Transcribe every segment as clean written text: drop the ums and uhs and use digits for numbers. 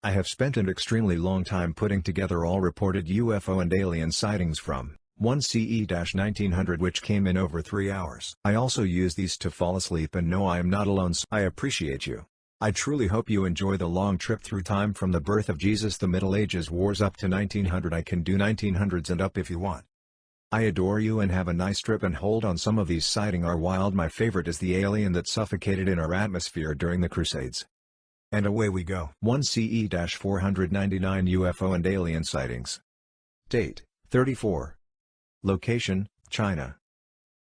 I have spent an extremely long time putting together all reported UFO and alien sightings from 1 CE-1900 which came in over 3 hours. I also use these to fall asleep and know I am not alone, so I appreciate you. I truly hope you enjoy the long trip through time from the birth of Jesus, the Middle Ages wars up to 1900. I can do 1900s and up if you want. I adore you and have a nice trip and hold on, some of these sightings are wild. My favorite is the alien that suffocated in our atmosphere during the crusades. And away we go. 1 CE-499 UFO and Alien Sightings. Date, 34. Location, China.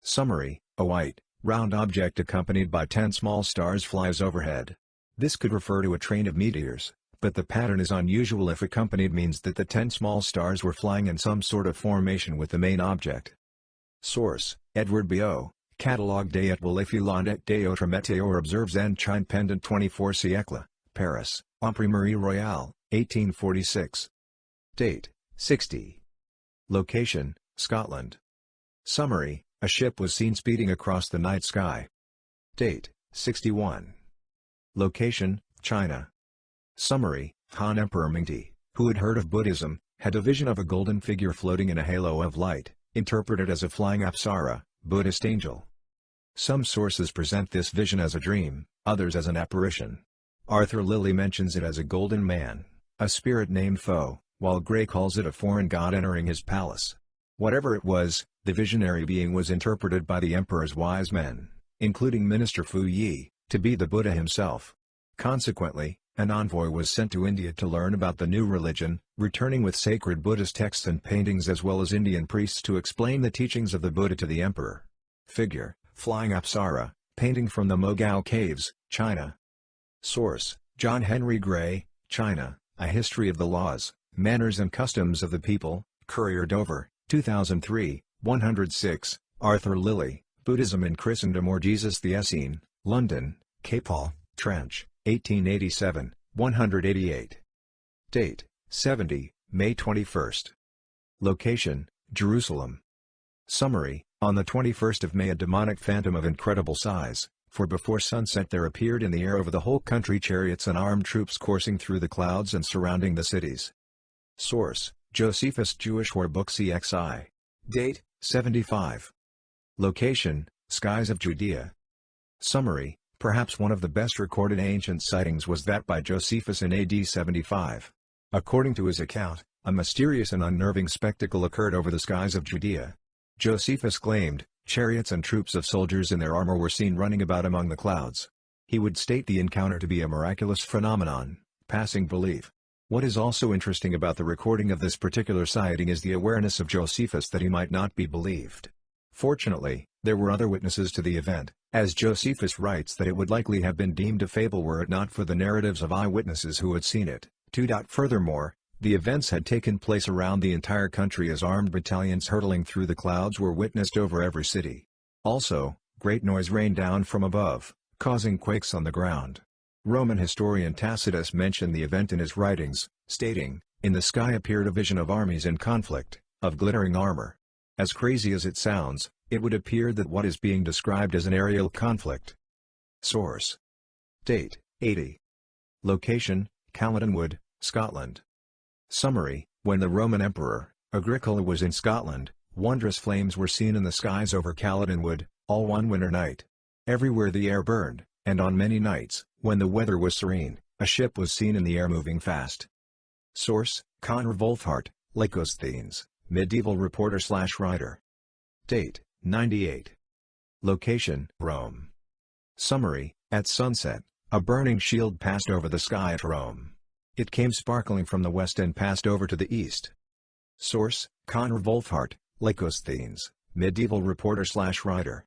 Summary, a white, round object accompanied by 10 small stars flies overhead. This could refer to a train of meteors, but the pattern is unusual if accompanied means that the 10 small stars were flying in some sort of formation with the main object. Source, Edward B.O., Catalogue des étoiles filantes et d'autres météores observes en Chine pendant 24 siècles, Paris, Imprimerie Royale, 1846. Date, 60. Location, Scotland. Summary, a ship was seen speeding across the night sky. Date, 61. Location, China. Summary, Han Emperor Mingdi, who had heard of Buddhism, had a vision of a golden figure floating in a halo of light, interpreted as a flying apsara, Buddhist angel. Some sources present this vision as a dream, others as an apparition. Arthur Lilly mentions it as a golden man, a spirit named Fo, while Gray calls it a foreign god entering his palace. Whatever it was, the visionary being was interpreted by the emperor's wise men, including Minister Fu Yi, to be the Buddha himself. Consequently, an envoy was sent to India to learn about the new religion, returning with sacred Buddhist texts and paintings as well as Indian priests to explain the teachings of the Buddha to the emperor. Figure, Flying Apsara, painting from the Mogao Caves, China. Source, John Henry Gray, China, A History of the Laws, Manners and Customs of the People, Courier Dover, 2003, 106, Arthur Lilly, Buddhism in Christendom or Jesus the Essene, London, Capel, Trench, 1887, 188. Date, 70, May 21. Location, Jerusalem. Summary, on the 21st of May a demonic phantom of incredible size, for before sunset there appeared in the air over the whole country chariots and armed troops coursing through the clouds and surrounding the cities. Source, Josephus Jewish War Book CXI. Date, 75. Location, Skies of Judea. Summary, perhaps one of the best recorded ancient sightings was that by Josephus in AD 75. According to his account, a mysterious and unnerving spectacle occurred over the skies of Judea. Josephus claimed, chariots and troops of soldiers in their armor were seen running about among the clouds. He would state the encounter to be a miraculous phenomenon, passing belief. What is also interesting about the recording of this particular sighting is the awareness of Josephus that he might not be believed. Fortunately, there were other witnesses to the event, as Josephus writes that it would likely have been deemed a fable were it not for the narratives of eyewitnesses who had seen it. Furthermore, the events had taken place around the entire country as armed battalions hurtling through the clouds were witnessed over every city. Also, great noise rained down from above, causing quakes on the ground. Roman historian Tacitus mentioned the event in his writings, stating, "In the sky appeared a vision of armies in conflict, of glittering armor." As crazy as it sounds, it would appear that what is being described as an aerial conflict. Source. Date, 80. Location, Caledonwood, Scotland. Summary, when the Roman Emperor, Agricola was in Scotland, wondrous flames were seen in the skies over Caledonwood, all one winter night. Everywhere the air burned, and on many nights, when the weather was serene, a ship was seen in the air moving fast. Source, Conor Wolfhart, Lacosthenes, medieval reporter/writer. Date, 98. Location, Rome. Summary, at sunset, a burning shield passed over the sky at Rome. It came sparkling from the west and passed over to the east. Source, Conor Wolfhart, Lacosthenes, medieval reporter/writer.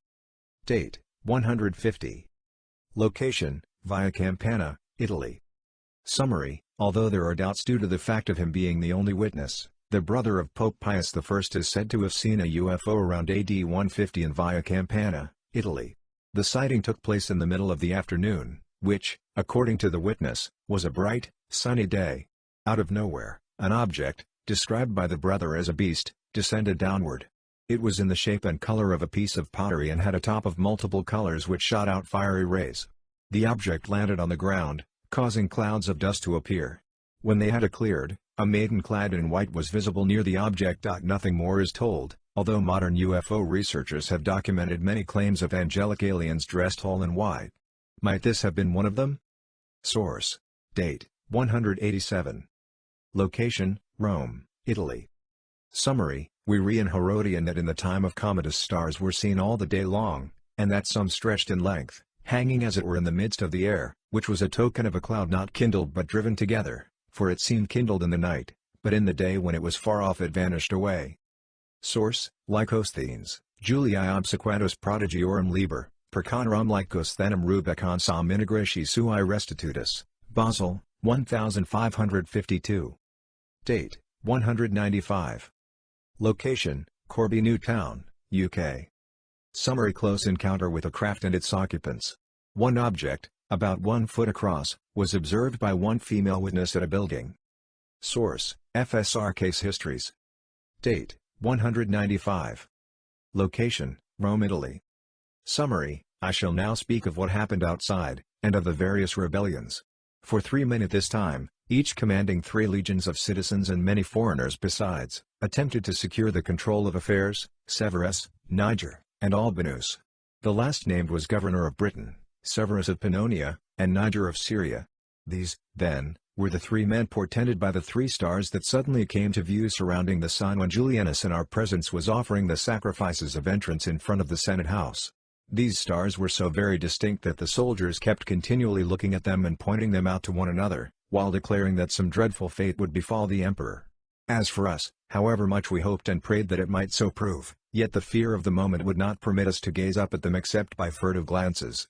Date, 150. Location, Via Campana, Italy. Summary, although there are doubts due to the fact of him being the only witness, the brother of Pope Pius I is said to have seen a UFO around AD 150 in Via Campana, Italy. The sighting took place in the middle of the afternoon, which, according to the witness, was a bright, sunny day. Out of nowhere, an object, described by the brother as a beast, descended downward. It was in the shape and color of a piece of pottery and had a top of multiple colors which shot out fiery rays. The object landed on the ground, causing clouds of dust to appear. When they had it cleared, a maiden clad in white was visible near the object. Nothing more is told, although modern UFO researchers have documented many claims of angelic aliens dressed all in white. Might this have been one of them? Source. Date, 187. Location, Rome, Italy. Summary, we read in Herodian that in the time of Commodus stars were seen all the day long, and that some stretched in length, hanging as it were in the midst of the air, which was a token of a cloud not kindled but driven together, for it seemed kindled in the night, but in the day when it was far off it vanished away. Source, Lycosthenes, Juliae obsequatus prodigiorum liber, perconerum Lycosthenum rubiconsam integraci sui restitutus, Basel, 1552. Date, 195. Location, Corby New Town, UK. Summary, close encounter with a craft and its occupants. One object, about 1 foot across, was observed by one female witness at a building. Source, FSR Case Histories. Date, 195. Location, Rome, Italy. Summary, I shall now speak of what happened outside, and of the various rebellions. For 3 men at this time, each commanding 3 legions of citizens and many foreigners besides, attempted to secure the control of affairs, Severus, Niger, and Albanus. The last named was governor of Britain, Severus of Pannonia, and Niger of Syria. These, then, were the 3 men portended by the 3 stars that suddenly came to view surrounding the sign when Julianus in our presence was offering the sacrifices of entrance in front of the Senate house. These stars were so very distinct that the soldiers kept continually looking at them and pointing them out to one another, while declaring that some dreadful fate would befall the emperor. As for us, however much we hoped and prayed that it might so prove, yet the fear of the moment would not permit us to gaze up at them except by furtive glances.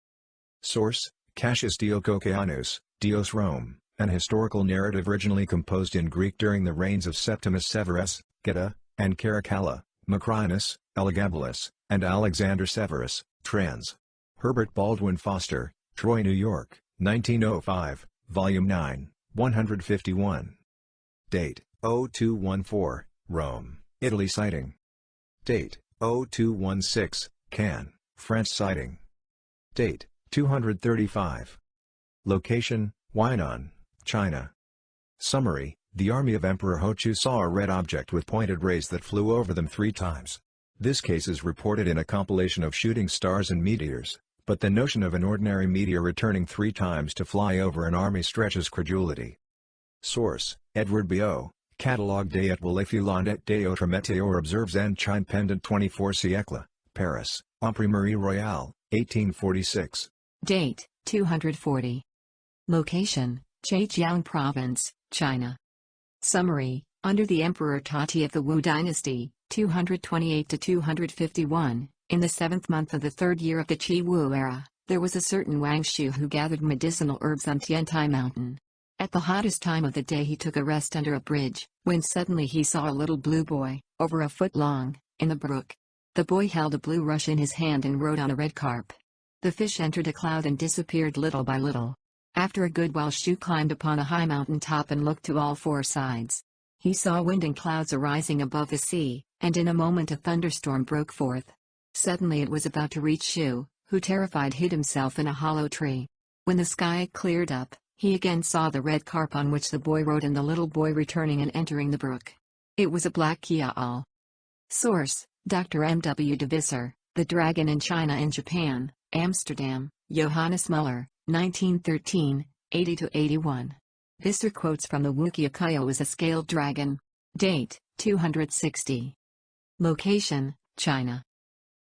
Source, Cassius Dio Cocaeanus, Dios Rome, an historical narrative originally composed in Greek during the reigns of Septimus Severus, Geta, and Caracalla, Macrinus, Elagabalus, and Alexander Severus, trans. Herbert Baldwin Foster, Troy, New York, 1905, Volume 9, 151. Date, 0214, Rome, Italy sighting. Date, 0216, Cannes, France sighting. Date, 235. Location, Huainan, China. Summary, the army of Emperor Hochu saw a red object with pointed rays that flew over them 3 times. This case is reported in a compilation of shooting stars and meteors, but the notion of an ordinary meteor returning 3 times to fly over an army stretches credulity. Source, Edward B.O., Catalogue des Etoiles et des autres météores observes en Chine pendant 24 siècles, Paris, Imprimerie Royale, 1846. Date, 240. Location, Zhejiang Province, China. Summary, under the Emperor Tati of the Wu Dynasty, 228 to 251, in the 7th month of the 3rd year of the Qi Wu era, there was a certain Wang Shu who gathered medicinal herbs on Tiantai Mountain. At the hottest time of the day he took a rest under a bridge, when suddenly he saw a little blue boy, over a foot long, in the brook. The boy held a blue rush in his hand and rode on a red carp. The fish entered a cloud and disappeared little by little. After a good while Shu climbed upon a high mountain top and looked to all 4 sides. He saw wind and clouds arising above the sea, and in a moment a thunderstorm broke forth. Suddenly it was about to reach Shu, who terrified hid himself in a hollow tree. When the sky cleared up, he again saw the red carp on which the boy rode and the little boy returning and entering the brook. It was a black Kiaal. Source, Dr. M. W. de Visser, The Dragon in China and Japan, Amsterdam, Johannes Muller, 1913, 80-81. Visser quotes from the Wukiakayo as a scaled dragon. Date, 260. Location, China.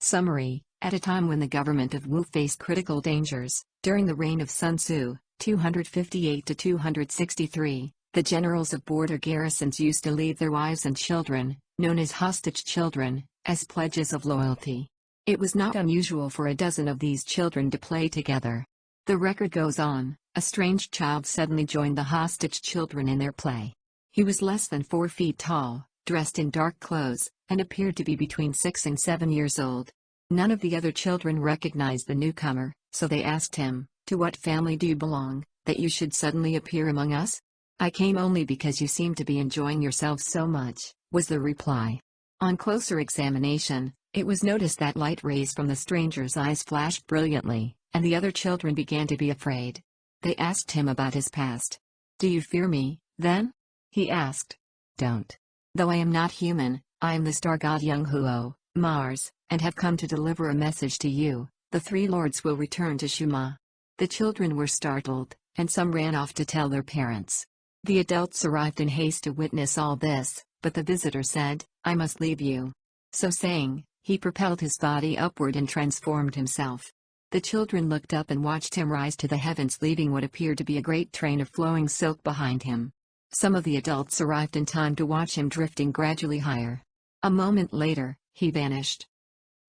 Summary, at a time when the government of Wu faced critical dangers, during the reign of Sun Tzu, 258-263, the generals of border garrisons used to leave their wives and children, known as hostage children, as pledges of loyalty. It was not unusual for a dozen of these children to play together. The record goes on, a strange child suddenly joined the hostage children in their play. He was less than 4 feet tall, dressed in dark clothes, and appeared to be between 6 and 7 years old. None of the other children recognized the newcomer, so they asked him, "To what family do you belong, that you should suddenly appear among us?" "I came only because you seem to be enjoying yourselves so much," was the reply. On closer examination, it was noticed that light rays from the stranger's eyes flashed brilliantly, and the other children began to be afraid. They asked him about his past. "Do you fear me?" Then? He asked. Don't. Though I am not human, I am the star god Yung-Huo, Mars, and have come to deliver a message to you. The three lords will return to Shuma. The children were startled, and some ran off to tell their parents. The adults arrived in haste to witness all this, but the visitor said, I must leave you. So saying, he propelled his body upward and transformed himself. The children looked up and watched him rise to the heavens, leaving what appeared to be a great train of flowing silk behind him. Some of the adults arrived in time to watch him drifting gradually higher. A moment later, he vanished.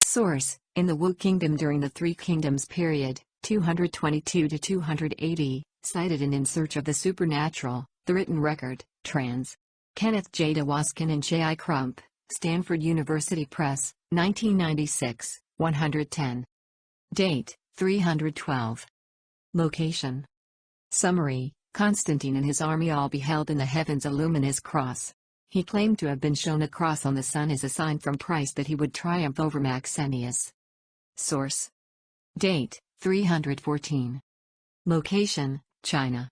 Source: in the Wu Kingdom during the Three Kingdoms period, 222 to 280, cited in Search of the Supernatural, the written record, trans. Kenneth J. DeWaskin and J. I. Crump, Stanford University Press, 1996, 110. Date: 312. Location. Summary: Constantine and his army all beheld in the heavens a luminous cross. He claimed to have been shown a cross on the sun as a sign from Christ that he would triumph over Maxentius. Source. Date: 314. Location: China.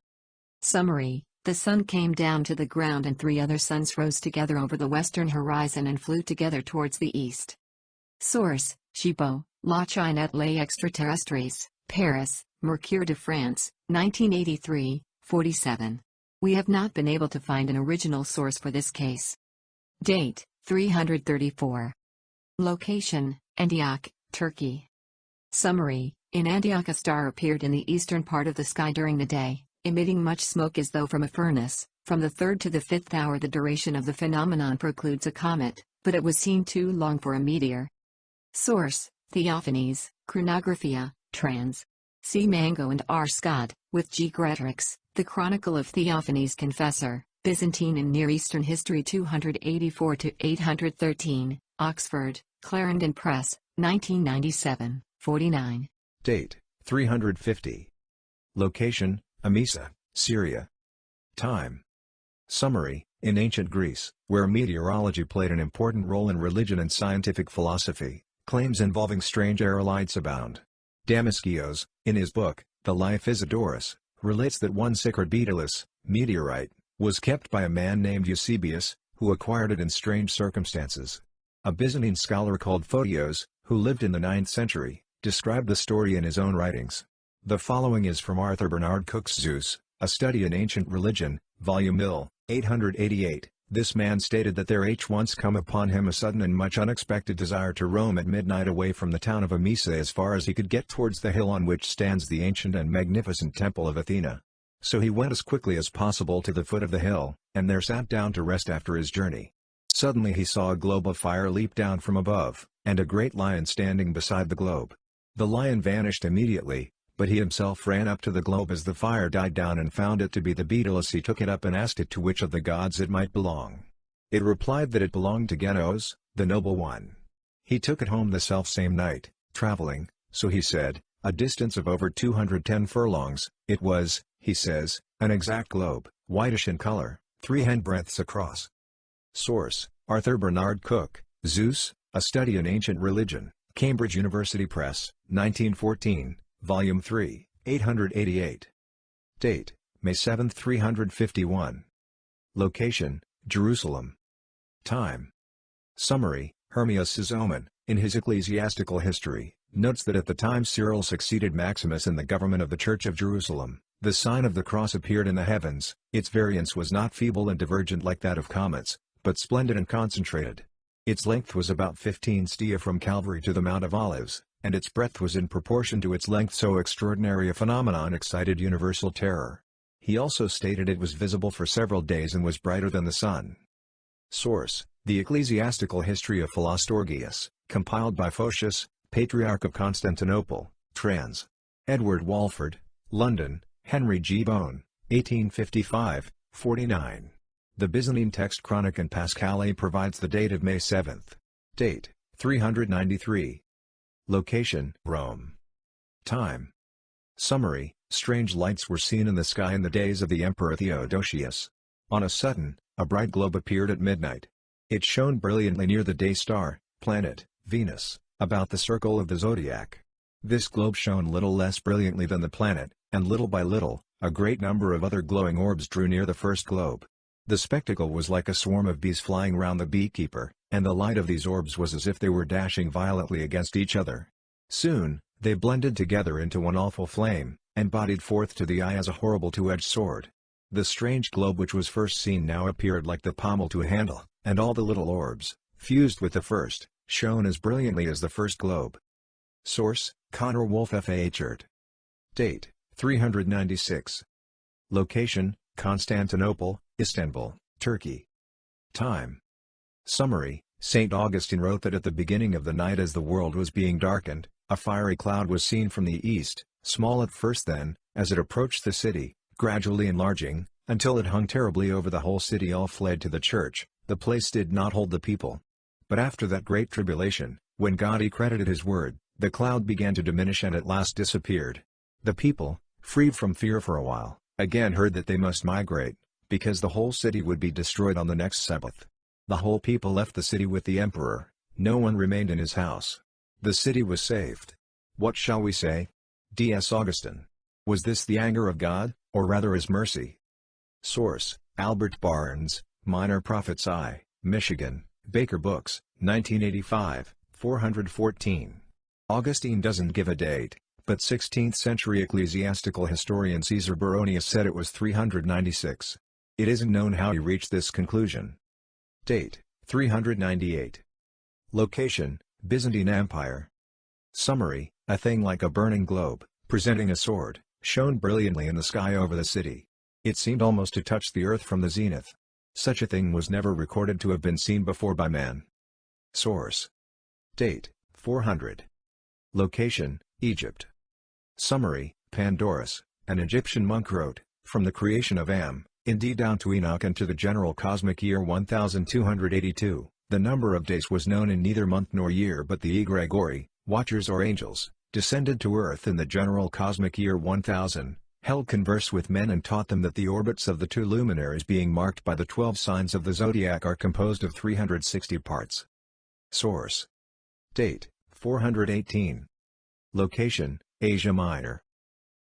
Summary: the sun came down to the ground and three other suns rose together over the western horizon and flew together towards the east. Source: Chipo, La Chine les Extraterrestres, Paris, Mercure de France, 1983, 47. We have not been able to find an original source for this case. Date: 334. Location: Antioch, Turkey. Summary: in Antioch a star appeared in the eastern part of the sky during the day, emitting much smoke as though from a furnace. From the 3rd to the 5th hour the duration of the phenomenon precludes a comet, but it was seen too long for a meteor. Source: Theophanies, Chronographia, trans. C. Mango and R. Scott, with G. Gretrix, The Chronicle of Theophanes Confessor, Byzantine and Near Eastern History 284-813, Oxford, Clarendon Press, 1997, 49. Date: 350. Location: Emesa, Syria. Time. Summary: in ancient Greece, where meteorology played an important role in religion and scientific philosophy, claims involving strange aerolites abound. Damaskios, in his book, The Life Isidorus, relates that one sacred Betelgeuse meteorite was kept by a man named Eusebius, who acquired it in strange circumstances. A Byzantine scholar called Photios, who lived in the 9th century, described the story in his own writings. The following is from Arthur Bernard Cook's Zeus, A Study in Ancient Religion, Volume IL, 888. This man stated that there had once come upon him a sudden and much unexpected desire to roam at midnight away from the town of Emesa as far as he could get towards the hill on which stands the ancient and magnificent temple of Athena. So he went as quickly as possible to the foot of the hill, and there sat down to rest after his journey. Suddenly he saw a globe of fire leap down from above, and a great lion standing beside the globe. The lion vanished immediately, but he himself ran up to the globe as the fire died down and found it to be the Betelgeuse. He took it up and asked it to which of the gods it might belong. It replied that it belonged to Genos, the noble one. He took it home the self-same night, traveling, so he said, a distance of over 210 furlongs. It was, he says, an exact globe, whitish in color, 3 handbreadths across. Source: Arthur Bernard Cook, Zeus, A Study in Ancient Religion, Cambridge University Press, 1914. Volume 3, 888. Date: May 7, 351. Location: Jerusalem. Time. Summary: Hermias Omen, in his Ecclesiastical History, notes that at the time Cyril succeeded Maximus in the government of the Church of Jerusalem, the sign of the cross appeared in the heavens. Its variance was not feeble and divergent like that of comets, but splendid and concentrated. Its length was about 15 stadia from Calvary to the Mount of Olives, and its breadth was in proportion to its length. So extraordinary a phenomenon excited universal terror. He also stated it was visible for several days and was brighter than the sun. Source: The Ecclesiastical History of Philostorgius, compiled by Photius, Patriarch of Constantinople, trans. Edward Walford, London, Henry G. Bone, 1855, 49. The Byzantine text Chronic and Pascale provides the date of May 7. Date: 393. Location: Rome. Time. Summary: strange lights were seen in the sky in the days of the Emperor Theodosius. On a sudden, a bright globe appeared at midnight. It shone brilliantly near the day star, planet, Venus, about the circle of the zodiac. This globe shone little less brilliantly than the planet, and little by little, A great number of other glowing orbs drew near the first globe. The spectacle was like a swarm of bees flying round the beekeeper, and the light of these orbs was as if they were dashing violently against each other. Soon, they blended together into one awful flame, and bodied forth to the eye as a horrible two-edged sword. The strange globe which was first seen now appeared like the pommel to a handle, and all the little orbs, fused with the first, shone as brilliantly as the first globe. Source: Connor Wolf F.A. Chert. Date: 396. Location: Constantinople, Istanbul, Turkey. Time. Summary: St. Augustine wrote that at the beginning of the night as the world was being darkened, a fiery cloud was seen from the east, small at first then, as it approached the city, gradually enlarging, until it hung terribly over the whole city. All fled to the church, the place did not hold the people. But after that great tribulation, when God accredited his word, the cloud began to diminish and at last disappeared. The people, freed from fear for a while, again heard that they must migrate, because the whole city would be destroyed on the next Sabbath. The whole people left the city with the emperor, no one remained in his house. The city was saved. What shall we say? D.S. Augustine. Was this the anger of God, or rather his mercy? Source: Albert Barnes, Minor Prophets I, Michigan, Baker Books, 1985, 414. Augustine doesn't give a date, but 16th-century ecclesiastical historian Caesar Baronius said it was 396. It isn't known how he reached this conclusion. Date: 398. Location: Byzantine Empire. Summary: a thing like a burning globe, presenting a sword, shone brilliantly in the sky over the city. It seemed almost to touch the earth from the zenith. Such a thing was never recorded to have been seen before by man. Source: Date: 400. Location: Egypt. Summary: Pandorus, an Egyptian monk wrote, from the creation of Am, indeed down to Enoch and to the general cosmic year 1282, the number of days was known in neither month nor year, but the egregori, watchers or angels, descended to earth in the general cosmic year 1000, held converse with men and taught them that the orbits of the two luminaries being marked by the 12 signs of the zodiac are composed of 360 parts. Source: Date: 418. Location: Asia Minor.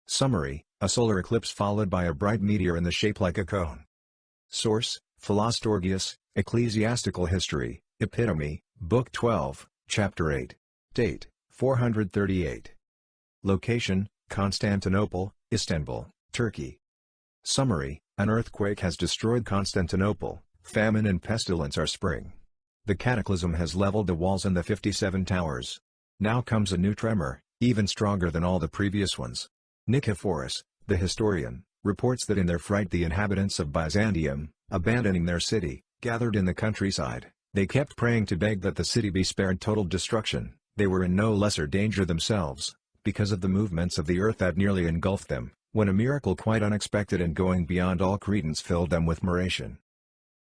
Summary: a solar eclipse followed by a bright meteor in the shape like a cone. Source: Philostorgius, Ecclesiastical History, Epitome, Book 12, Chapter 8. Date: 438. Location: Constantinople, Istanbul, Turkey. Summary: an earthquake has destroyed Constantinople, famine and pestilence are spring. The cataclysm has leveled the walls and the 57 towers. Now comes a new tremor, even stronger than all the previous ones. Nicephorus, the historian, reports that in their fright the inhabitants of Byzantium, abandoning their city, gathered in the countryside. They kept praying to beg that the city be spared total destruction. They were in no lesser danger themselves, because of the movements of the earth that nearly engulfed them, when a miracle quite unexpected and going beyond all credence filled them with admiration.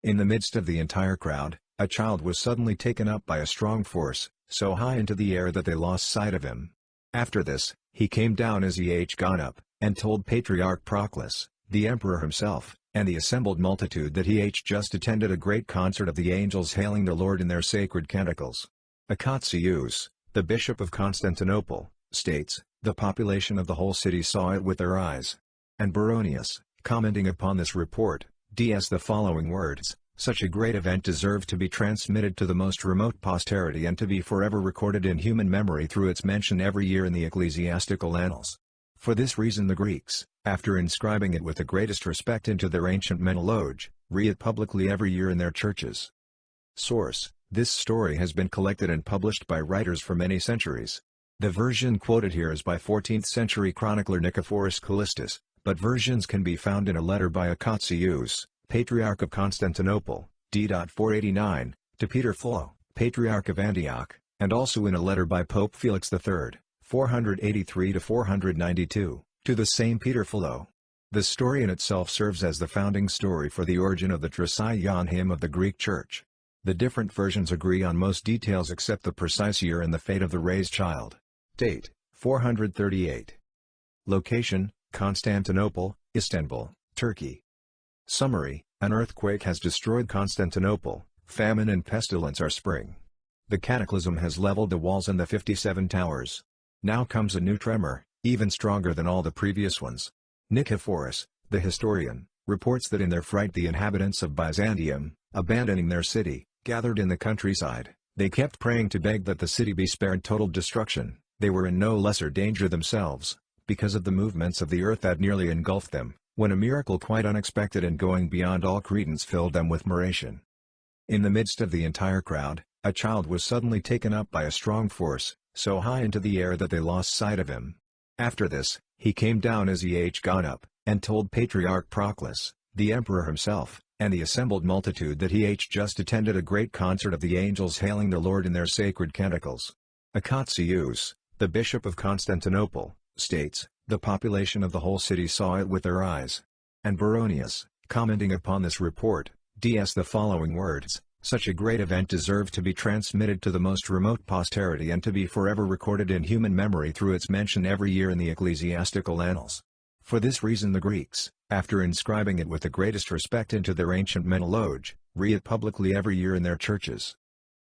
In the midst of the entire crowd, a child was suddenly taken up by a strong force, so high into the air that they lost sight of him. After this, he came down as he had gone up, and told Patriarch Proclus, the emperor himself, and the assembled multitude that he had just attended a great concert of the angels hailing the Lord in their sacred canticles. Acacius, the bishop of Constantinople, states, the population of the whole city saw it with their eyes. And Baronius, commenting upon this report, ds the following words: such a great event deserved to be transmitted to the most remote posterity and to be forever recorded in human memory through its mention every year in the ecclesiastical annals. For this reason the Greeks, after inscribing it with the greatest respect into their ancient menologe, read it publicly every year in their churches. Source: this story has been collected and published by writers for many centuries. The version quoted here is by 14th-century chronicler Nicephorus Callistus, but versions can be found in a letter by Acacius, Patriarch of Constantinople, d. 489, to Peter Philo, Patriarch of Antioch, and also in a letter by Pope Felix III, 483-492, to the same Peter Philo. The story in itself serves as the founding story for the origin of the Trisagion hymn of the Greek Church. The different versions agree on most details except the precise year and the fate of the raised child. Date: 438. Location: Constantinople, Istanbul, Turkey. Summary: an earthquake has destroyed Constantinople, famine and pestilence are spring. The cataclysm has leveled the walls and the 57 towers. Now comes a new tremor, even stronger than all the previous ones. Nicephorus, The historian reports that in their fright the inhabitants of Byzantium, abandoning their city, gathered in the countryside. They kept praying to beg that the city be spared total destruction. They were in no lesser danger themselves, because of the movements of the earth that nearly engulfed them, when a miracle quite unexpected and going beyond all credence filled them with admiration. In the midst of the entire crowd, a child was suddenly taken up by a strong force, so high into the air that they lost sight of him. After this, he came down as he had gone up, and told Patriarch Proclus, the emperor himself, and the assembled multitude that he had just attended a great concert of the angels hailing the Lord in their sacred canticles. Acacius, the bishop of Constantinople, states, the population of the whole city saw it with their eyes. And Baronius, commenting upon this report, ds the following words: such a great event deserved to be transmitted to the most remote posterity and to be forever recorded in human memory through its mention every year in the ecclesiastical annals. For this reason the Greeks, after inscribing it with the greatest respect into their ancient menologe, read it publicly every year in their churches.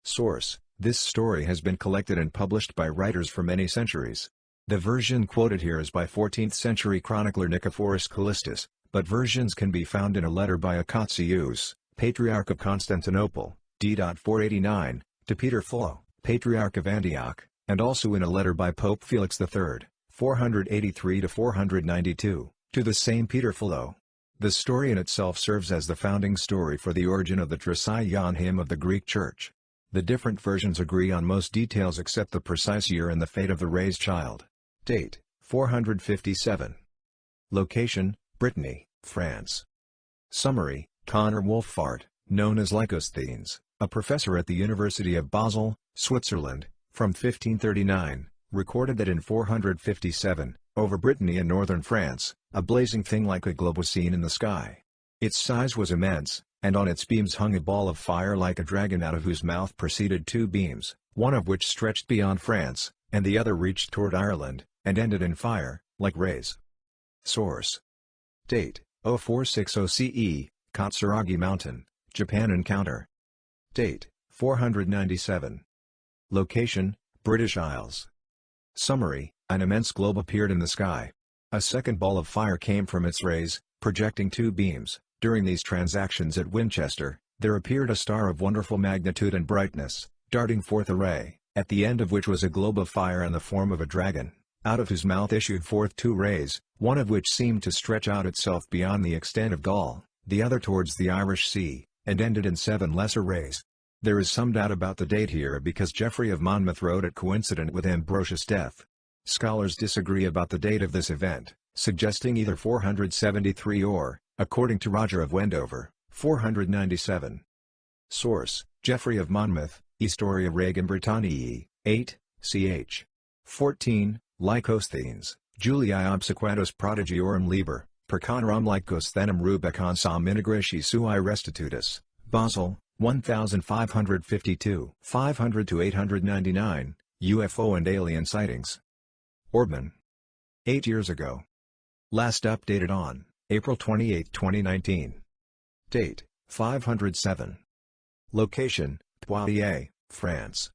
Source: this story has been collected and published by writers for many centuries. The version quoted here is by 14th century chronicler Nicephorus Callistus, but versions can be found in a letter by Acacius, Patriarch of Constantinople, d. 489, to Peter Fullo, Patriarch of Antioch, and also in a letter by Pope Felix III, 483-492, to the same Peter Fullo. The story in itself serves as the founding story for the origin of the Trisagion hymn of the Greek Church. The different versions agree on most details except the precise year and the fate of the raised child. Date: 457. Location: Brittany, France. Summary: Connor Wolfart, known as Lycosthenes, a professor at the University of Basel, Switzerland, from 1539, recorded that in 457, over Brittany in northern France, a blazing thing like a globe was seen in the sky. Its size was immense, and on its beams hung a ball of fire like a dragon, out of whose mouth proceeded two beams, one of which stretched beyond France, and the other reached toward Ireland, and ended in fire, like rays. Source: Date: 0460 CE, Katsuragi Mountain, Japan encounter. Date: 497. Location: British Isles. Summary: an immense globe appeared in the sky. A second ball of fire came from its rays, projecting two beams. During these transactions at Winchester, there appeared a star of wonderful magnitude and brightness, darting forth a ray, at the end of which was a globe of fire in the form of a dragon, out of whose mouth issued forth two rays, one of which seemed to stretch out itself beyond the extent of Gaul, the other towards the Irish Sea, and ended in 7 lesser rays. There is some doubt about the date here because Geoffrey of Monmouth wrote it coincident with Ambrosius' death. Scholars disagree about the date of this event, suggesting either 473 or, according to Roger of Wendover, 497. Source: Geoffrey of Monmouth, Historia Regum Britanniae, 8, ch. 14, Lycosthenes, Juliae obsequatos prodigiorum liber, per Conram Lycosthenum Rubicon Sam Integratio sui restitutus, Basel, 1552, 500-899, UFO and Alien Sightings. Orban. 8 years ago. Last updated on April 28, 2019. Date: 507. Location: Poitiers, France.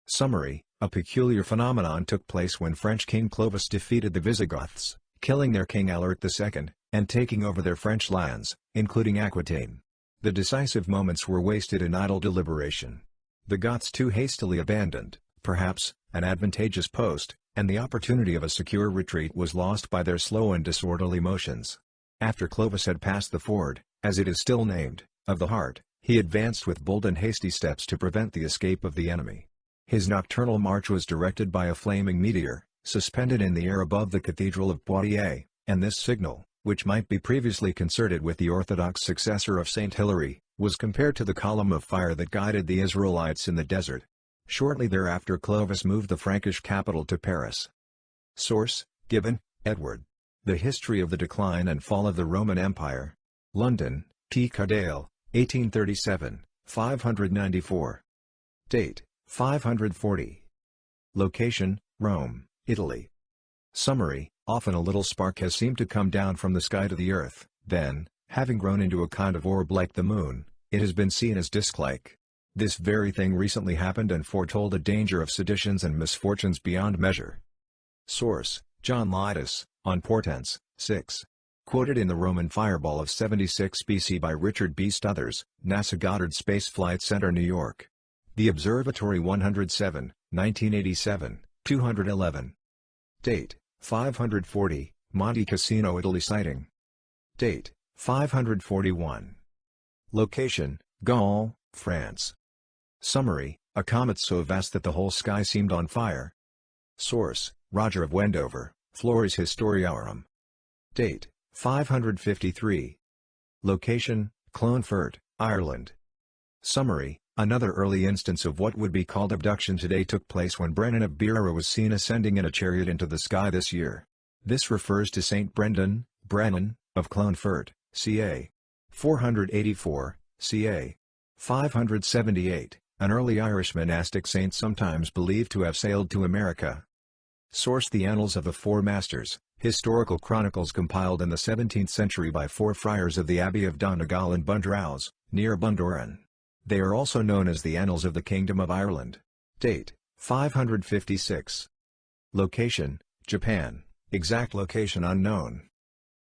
Summary: a peculiar phenomenon took place when French King Clovis defeated the Visigoths, killing their king Alaric II, and taking over their French lands, including Aquitaine. The decisive moments were wasted in idle deliberation. The Goths too hastily abandoned, perhaps, an advantageous post, and the opportunity of a secure retreat was lost by their slow and disorderly motions. After Clovis had passed the ford, as it is still named, of the Hart, he advanced with bold and hasty steps to prevent the escape of the enemy. His nocturnal march was directed by a flaming meteor, suspended in the air above the cathedral of Poitiers, and this signal, which might be previously concerted with the orthodox successor of Saint Hilary, was compared to the column of fire that guided the Israelites in the desert. Shortly thereafter Clovis moved the Frankish capital to Paris. Source: Gibbon, Edward. The History of the Decline and Fall of the Roman Empire. London, T. Cardale, 1837, 594. Date: 540. Location: Rome, Italy. Summary: often a little spark has seemed to come down from the sky to the earth, then, having grown into a kind of orb like the moon, it has been seen as disk-like. This very thing recently happened and foretold a danger of seditions and misfortunes beyond measure. Source: John Litus, on Portents, 6. quoted in the Roman Fireball of 76 BC by Richard B. Stothers, NASA Goddard Space Flight Center, New York. The Observatory 107, 1987, 211. Date: 540, Monte Cassino, Italy. Sighting. Date: 541. Location: Gaul, France. Summary: a comet so vast that the whole sky seemed on fire. Source: Roger of Wendover, Flores Historiarum. Date: 553. Location: Clonfert, Ireland. Summary: another early instance of what would be called abduction today took place when Brennan of Beera was seen ascending in a chariot into the sky this year. This refers to St. Brendan, Brennan, of Clonfert, ca. 484, ca. 578, an early Irish monastic saint sometimes believed to have sailed to America. Source: the Annals of the Four Masters, historical chronicles compiled in the 17th century by four friars of the Abbey of Donegal in Bundrauz, near Bundoran. They are also known as the Annals of the Kingdom of Ireland. Date: 556. Location: Japan, exact location unknown.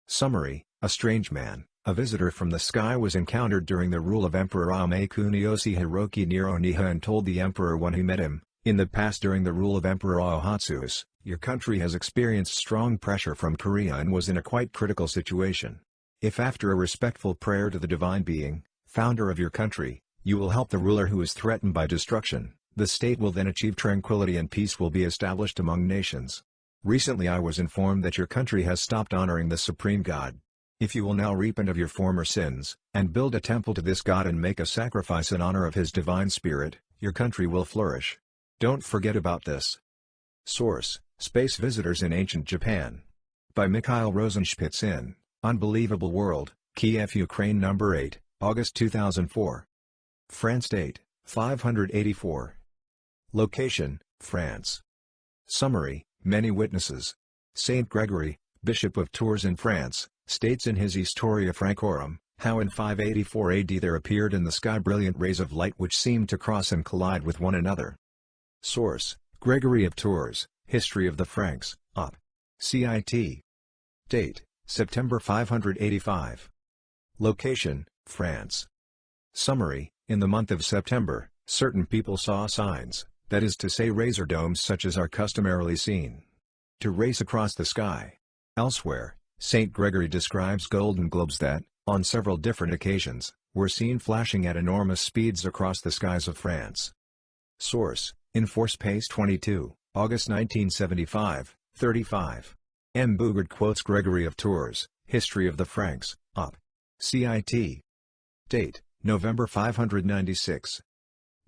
Summary: a strange man, a visitor from the sky, was encountered during the rule of Emperor Ame Kuniyoshi Hiroki near Oniha and told the emperor when he met him, "In the past during the rule of Emperor Aohatsu's, your country has experienced strong pressure from Korea and was in a quite critical situation. If after a respectful prayer to the divine being, founder of your country, you will help the ruler who is threatened by destruction, the state will then achieve tranquility and peace will be established among nations. Recently I was informed that your country has stopped honoring the supreme God. If you will now repent of your former sins, and build a temple to this God and make a sacrifice in honor of his divine spirit, your country will flourish. Don't forget about this." Source: Space Visitors in Ancient Japan. By Mikhail Rosenspitz in Unbelievable World, Kiev, Ukraine. No. 8, August 2004. France. Date: 584. Location: France. Summary: many witnesses. Saint Gregory, Bishop of Tours in France, states in his Historia Francorum, how in 584 AD there appeared in the sky brilliant rays of light which seemed to cross and collide with one another. Source: Gregory of Tours, History of the Franks, Op. Cit. Date: September 585. Location: France. Summary: in the month of September, certain people saw signs, that is to say razor domes such as are customarily seen, to race across the sky. Elsewhere, St. Gregory describes golden globes that, on several different occasions, were seen flashing at enormous speeds across the skies of France. Source: Inforce Pace 22, August 1975, 35. M. Bougard quotes Gregory of Tours, History of the Franks, Op. Cit. Date: November 596.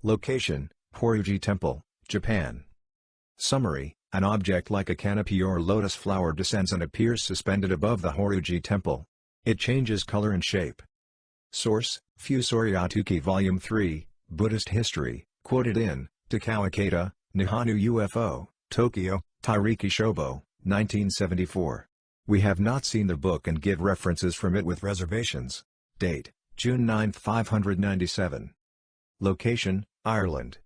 Location: Horyuji Temple, Japan. Summary: an object like a canopy or lotus flower descends and appears suspended above the Horyuji Temple. It changes color and shape. Source: Fusoryatuki Volume 3, Buddhist History, quoted in Takao Ikeda, Nihonu UFO, Tokyo, Tairiki Shobo, 1974. We have not seen the book and give references from it with reservations. Date: June 9, 597. Location: Ireland.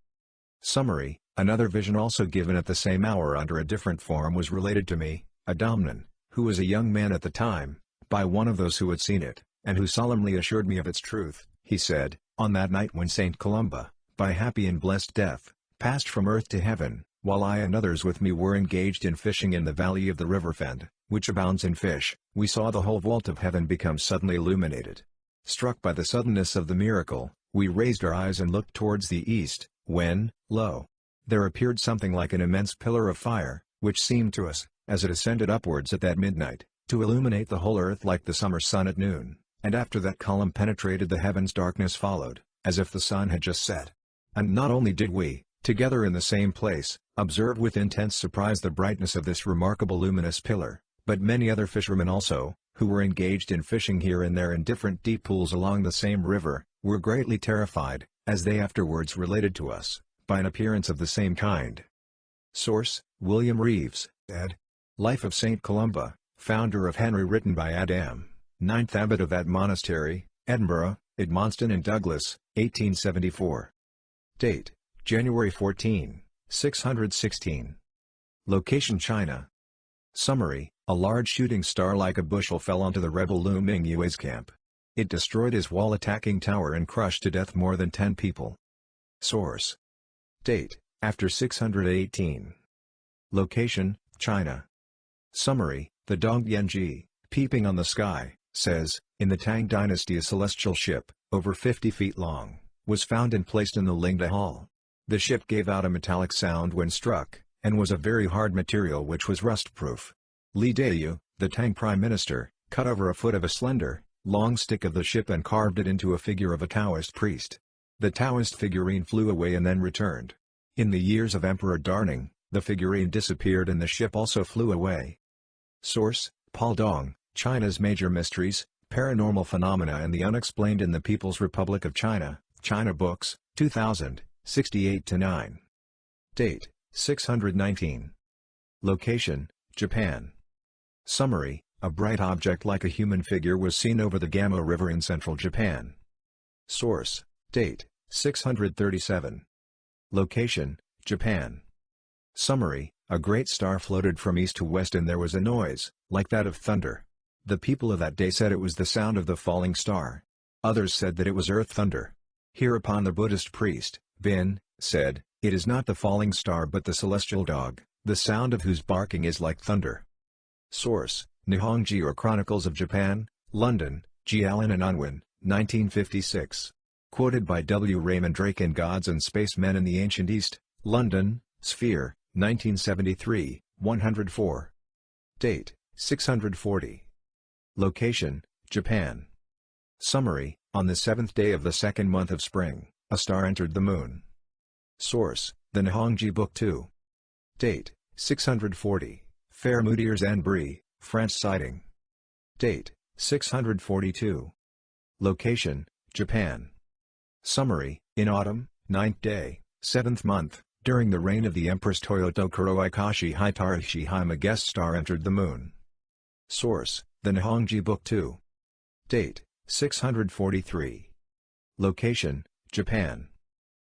Summary: another vision also given at the same hour under a different form was related to me, a Domnan, who was a young man at the time, by one of those who had seen it, and who solemnly assured me of its truth. He said, on that night when St. Columba, by happy and blessed death, passed from earth to heaven, while I and others with me were engaged in fishing in the valley of the river Fend, which abounds in fish, we saw the whole vault of heaven become suddenly illuminated. Struck by the suddenness of the miracle, we raised our eyes and looked towards the east, when, lo! there appeared something like an immense pillar of fire, which seemed to us, as it ascended upwards at that midnight, to illuminate the whole earth like the summer sun at noon, and after that column penetrated the heavens darkness followed, as if the sun had just set. And not only did we, together in the same place, observe with intense surprise the brightness of this remarkable luminous pillar, but many other fishermen also, who were engaged in fishing here and there in different deep pools along the same river, were greatly terrified, as they afterwards related to us, by an appearance of the same kind. Source: William Reeves, ed. Life of St. Columba, founder of Henry, written by Adam, 9th abbot of that monastery, Edinburgh, Edmonston and Douglas, 1874. Date: January 14, 616. Location: China. Summary: a large shooting star like a bushel fell onto the rebel Lu Mingyue's camp. It destroyed his wall-attacking tower and crushed to death more than 10 people. Source: Date: after 618. Location: China. Summary: the Dong Yanji, peeping on the sky, says, in the Tang Dynasty a celestial ship, over 50 feet long, was found and placed in the Lingda Hall. The ship gave out a metallic sound when struck, and was a very hard material which was rust-proof. Li Dayu, the Tang Prime Minister, cut over a foot of a slender, long stick of the ship and carved it into a figure of a Taoist priest. The Taoist figurine flew away and then returned. In the years of Emperor Darning, the figurine disappeared and the ship also flew away. Source: Paul Dong, China's Major Mysteries, Paranormal Phenomena and the Unexplained in the People's Republic of China, China Books, 2000, 68-9. Date: 619. Location: Japan. Summary: a bright object like a human figure was seen over the Gamo River in central Japan. Source: Date: 637. Location: Japan. Summary: a great star floated from east to west and there was a noise, like that of thunder. The people of that day said it was the sound of the falling star. Others said that it was earth thunder. Hereupon the Buddhist priest, Bin, said, "It is not the falling star but the celestial dog, the sound of whose barking is like thunder." Source: Nihonji or Chronicles of Japan, London, G. Allen and Unwin, 1956. Quoted by W. Raymond Drake in Gods and Spacemen in the Ancient East, London, Sphere, 1973, 104. Date: 640. Location: Japan. Summary: on the 7th day of the second month of spring, a star entered the moon. Source: the Nihonji Book 2. Date: 640. Fair Moutiers and Brie, France sighting. Date: 642. Location: Japan. Summary: in autumn, 9th day, 7th month, during the reign of the Empress Toyoto Kuroikashi Hitara Shihime, a guest star entered the moon. Source: the Nihonji Book 2. Date: 643. Location: Japan.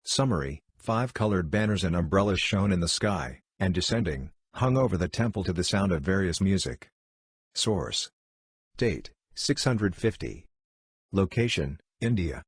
Summary: 5 colored banners and umbrellas shone in the sky, and descending, hung over the temple to the sound of various music. Source: Date: 650. Location: India.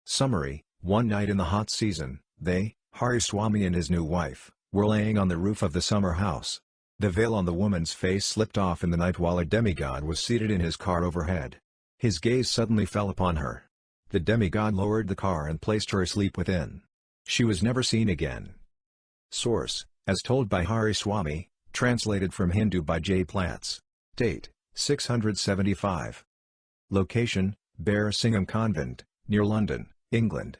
Summary: one night in the hot season, they, Hariswami and his new wife, were laying on the roof of the summer house. The veil on the woman's face slipped off in the night while a demigod was seated in his car overhead. His gaze suddenly fell upon her. The demigod lowered the car and placed her asleep within. She was never seen again. Source: as told by Hariswami, translated from Hindu by J. Platts. Date: 675. Location: Beresingham Convent, near London, England.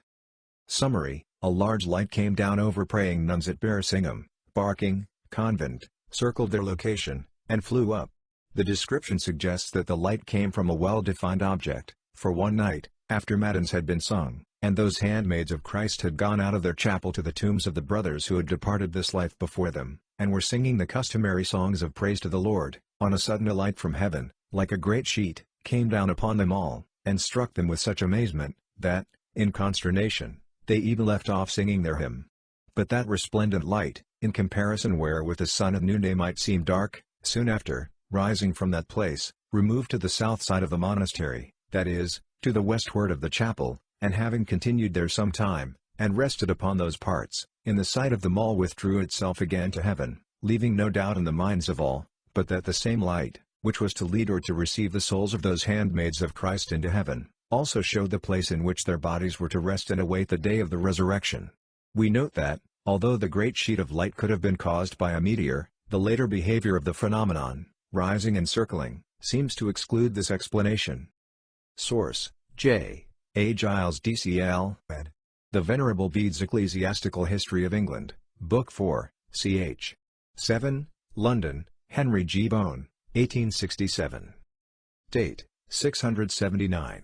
Summary: a large light came down over praying nuns at Beresingham, Barking, Convent, circled their location, and flew up. The description suggests that the light came from a well-defined object, for one night, after matins had been sung, and those handmaids of Christ had gone out of their chapel to the tombs of the brothers who had departed this life before them, and were singing the customary songs of praise to the Lord, on a sudden a light from heaven, like a great sheet, came down upon them all, and struck them with such amazement, that, in consternation, they even left off singing their hymn. But that resplendent light, in comparison wherewith the sun at noonday might seem dark, soon after, rising from that place, removed to the south side of the monastery, that is, to the westward of the chapel, and having continued there some time, and rested upon those parts, in the sight of them all withdrew itself again to heaven, leaving no doubt in the minds of all, but that the same light, which was to lead or to receive the souls of those handmaids of Christ into heaven, also showed the place in which their bodies were to rest and await the day of the resurrection. We note that, although the great sheet of light could have been caused by a meteor, the later behavior of the phenomenon, rising and circling, seems to exclude this explanation. Source: J. A. Giles DCL, ed. The Venerable Bede's Ecclesiastical History of England, Book 4, ch. 7, London, Henry G. Bone, 1867. Date: 679.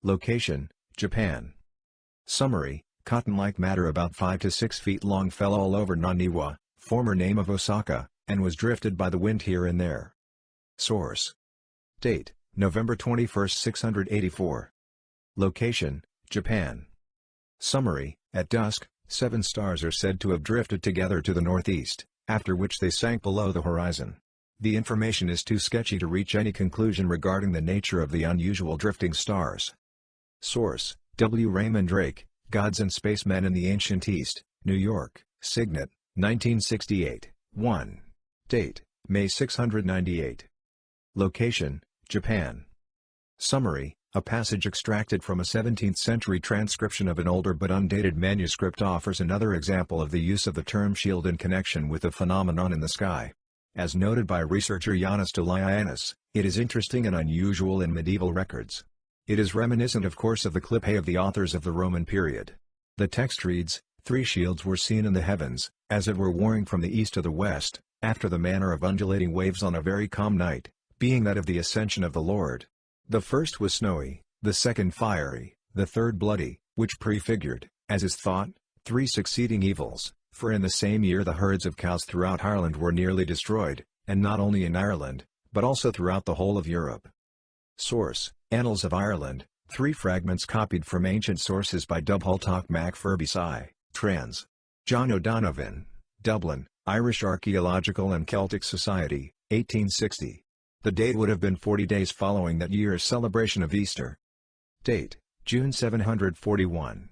Location: Japan. Summary: cotton-like matter about 5 to 6 feet long fell all over Naniwa, former name of Osaka, and was drifted by the wind here and there. Source: Date: November 21, 684. Location: Japan. Summary: at dusk, 7 stars are said to have drifted together to the northeast, after which they sank below the horizon. The information is too sketchy to reach any conclusion regarding the nature of the unusual drifting stars. Source: W. Raymond Drake, Gods and Spacemen in the Ancient East, New York, Signet, 1968, 1. Date: May 698. Location: Japan. Summary: a passage extracted from a 17th-century transcription of an older but undated manuscript offers another example of the use of the term shield in connection with a phenomenon in the sky. As noted by researcher Yanis Delianis, it is interesting and unusual in medieval records. It is reminiscent of course of the clipé of the authors of the Roman period. The text reads, "3 shields were seen in the heavens, as it were warring from the east to the west, after the manner of undulating waves on a very calm night, being that of the ascension of the Lord. The first was snowy, the second fiery, the third bloody, which prefigured, as is thought, 3 succeeding evils, for in the same year the herds of cows throughout Ireland were nearly destroyed, and not only in Ireland, but also throughout the whole of Europe." Source: Annals of Ireland, 3 fragments copied from ancient sources by Dubhaltoch Mac Furbisci, trans. John O'Donovan, Dublin, Irish Archaeological and Celtic Society, 1860. The date would have been 40 days following that year's celebration of Easter. Date: June 741.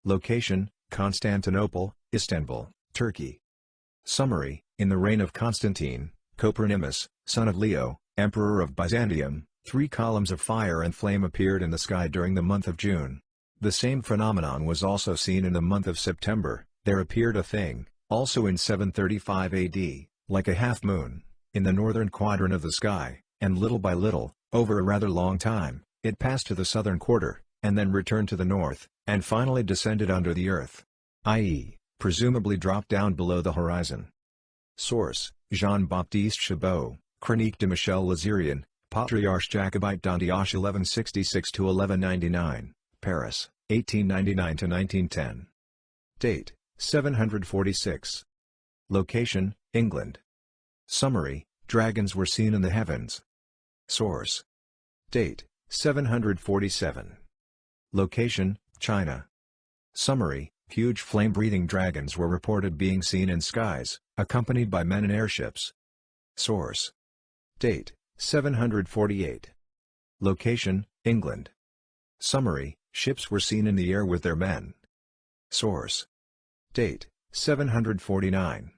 Location: Constantinople, Istanbul, Turkey. Summary: in the reign of Constantine, Copronymus, son of Leo, Emperor of Byzantium, 3 columns of fire and flame appeared in the sky during the month of June. The same phenomenon was also seen in the month of September. There appeared a thing, also in 735 AD, like a half-moon, in the northern quadrant of the sky, and little by little, over a rather long time, it passed to the southern quarter, and then returned to the north, and finally descended under the earth, i.e., presumably dropped down below the horizon. Source: Jean-Baptiste Chabot, Chronique de Michel Lazarian, Patriarche Jacobite d'Antioche 1166-1199, Paris, 1899-1910. Date: 746. Location: England. Summary: dragons were seen in the heavens. Source: Date: 747. Location: China. Summary: huge flame-breathing dragons were reported being seen in skies, accompanied by men in airships. Source: Date: 748. Location: England. Summary: ships were seen in the air with their men. Source: Date: 749.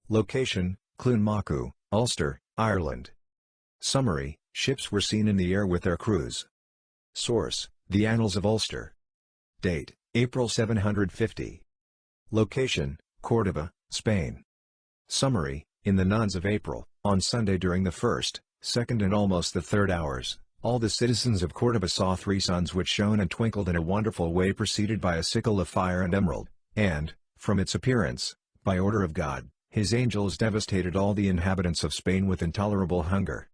Location: Clunmachu, Ulster, Ireland. Summary: ships were seen in the air with their crews. Source: The Annals of Ulster. Date: April 750. Location: Córdoba, Spain. Summary: in the nuns of April, on Sunday during the 1st, 2nd and almost the 3rd hours, all the citizens of Córdoba saw 3 suns which shone and twinkled in a wonderful way, preceded by a sickle of fire and emerald, and, from its appearance, by order of God, his angels devastated all the inhabitants of Spain with intolerable hunger.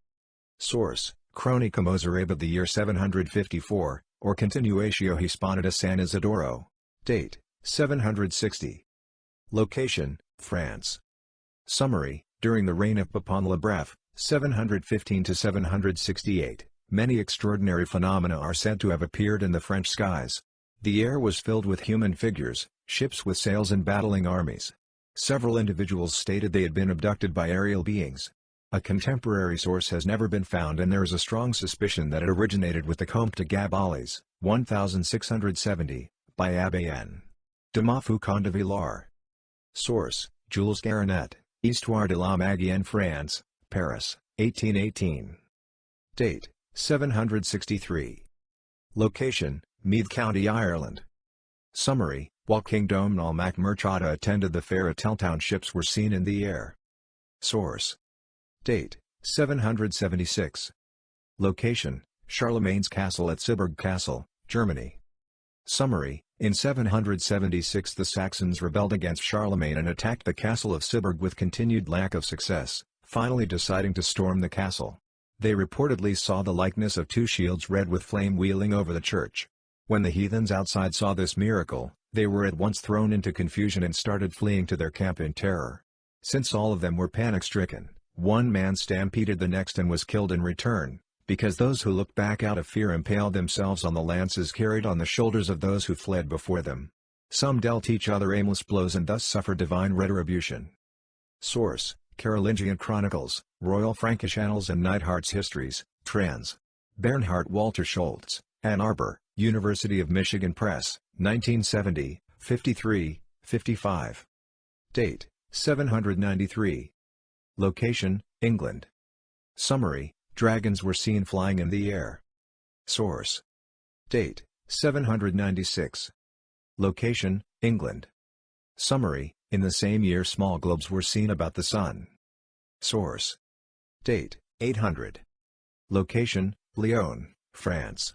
Source: Chronica Mozarabe of the year 754, or Continuatio Hispanida San Isidoro. Date: 760. Location: France. Summary: during the reign of Pepin le Bref, 715-768, many extraordinary phenomena are said to have appeared in the French skies. The air was filled with human figures, ships with sails and battling armies. Several individuals stated they had been abducted by aerial beings. A contemporary source has never been found, and there is a strong suspicion that it originated with the Comte de Gabalis, 1670, by Abbé N. de Maufoucauld de Villars. Source: Jules Garanet, Histoire de la Magie en France, Paris, 1818. Date: 763. Location: Meath County, Ireland. Summary: while King Domnall Mac Murchada attended the fair, Teltown ships were seen in the air. Source: Date: 776. Location: Charlemagne's castle at Syburg Castle, Germany. Summary: in 776 the Saxons rebelled against Charlemagne and attacked the castle of Syburg with continued lack of success, finally deciding to storm the castle. They reportedly saw the likeness of 2 shields red with flame wheeling over the church. When the heathens outside saw this miracle, they were at once thrown into confusion and started fleeing to their camp in terror. Since all of them were panic-stricken, one man stampeded the next and was killed in return, because those who looked back out of fear impaled themselves on the lances carried on the shoulders of those who fled before them. Some dealt each other aimless blows and thus suffered divine retribution. Source: Carolingian Chronicles, Royal Frankish Annals and Neidhart's Histories, trans. Bernhard Walter Schultz, Ann Arbor, University of Michigan Press, 1970, 53, 55. Date, 793. Location, England. Summary, dragons were seen flying in the air. Source. Date, 796. Location, England. Summary, in the same year small globes were seen about the Sun. Source. Date, 800. Location, Lyon, France.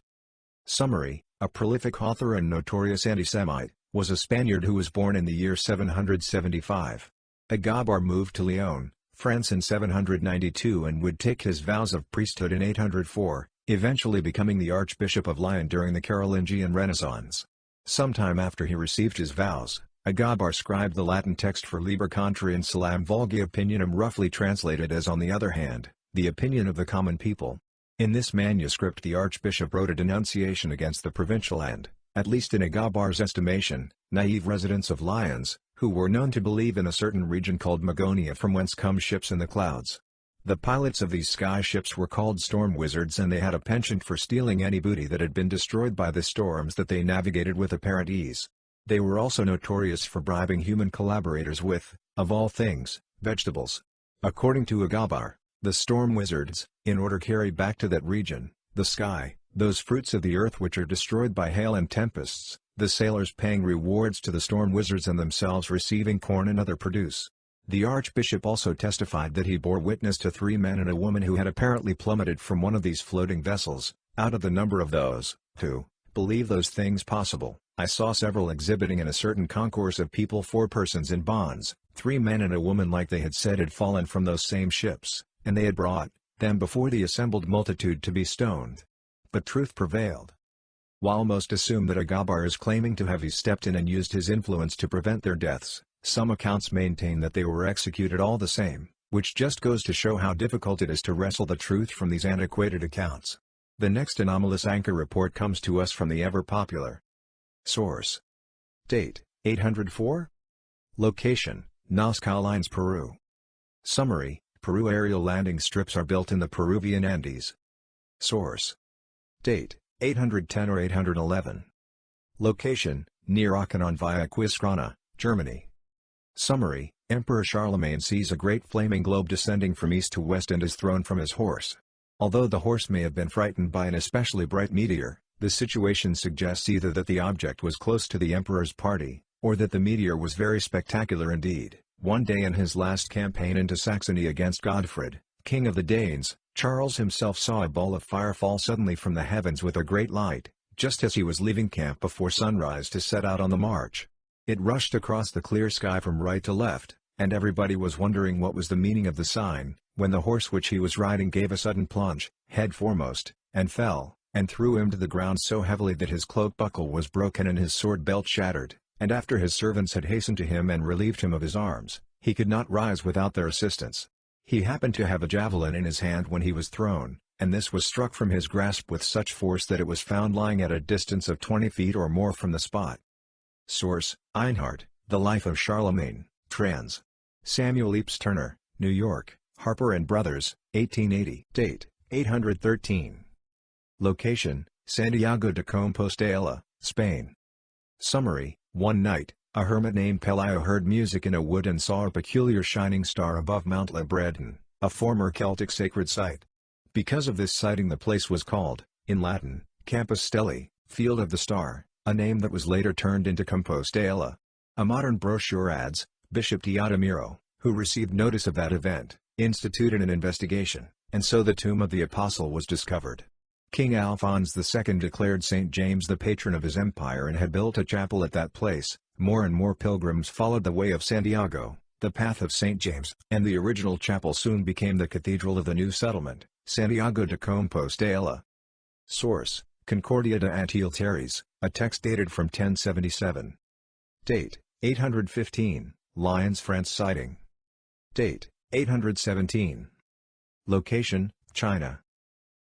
Summary, a prolific author and notorious anti-Semite, was a Spaniard who was born in the year 775. Agabar moved to Lyon, France in 792 and would take his vows of priesthood in 804, eventually becoming the Archbishop of Lyon during the Carolingian Renaissance. Sometime after he received his vows, Agabar scribed the Latin text for Liber Contrae and Salam Vulgi Opinionum, roughly translated as "on the other hand, the opinion of the common people." In this manuscript the archbishop wrote a denunciation against the provincial and, at least in Agabar's estimation, naive residents of Lyons, who were known to believe in a certain region called Magonia from whence come ships in the clouds. The pilots of these sky ships were called storm wizards and they had a penchant for stealing any booty that had been destroyed by the storms that they navigated with apparent ease. They were also notorious for bribing human collaborators with, of all things, vegetables. According to Agabar, the storm wizards, in order to carry back to that region, the sky, those fruits of the earth which are destroyed by hail and tempests, the sailors paying rewards to the storm wizards and themselves receiving corn and other produce. The archbishop also testified that he bore witness to 3 men and a woman who had apparently plummeted from one of these floating vessels. Out of the number of those who believe those things possible, I saw several exhibiting in a certain concourse of people 4 persons in bonds, 3 men and a woman like they had said had fallen from those same ships, and they had brought them before the assembled multitude to be stoned. But truth prevailed. While most assume that Agabar is claiming to have stepped in and used his influence to prevent their deaths, some accounts maintain that they were executed all the same, which just goes to show how difficult it is to wrestle the truth from these antiquated accounts. The next anomalous anchor report comes to us from the ever-popular. Source. Date, 804. Location, Nazca Lines, Peru. Summary, Peru aerial landing strips are built in the Peruvian Andes. Source. Date, 810 or 811. Location, near Aachen via Quisgrana, Germany. Summary, Emperor Charlemagne sees a great flaming globe descending from east to west and is thrown from his horse. Although the horse may have been frightened by an especially bright meteor, the situation suggests either that the object was close to the emperor's party, or that the meteor was very spectacular indeed. One day in his last campaign into Saxony against Godfred, king of the Danes, Charles himself saw a ball of fire fall suddenly from the heavens with a great light, just as he was leaving camp before sunrise to set out on the march. It rushed across the clear sky from right to left, and everybody was wondering what was the meaning of the sign, when the horse which he was riding gave a sudden plunge, head foremost, and fell, and threw him to the ground so heavily that his cloak buckle was broken and his sword belt shattered, and after his servants had hastened to him and relieved him of his arms, he could not rise without their assistance. He happened to have a javelin in his hand when he was thrown, and this was struck from his grasp with such force that it was found lying at a distance of 20 feet or more from the spot. Source, Einhard, The Life of Charlemagne, trans. Samuel Epes Turner, New York, Harper & Brothers, 1880. Date, 813. Location, Santiago de Compostela, Spain. Summary, one night, a hermit named Pelayo heard music in a wood and saw a peculiar shining star above Mount Le Breton, a former Celtic sacred site. Because of this sighting the place was called, in Latin, Campus Stelli, Field of the Star, a name that was later turned into Compostela. A modern brochure adds, Bishop Teodomiro, who received notice of that event, instituted an investigation, and so the tomb of the apostle was discovered. King Alphonse II declared St. James the patron of his empire and had built a chapel at that place. More and more pilgrims followed the way of Santiago, the path of St. James, and the original chapel soon became the cathedral of the new settlement, Santiago de Compostela. Source, Concordia de Antilles, a text dated from 1077. Date, 815, Lyons, France sighting. Date, 817. Location, China.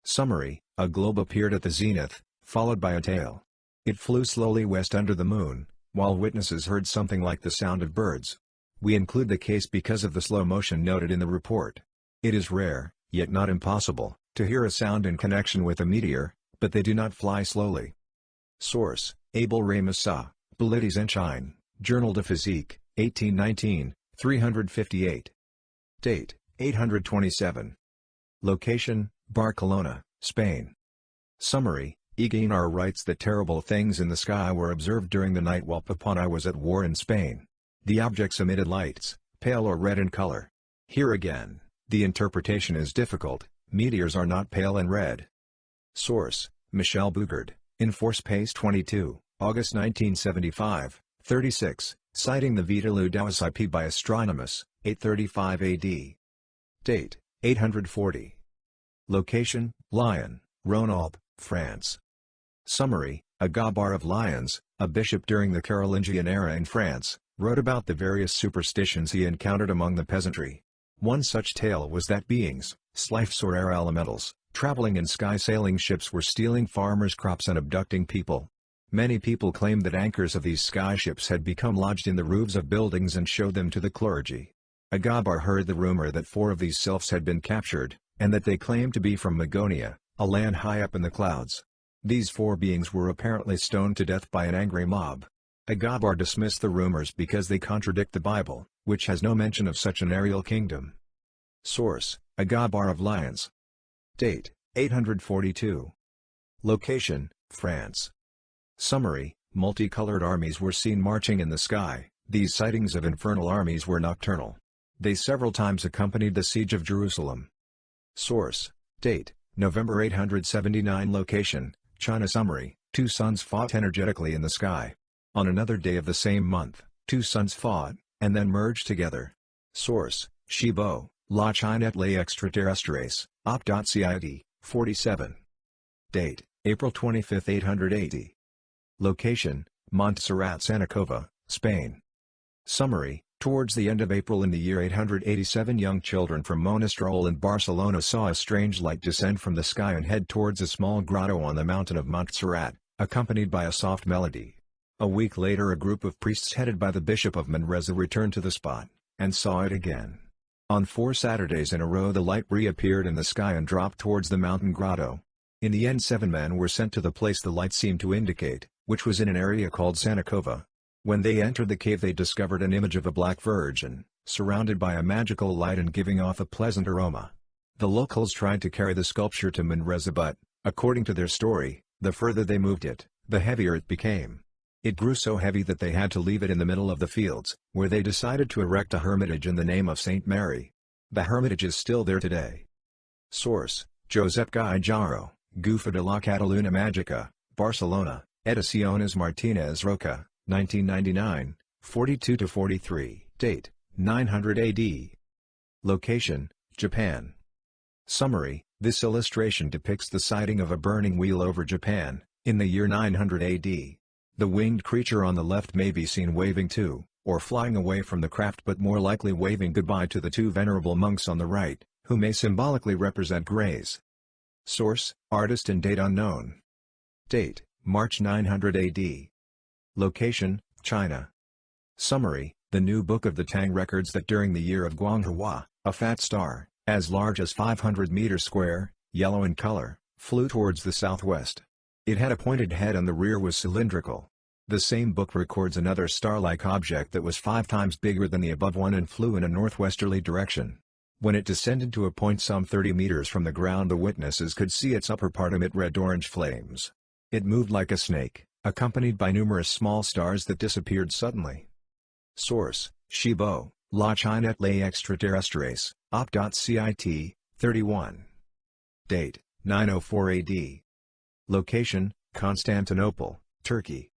Summary, a globe appeared at the zenith, followed by a tail. It flew slowly west under the moon, while witnesses heard something like the sound of birds. We include the case because of the slow motion noted in the report. It is rare, yet not impossible, to hear a sound in connection with a meteor, but they do not fly slowly. Source: Abel Ray Massa, Bilitis Enchine, Journal de Physique, 1819, 358. Date: 827. Location: Barcelona, Spain. Summary: Eguinar writes that terrible things in the sky were observed during the night while Papani was at war in Spain. The objects emitted lights, pale or red in color. Here again, the interpretation is difficult. Meteors are not pale and red. Source: Michel Bougard, Inforce Pace 22, August 1975, 36, citing the Vitalu d'Aussipi by Astronomus, 835 AD. Date: 840. Location: Lyon, Rhône-Alpes, France. Summary: A Gabar of Lyons, a bishop during the Carolingian era in France, wrote about the various superstitions he encountered among the peasantry. One such tale was that beings, sliefs or air elementals, traveling in sky-sailing ships were stealing farmers' crops and abducting people. Many people claimed that anchors of these sky ships had become lodged in the roofs of buildings and showed them to the clergy. Agabar heard the rumor that 4 of these sylphs had been captured, and that they claimed to be from Magonia, a land high up in the clouds. These 4 beings were apparently stoned to death by an angry mob. Agabar dismissed the rumors because they contradict the Bible, which has no mention of such an aerial kingdom. Source: Agabar of Lyons. Date: 842. Location: France. Summary: Multicolored armies were seen marching in the sky. These sightings of infernal armies were nocturnal. They several times accompanied the siege of Jerusalem. Source: Date: November 879. Location: China. Summary: 2 suns fought energetically in the sky. On another day of the same month, 2 suns fought, and then merged together. Source: Shibo, La Chinette les extraterrestres, op.cid, 47. Date: April 25, 880. Location: Montserrat Sanacova, Spain. Summary: Towards the end of April in the year 887, young children from Monistrol in Barcelona saw a strange light descend from the sky and head towards a small grotto on the mountain of Montserrat, accompanied by a soft melody. A week later, a group of priests headed by the Bishop of Manresa returned to the spot, and saw it again. On 4 Saturdays in a row the light reappeared in the sky and dropped towards the mountain grotto. In the end 7 men were sent to the place the light seemed to indicate, which was in an area called Sanacova. When they entered the cave they discovered an image of a black virgin, surrounded by a magical light and giving off a pleasant aroma. The locals tried to carry the sculpture to Manresa but, according to their story, the further they moved it, the heavier it became. It grew so heavy that they had to leave it in the middle of the fields, where they decided to erect a hermitage in the name of Saint Mary. The hermitage is still there today. Source: Josep Guijaro, Gufa de la Cataluna Magica, Barcelona, Ediciones Martínez Roca, 1999, 42-43. Date: 900 AD. Location: Japan. Summary: This illustration depicts the sighting of a burning wheel over Japan, in the year 900 AD. The winged creature on the left may be seen waving to, or flying away from the craft, but more likely waving goodbye to the 2 venerable monks on the right, who may symbolically represent Greys. Source: Artist and date unknown. Date: March 900 AD. Location: China. Summary: The new book of the Tang records that during the year of Guanghua, a fat star, as large as 500 meters square, yellow in color, flew towards the southwest. It had a pointed head and the rear was cylindrical. The same book records another star-like object that was 5 times bigger than the above one and flew in a northwesterly direction. When it descended to a point some 30 meters from the ground, the witnesses could see its upper part emit red-orange flames. It moved like a snake, accompanied by numerous small stars that disappeared suddenly. Source: Shibo, La Chinette les extraterrestres, op.cit, 31. Date: 904 AD. Location: Constantinople, Turkey.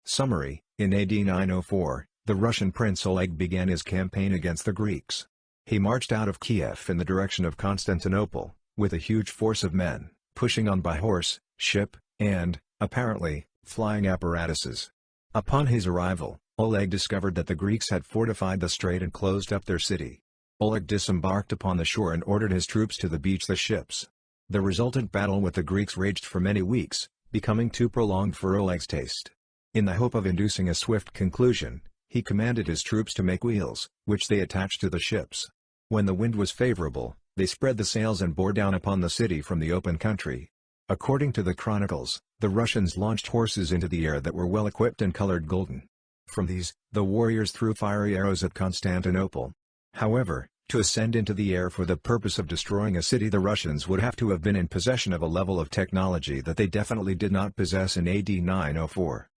Summary: In AD 904, the Russian Prince Oleg began his campaign against the Greeks. He marched out of Kiev in the direction of Constantinople, with a huge force of men, pushing on by horse, ship, and, apparently, flying apparatuses. Upon his arrival, Oleg discovered that the Greeks had fortified the strait and closed up their city. Oleg disembarked upon the shore and ordered his troops to beach the ships. The resultant battle with the Greeks raged for many weeks, becoming too prolonged for Oleg's taste. In the hope of inducing a swift conclusion, He commanded his troops to make wheels, which they attached to the ships. When the wind was favorable, they spread the sails and bore down upon the city from the open country. According to the chronicles, the Russians launched horses into the air that were well equipped and colored golden. From these, the warriors threw fiery arrows at Constantinople. However, to ascend into the air for the purpose of destroying a city, the Russians would have to have been in possession of a level of technology that they definitely did not possess in AD 904.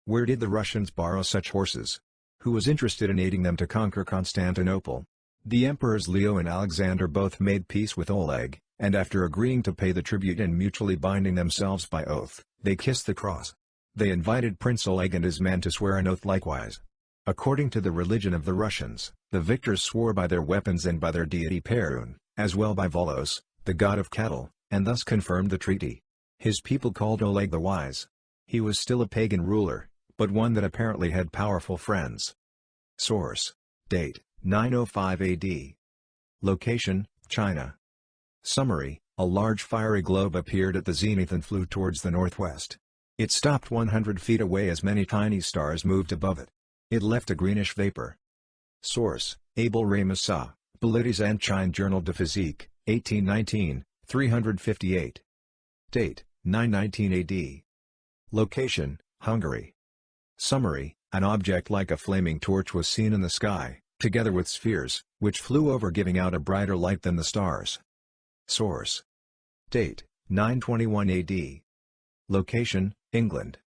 Where did the Russians borrow such horses? Who was interested in aiding them to conquer Constantinople? The emperors Leo and Alexander both made peace with Oleg, and after agreeing to pay the tribute and mutually binding themselves by oath, they kissed the cross. They invited Prince Oleg and his men to swear an oath likewise. According to the religion of the Russians, the victors swore by their weapons and by their deity Perun, as well by Volos, the god of cattle, and thus confirmed the treaty. His people called Oleg the Wise. He was still a pagan ruler, but one that apparently had powerful friends. Source: Date: 905 AD. Location: China. Summary: a large fiery globe appeared at the zenith and flew towards the northwest. It stopped 100 feet away as many tiny stars moved above it. It left a greenish vapor. Source: Abel Ramassa, Bulletin Anchine Journal de Physique, 1819, 358. Date: 919 AD. Location: Hungary. Summary: an object like a flaming torch was seen in the sky, together with spheres, which flew over, giving out a brighter light than the stars. Source: Date: 921 AD. Location: England.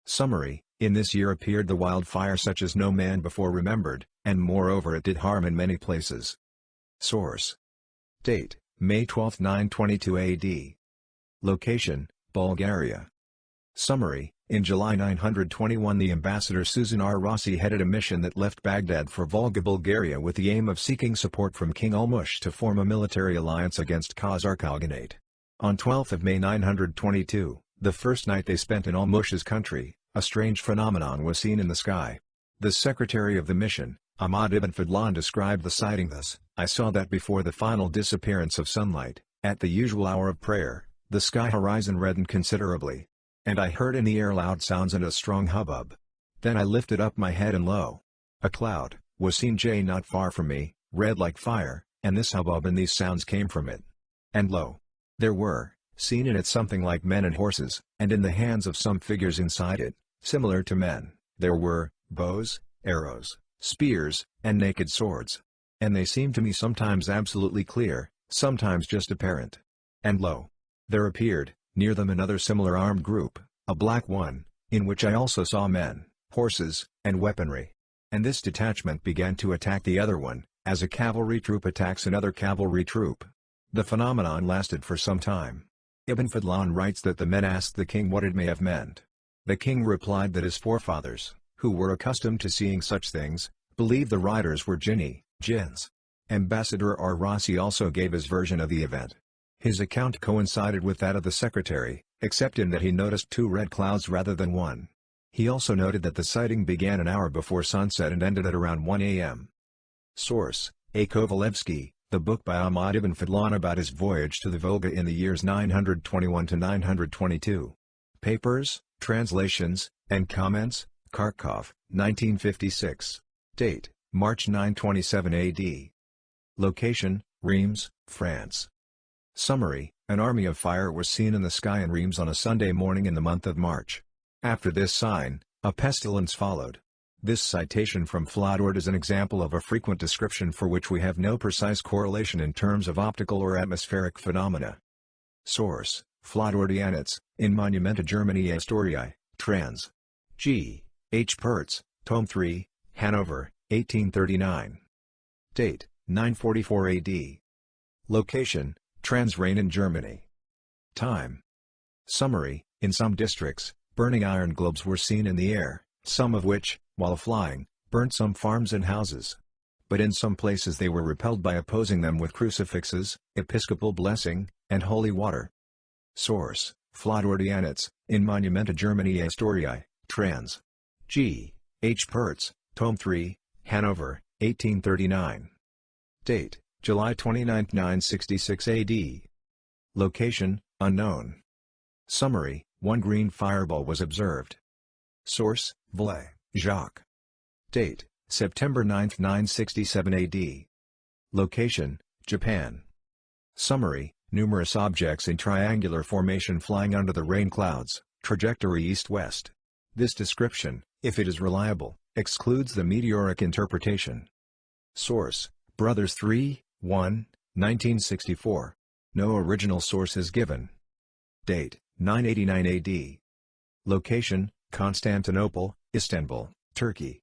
Summary: in this year appeared the wildfire such as no man before remembered, and moreover it did harm in many places. Source: Date: May 12, 922 AD. Location: Bulgaria. Summary: in July 921 the ambassador Susan R. Rossi headed a mission that left Baghdad for Volga, Bulgaria, with the aim of seeking support from King Ulmush to form a military alliance against Khazar Khaganate. On 12 May 922, the first night they spent in Ulmush's country, a strange phenomenon was seen in the sky. The secretary of the mission, Ahmad ibn Fadlan, described the sighting thus: I saw that before the final disappearance of sunlight, at the usual hour of prayer, the sky horizon reddened considerably. And I heard in the air loud sounds and a strong hubbub. Then I lifted up my head, and lo! A cloud was seen not far from me, red like fire, and this hubbub and these sounds came from it. And lo! There were seen in it something like men and horses, and in the hands of some figures inside it, similar to men, there were bows, arrows, spears, and naked swords. And they seemed to me sometimes absolutely clear, sometimes just apparent. And lo! There appeared near them another similar armed group, a black one, in which I also saw men, horses, and weaponry. And this detachment began to attack the other one, as a cavalry troop attacks another cavalry troop. The phenomenon lasted for some time. Ibn Fadlan writes that the men asked the king what it may have meant. The king replied that his forefathers, who were accustomed to seeing such things, believed the riders were jinns. Ambassador R. Rossi also gave his version of the event. His account coincided with that of the secretary, except in that he noticed 2 red clouds rather than 1. He also noted that the sighting began an hour before sunset and ended at around 1 a.m. Source: A. Kovalevsky, the book by Ahmad ibn Fadlan about his voyage to the Volga in the years 921 to 922. Papers, translations, and comments, Kharkov, 1956. Date: March 927 AD. Location: Reims, France. Summary: an army of fire was seen in the sky in Reims on a Sunday morning in the month of March. After this sign, a pestilence followed. This citation from Floodord is an example of a frequent description for which we have no precise correlation in terms of optical or atmospheric phenomena. Source: Floodordianitz, in Monumenta Germaniae Historiae, trans. G. H. Pertz, Tome 3, Hanover, 1839. Date: 944 AD. Location: Transrhein, Germany. Time. Summary: in some districts, burning iron globes were seen in the air, some of which, while flying, burnt some farms and houses. But in some places they were repelled by opposing them with crucifixes, episcopal blessing, and holy water. Source: Floodordianitz, in Monumenta Germaniae Historiae, trans. G. H. Pertz, Tome 3, Hanover, 1839. Date: July 29, 966 AD. Location: unknown. Summary: 1 green fireball was observed. Source: Vallée, Jacques. Date, September 9, 967 AD. Location, Japan. Summary, numerous objects in triangular formation flying under the rain clouds, trajectory east-west. This description, if it is reliable, excludes the meteoric interpretation. Source, Brothers 3, 1, 1964. No original source is given. Date, 989 AD. Location, Constantinople, Istanbul, Turkey.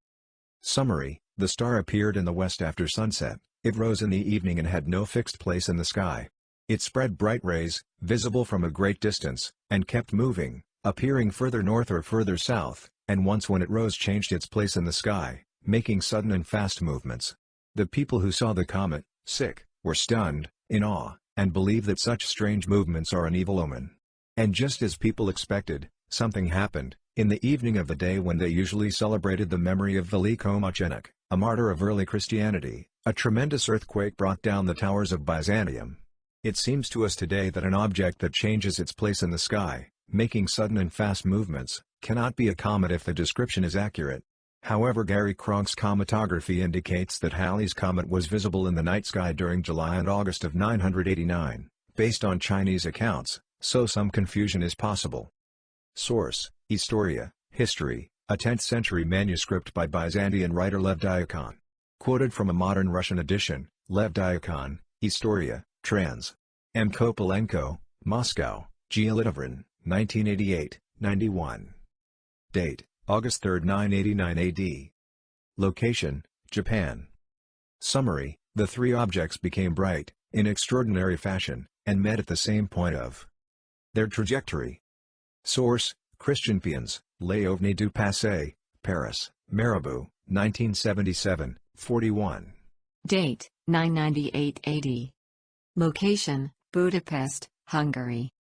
Summary, the star appeared in the west after sunset, it rose in the evening and had no fixed place in the sky. It spread bright rays, visible from a great distance, and kept moving, appearing further north or further south, and once when it rose changed its place in the sky, making sudden and fast movements. The people who saw the comet, were stunned, in awe, and believe that such strange movements are an evil omen. And just as people expected, something happened, in the evening of the day when they usually celebrated the memory of Veliko Mochenuk, a martyr of early Christianity, a tremendous earthquake brought down the towers of Byzantium. It seems to us today that an object that changes its place in the sky, making sudden and fast movements, cannot be a comet if the description is accurate. However, Gary Kronk's cometography indicates that Halley's comet was visible in the night sky during July and August of 989, based on Chinese accounts, so some confusion is possible. Source, Historia, History, a 10th century manuscript by Byzantine writer Lev Diakon. Quoted from a modern Russian edition, Lev Diakon, Historia, trans. M. Kopolenko, Moscow, G. Litovrin, 1988, 91. Date, August 3, 989 AD. Location, Japan. Summary, the three objects became bright, in extraordinary fashion, and met at the same point of their trajectory. Source, Christian Pians, Les OVNIs du Passé, Paris, Marabout, 1977, 41. Date, 998 AD. Location, Budapest, Hungary.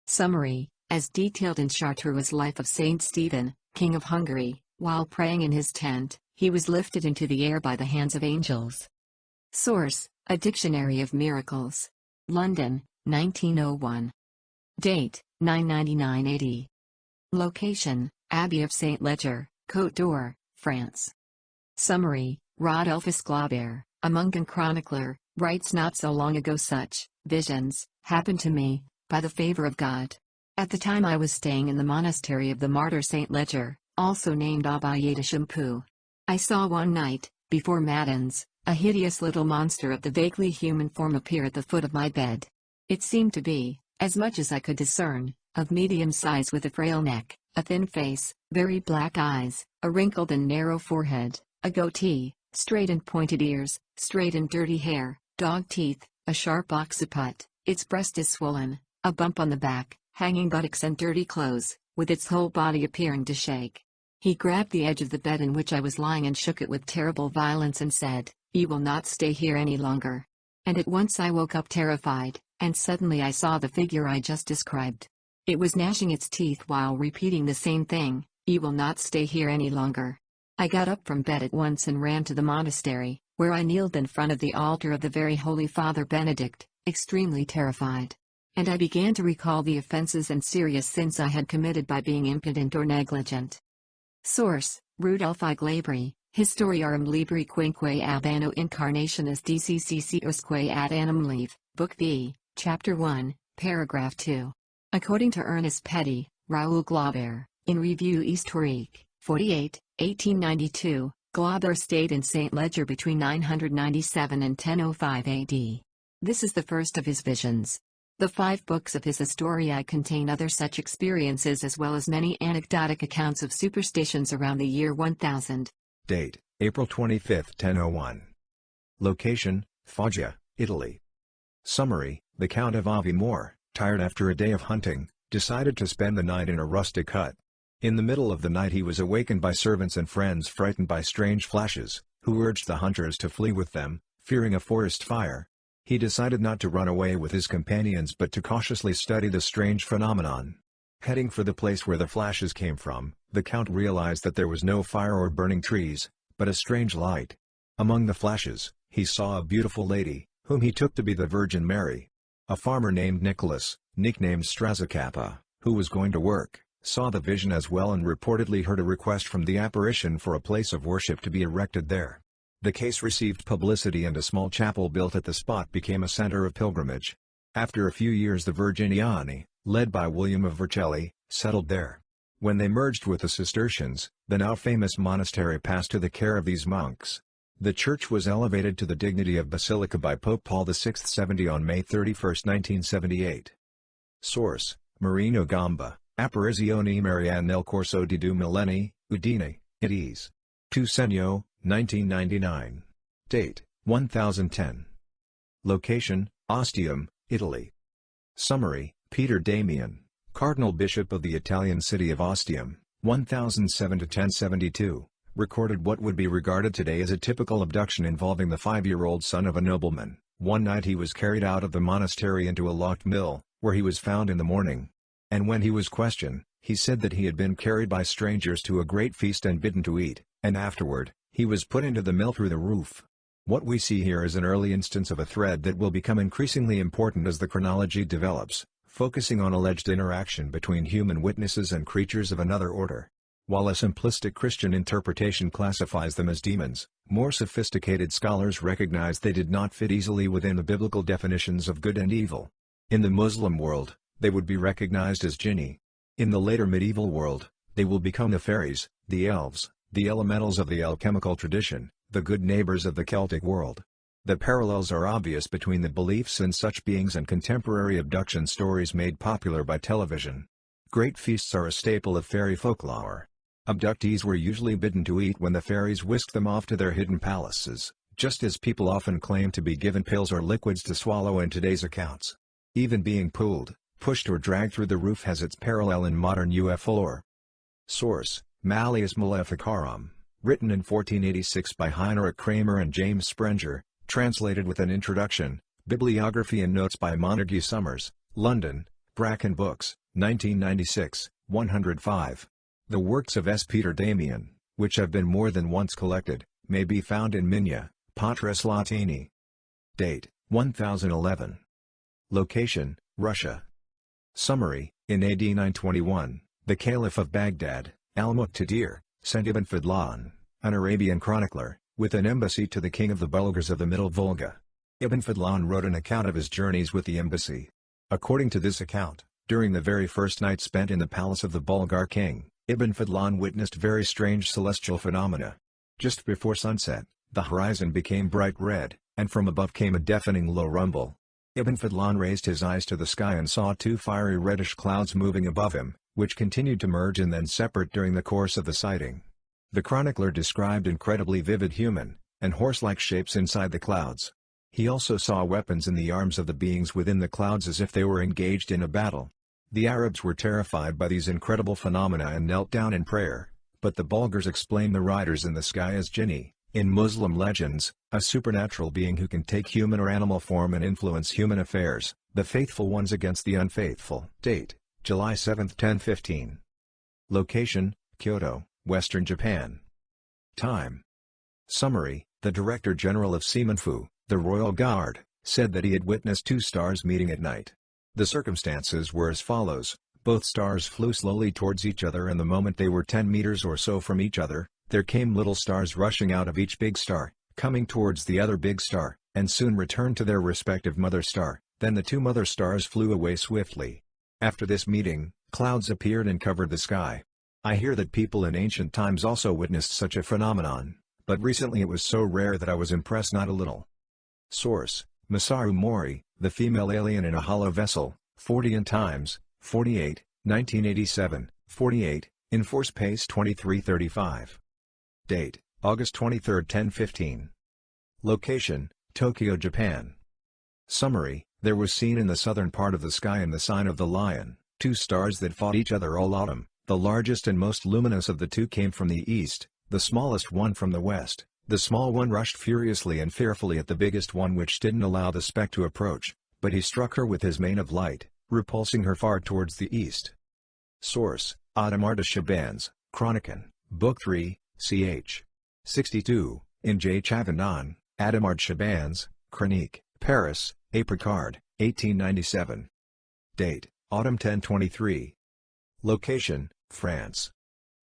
Summary, as detailed in Chartreuil's Life of Saint Stephen, King of Hungary, while praying in his tent, he was lifted into the air by the hands of angels. Source, A Dictionary of Miracles. London, 1901. Date, 999 AD. Location, Abbey of Saint Leger, Côte d'Or, France. Summary, Rodolphus Glaubert, a monk and chronicler, writes not so long ago such visions happened to me, by the favor of God. At the time I was staying in the monastery of the martyr Saint Leger, also named Abbaye de Champeaux. I saw one night, before matins, a hideous little monster of the vaguely human form appear at the foot of my bed. It seemed to be, as much as I could discern, of medium size with a frail neck, a thin face, very black eyes, a wrinkled and narrow forehead, a goatee, straight and pointed ears, straight and dirty hair, dog teeth, a sharp occiput, its breast is swollen, a bump on the back, hanging buttocks and dirty clothes, with its whole body appearing to shake. He grabbed the edge of the bed in which I was lying and shook it with terrible violence and said, "You will not stay here any longer." And at once I woke up terrified, and suddenly I saw the figure I just described. It was gnashing its teeth while repeating the same thing, "You will not stay here any longer." I got up from bed at once and ran to the monastery, where I kneeled in front of the altar of the very holy Father Benedict, extremely terrified. And I began to recall the offenses and serious sins I had committed by being impudent or negligent. Source, Rudolf I. Glabry, Historiarum Libri Quinque ab anno Incarnationis DCCCusque ad annum Leve, Book V, Chapter 1, Paragraph 2. According to Ernest Petty, Raoul Glaubert, in Revue Historique, 48, 1892, Glaubert stayed in St. Leger between 997 and 1005 AD. This is the first of his visions. The 5 books of his Historia contain other such experiences as well as many anecdotic accounts of superstitions around the year 1000. Date, April 25, 1001. Location, Foggia, Italy. Summary, the Count of Aviemore, tired after a day of hunting, decided to spend the night in a rustic hut. In the middle of the night he was awakened by servants and friends frightened by strange flashes, who urged the hunters to flee with them, fearing a forest fire. He decided not to run away with his companions but to cautiously study the strange phenomenon. Heading for the place where the flashes came from, the Count realized that there was no fire or burning trees, but a strange light. Among the flashes, he saw a beautiful lady, whom he took to be the Virgin Mary. A farmer named Nicholas, nicknamed Strazakappa, who was going to work, saw the vision as well and reportedly heard a request from the apparition for a place of worship to be erected there. The case received publicity and a small chapel built at the spot became a center of pilgrimage. After a few years the Virginiani, led by William of Vercelli, settled there. When they merged with the Cistercians, the now famous monastery passed to the care of these monks. The church was elevated to the dignity of basilica by Pope Paul VI 70 on May 31, 1978. Source: Marino Gamba, Apparizioni Marianne nel corso di 2 millenni, Udine, Itis. Tu Segno, 1999. Date: 1010. Location: Ostium, Italy. Summary: Peter Damian, Cardinal Bishop of the Italian city of Ostium, 1007–1072, recorded what would be regarded today as a typical abduction involving the 5-year-old son of a nobleman. One night he was carried out of the monastery into a locked mill, where he was found in the morning. And when he was questioned, he said that he had been carried by strangers to a great feast and bidden to eat, and afterward, he was put into the mill through the roof. What we see here is an early instance of a thread that will become increasingly important as the chronology develops, focusing on alleged interaction between human witnesses and creatures of another order. While a simplistic Christian interpretation classifies them as demons, more sophisticated scholars recognize they did not fit easily within the biblical definitions of good and evil. In the Muslim world, they would be recognized as jinni. In the later medieval world, they will become the fairies, the elves, the elementals of the alchemical tradition, the good neighbors of the Celtic world. The parallels are obvious between the beliefs in such beings and contemporary abduction stories made popular by television. Great feasts are a staple of fairy folklore. Abductees were usually bidden to eat when the fairies whisked them off to their hidden palaces, just as people often claim to be given pills or liquids to swallow in today's accounts. Even being pulled, pushed or dragged through the roof has its parallel in modern UFO lore. Source: Malleus Maleficarum, written in 1486 by Heinrich Kramer and James Sprenger, translated with an introduction, bibliography and notes by Montague Summers, London, Bracken Books, 1996, 105. The works of S. Peter Damian, which have been more than once collected, may be found in Migne, Patras Latini. Date: 1011. Location: Russia. Summary: in AD 921, the Caliph of Baghdad, al-Muqtadir, sent Ibn Fadlan, an Arabian chronicler, with an embassy to the king of the Bulgars of the Middle Volga. Ibn Fadlan wrote an account of his journeys with the embassy. According to this account, during the very first night spent in the palace of the Bulgar king, Ibn Fadlan witnessed very strange celestial phenomena. Just before sunset, the horizon became bright red, and from above came a deafening low rumble. Ibn Fadlan raised his eyes to the sky and saw 2 fiery reddish clouds moving above him, which continued to merge and then separate during the course of the sighting. The chronicler described incredibly vivid human, and horse-like shapes inside the clouds. He also saw weapons in the arms of the beings within the clouds as if they were engaged in a battle. The Arabs were terrified by these incredible phenomena and knelt down in prayer, but the Bulgars explained the riders in the sky as jinni, in Muslim legends, a supernatural being who can take human or animal form and influence human affairs, the faithful ones against the unfaithful. Date: July 7, 1015. Location: Kyoto, Western Japan. Time. Summary: the Director General of Seamanfu, the Royal Guard, said that he had witnessed 2 stars meeting at night. The circumstances were as follows: both stars flew slowly towards each other, and the moment they were 10 meters or so from each other, there came little stars rushing out of each big star, coming towards the other big star, and soon returned to their respective mother star. Then the 2 mother stars flew away swiftly. After this meeting, clouds appeared and covered the sky. I hear that people in ancient times also witnessed such a phenomenon, but recently it was so rare that I was impressed not a little. Source: Masaru Mori, The Female Alien in a Hollow Vessel, 40 Times, 48, 1987, 48, in Force Pace 2335. Date: August 23, 1015. Location: Tokyo, Japan. Summary: there was seen in the southern part of the sky in the sign of the lion, 2 stars that fought each other all autumn. The largest and most luminous of the 2 came from the east, the smallest one from the west. The small one rushed furiously and fearfully at the biggest one, which didn't allow the speck to approach, but he struck her with his mane of light, repulsing her far towards the east. Source: Adamarda Shabans, Chronican, Book 3, ch. 62, in J. Chavandan, Adamard Shabans, Chronique, Paris, Apricard, 1897. Date: Autumn 1023. Location, France.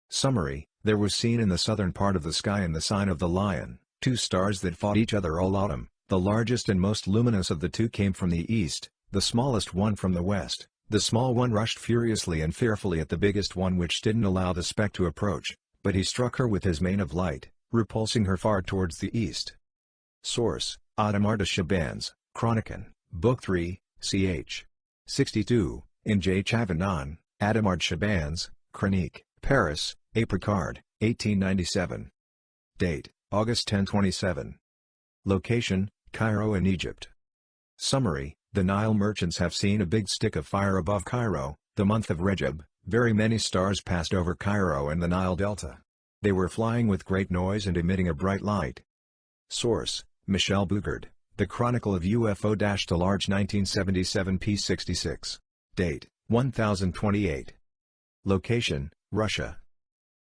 Summary: there was seen in the southern part of the sky in the sign of the lion, two stars that fought each other all autumn. The largest and most luminous of the two came from the east, the smallest one from the west. The small one rushed furiously and fearfully at the biggest one, which didn't allow the speck to approach, but he struck her with his mane of light, repulsing her far towards the east. Source: Audemars de Chabannes, Chronican, Book 3, ch. 62, in J. Chavanon, Audemars de Chabannes, Chronique, Paris, Apricard, 1897. Date: August 10, 27. Location: Cairo in Egypt. Summary: the Nile merchants have seen a big stick of fire above Cairo, the month of Rejab. Very many stars passed over Cairo and the Nile Delta. They were flying with great noise and emitting a bright light. Source: Michel Bugard, The Chronicle of UFO-Large 1977 p. 66. Date: 1028. Location: Russia.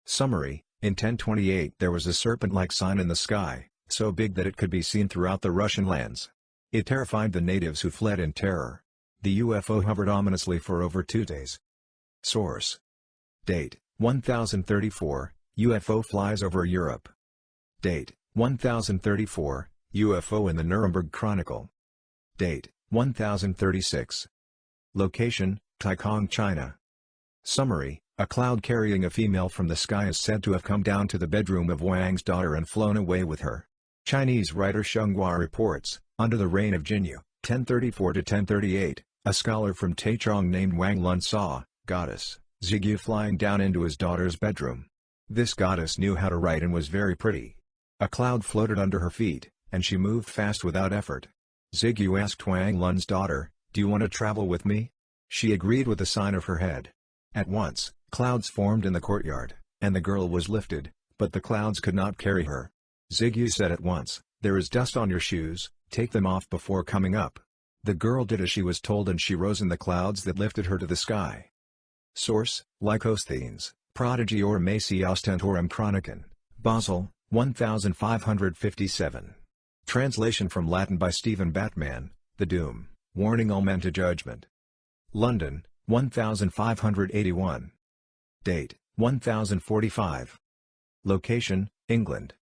Summary: in 1028 there was a serpent-like sign in the sky, so big that it could be seen throughout the Russian lands. It terrified the natives, who fled in terror. The UFO hovered ominously for over 2 days. Source: Date: 1034, UFO flies over Europe. Date: 1034, UFO in the Nuremberg Chronicle. Date: 1036. Location: Taikong, China. Summary: a cloud carrying a female from the sky is said to have come down to the bedroom of Wang's daughter and flown away with her. Chinese writer Shenghua reports, under the reign of Jinyu, 1034-1038, a scholar from Taichung named Wang Lun saw goddess Zigyu flying down into his daughter's bedroom. This goddess knew how to write and was very pretty. A cloud floated under her feet, and she moved fast without effort. Zigyu asked Wang Lun's daughter, "Do you want to travel with me?" She agreed with a sign of her head. At once, clouds formed in the courtyard, and the girl was lifted, but the clouds could not carry her. Zigyu said at once, "There is dust on your shoes, take them off before coming up." The girl did as she was told, and she rose in the clouds that lifted her to the sky. Source: Lycosthenes, Prodigy or Maci Ostentorum Chronicon, Basel, 1557. Translation from Latin by Stephen Batman, The Doom, Warning All Men to Judgment. London, 1581. Date: 1045. Location: England.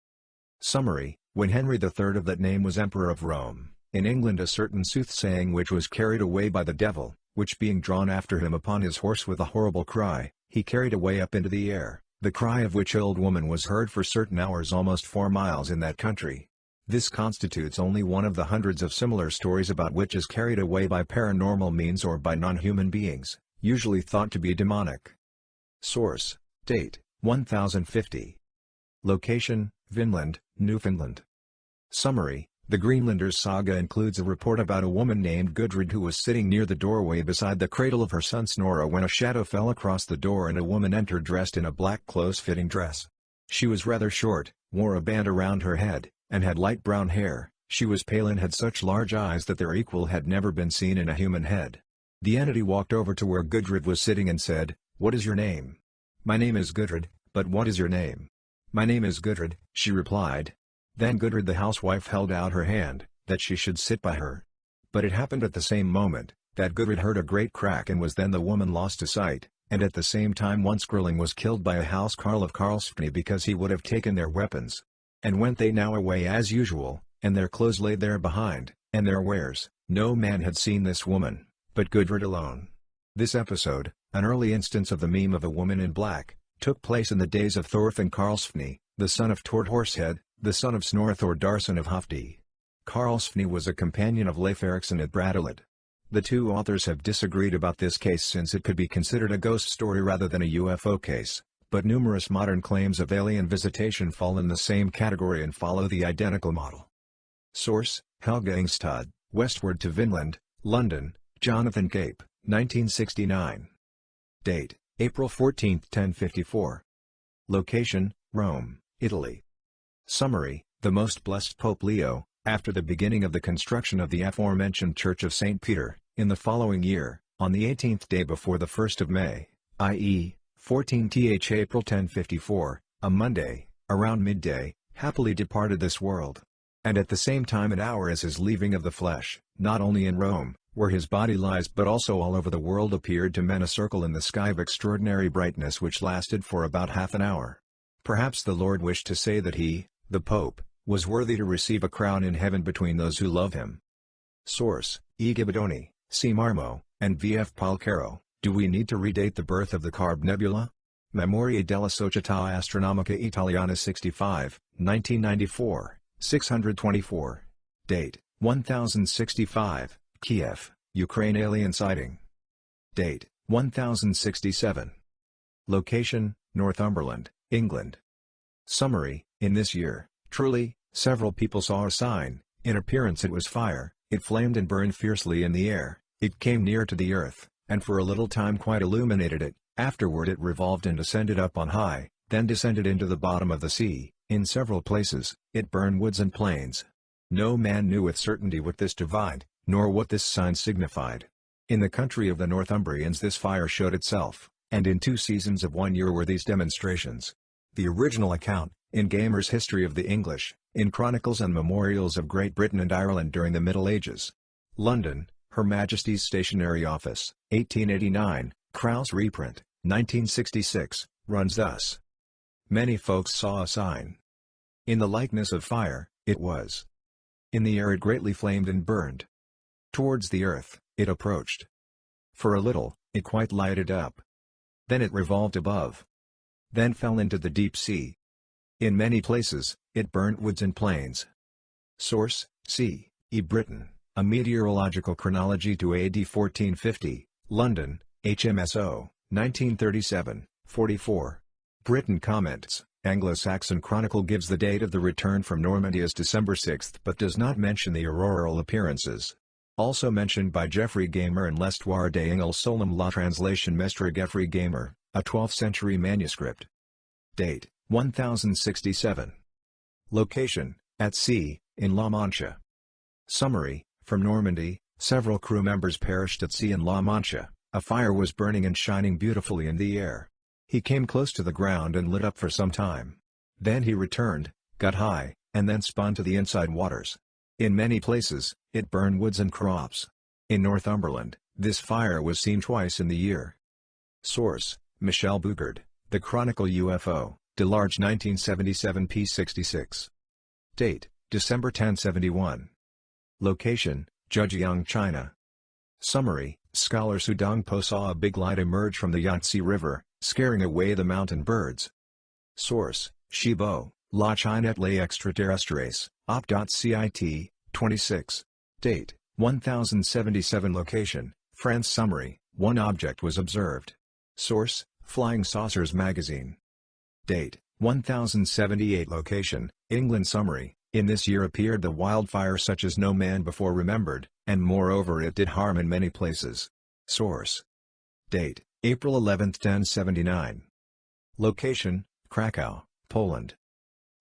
Summary: when Henry III of that name was Emperor of Rome, in England a certain soothsaying witch was carried away by the devil, which being drawn after him upon his horse with a horrible cry, he carried away up into the air, the cry of which old woman was heard for certain hours almost 4 miles in that country. This constitutes only one of the hundreds of similar stories about witches carried away by paranormal means or by non-human beings, usually thought to be demonic. Source: Date: 1050. Location: Vinland, Newfoundland. Summary: the Greenlanders saga includes a report about a woman named Gudrid who was sitting near the doorway beside the cradle of her son Snorre when a shadow fell across the door and a woman entered dressed in a black close-fitting dress. She was rather short, wore a band around her head, and had light brown hair. She was pale and had such large eyes that their equal had never been seen in a human head. The entity walked over to where Gudrid was sitting and said, "What is your name?" "My name is Gudrid, but what is your name?" "My name is Gudrid," she replied. Then Gudrid the housewife held out her hand, that she should sit by her. But it happened at the same moment, that Gudrid heard a great crack and was then the woman lost to sight, and at the same time one Skrulling was killed by a housecarl of Karlsfni because he would have taken their weapons. And went they now away as usual, and their clothes lay there behind, and their wares. No man had seen this woman, but Gudrid alone. This episode, an early instance of the meme of a woman in black, took place in the days of Thorfinn Karlsfni, the son of Tord Horsehead, the son of Snorre Thordarson of Hofdi. Karlsfni was a companion of Leif Erikson at Brattahlid. The two authors have disagreed about this case since it could be considered a ghost story rather than a UFO case, but numerous modern claims of alien visitation fall in the same category and follow the identical model. Source: Helga Ingstad, Westward to Vinland, London, Jonathan Cape, 1969. Date: April 14, 1054. Location: Rome, Italy. Summary: the Most Blessed Pope Leo, after the beginning of the construction of the aforementioned Church of St. Peter, in the following year, on the 18th day before the 1st of May, i.e., 14th April 1054, a Monday, around midday, happily departed this world. And at the same time and hour as his leaving of the flesh, not only in Rome, where his body lies but also all over the world, appeared to men a circle in the sky of extraordinary brightness which lasted for about half an hour. Perhaps the Lord wished to say that he, the Pope, was worthy to receive a crown in heaven between those who love him. Source: E. Gibadoni, C. Marmo, and V. F. Palcaro. Do we need to redate the birth of the Carb Nebula? Memorie della Società Astronomica Italiana 65, 1994, 624. Date: 1065, Kiev, Ukraine. Alien sighting. Date: 1067. Location: Northumberland, England. Summary: in this year, truly, several people saw a sign. In appearance it was fire. It flamed and burned fiercely in the air. It came near to the earth, and for a little time quite illuminated it. Afterward it revolved and ascended up on high, then descended into the bottom of the sea. In several places, it burned woods and plains. No man knew with certainty what this divide, nor what this sign signified. In the country of the Northumbrians this fire showed itself, and in 2 seasons of 1 year were these demonstrations. The original account, in Gamer's History of the English, in Chronicles and Memorials of Great Britain and Ireland during the Middle Ages. London, Her Majesty's Stationery Office, 1889, Krauss reprint, 1966, runs thus. Many folks saw a sign. In the likeness of fire, it was. In the air it greatly flamed and burned. Towards the earth, it approached. For a little, it quite lighted up. Then it revolved above. Then fell into the deep sea. In many places, it burnt woods and plains. Source: C. E. Britton, A Meteorological Chronology to AD 1450, London, HMSO, 1937, 44. Britton comments, Anglo-Saxon Chronicle gives the date of the return from Normandy as December 6 but does not mention the auroral appearances. Also mentioned by Geoffrey Gamer and L'Histoire des Angles Solem la translation Mestre Geoffrey Gamer, a 12th century manuscript. Date: 1067. Location: at sea, in La Mancha. Summary: from Normandy, several crew members perished at sea in La Mancha. A fire was burning and shining beautifully in the air. He came close to the ground and lit up for some time. Then he returned, got high, and then spun to the inside waters. In many places, it burned woods and crops. In Northumberland, this fire was seen twice in the year. Source: Michel Bougard, The Chronicle UFO, Delarge 1977 p. 66. Date: December 1071. Location: Zhejiang, China. Summary: Scholar Su Dongpo saw a big light emerge from the Yangtze River, scaring away the mountain birds. Source: Shibo, La Chinette les extraterrestres, op.cit, 26. Date: 1077. Location: France. Summary: one object was observed. Source: Flying Saucers Magazine. Date: 1078. Location: England. Summary: in this year appeared the wildfire such as no man before remembered, and moreover it did harm in many places. Source: Date: April 11, 1079. Location: Krakow, Poland.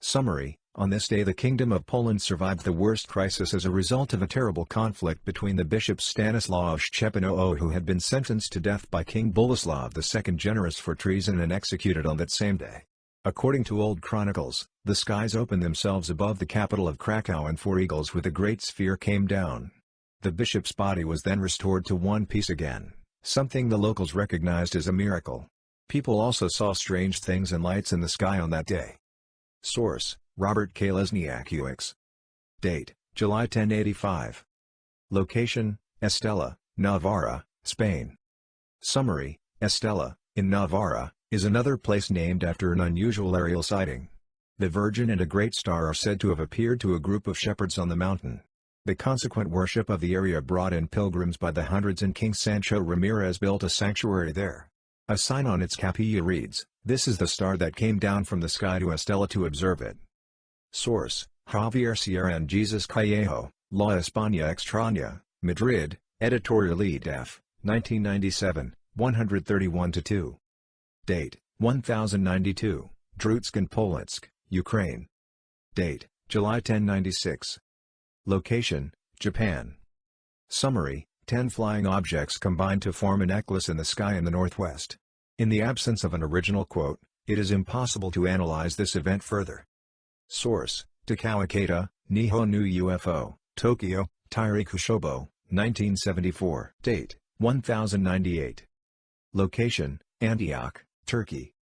Summary: on this day the Kingdom of Poland survived the worst crisis as a result of a terrible conflict between the Bishop Stanislaw Szczepanowski, who had been sentenced to death by King Boleslav II Generous for treason and executed on that same day. According to old chronicles, the skies opened themselves above the capital of Krakow and 4 eagles with a great sphere came down. The bishop's body was then restored to one piece again, something the locals recognized as a miracle. People also saw strange things and lights in the sky on that day. Source: Robert K. Lesniak UX. Date: July 1085. Location: Estella, Navarra, Spain. Summary: Estella, in Navarra, is another place named after an unusual aerial sighting. The Virgin and a great star are said to have appeared to a group of shepherds on the mountain. The consequent worship of the area brought in pilgrims by the hundreds, and King Sancho Ramirez built a sanctuary there. A sign on its capilla reads, "This is the star that came down from the sky to Estella to observe it." Source: Javier Sierra and Jesus Callejo, La España Extraña, Madrid, Editorial F, 1997, 131-2. Date: 1092, Drutskin Politsk, Ukraine. Date: July 1096. Location: Japan. Summary: 10 flying objects combined to form a necklace in the sky in the northwest. In the absence of an original quote, it is impossible to analyze this event further. Source: Takao Ikeda, Nihon no UFO, Tokyo, Tairi Kushobo, 1974. Date, 1098. Location, Antioch, Turkey.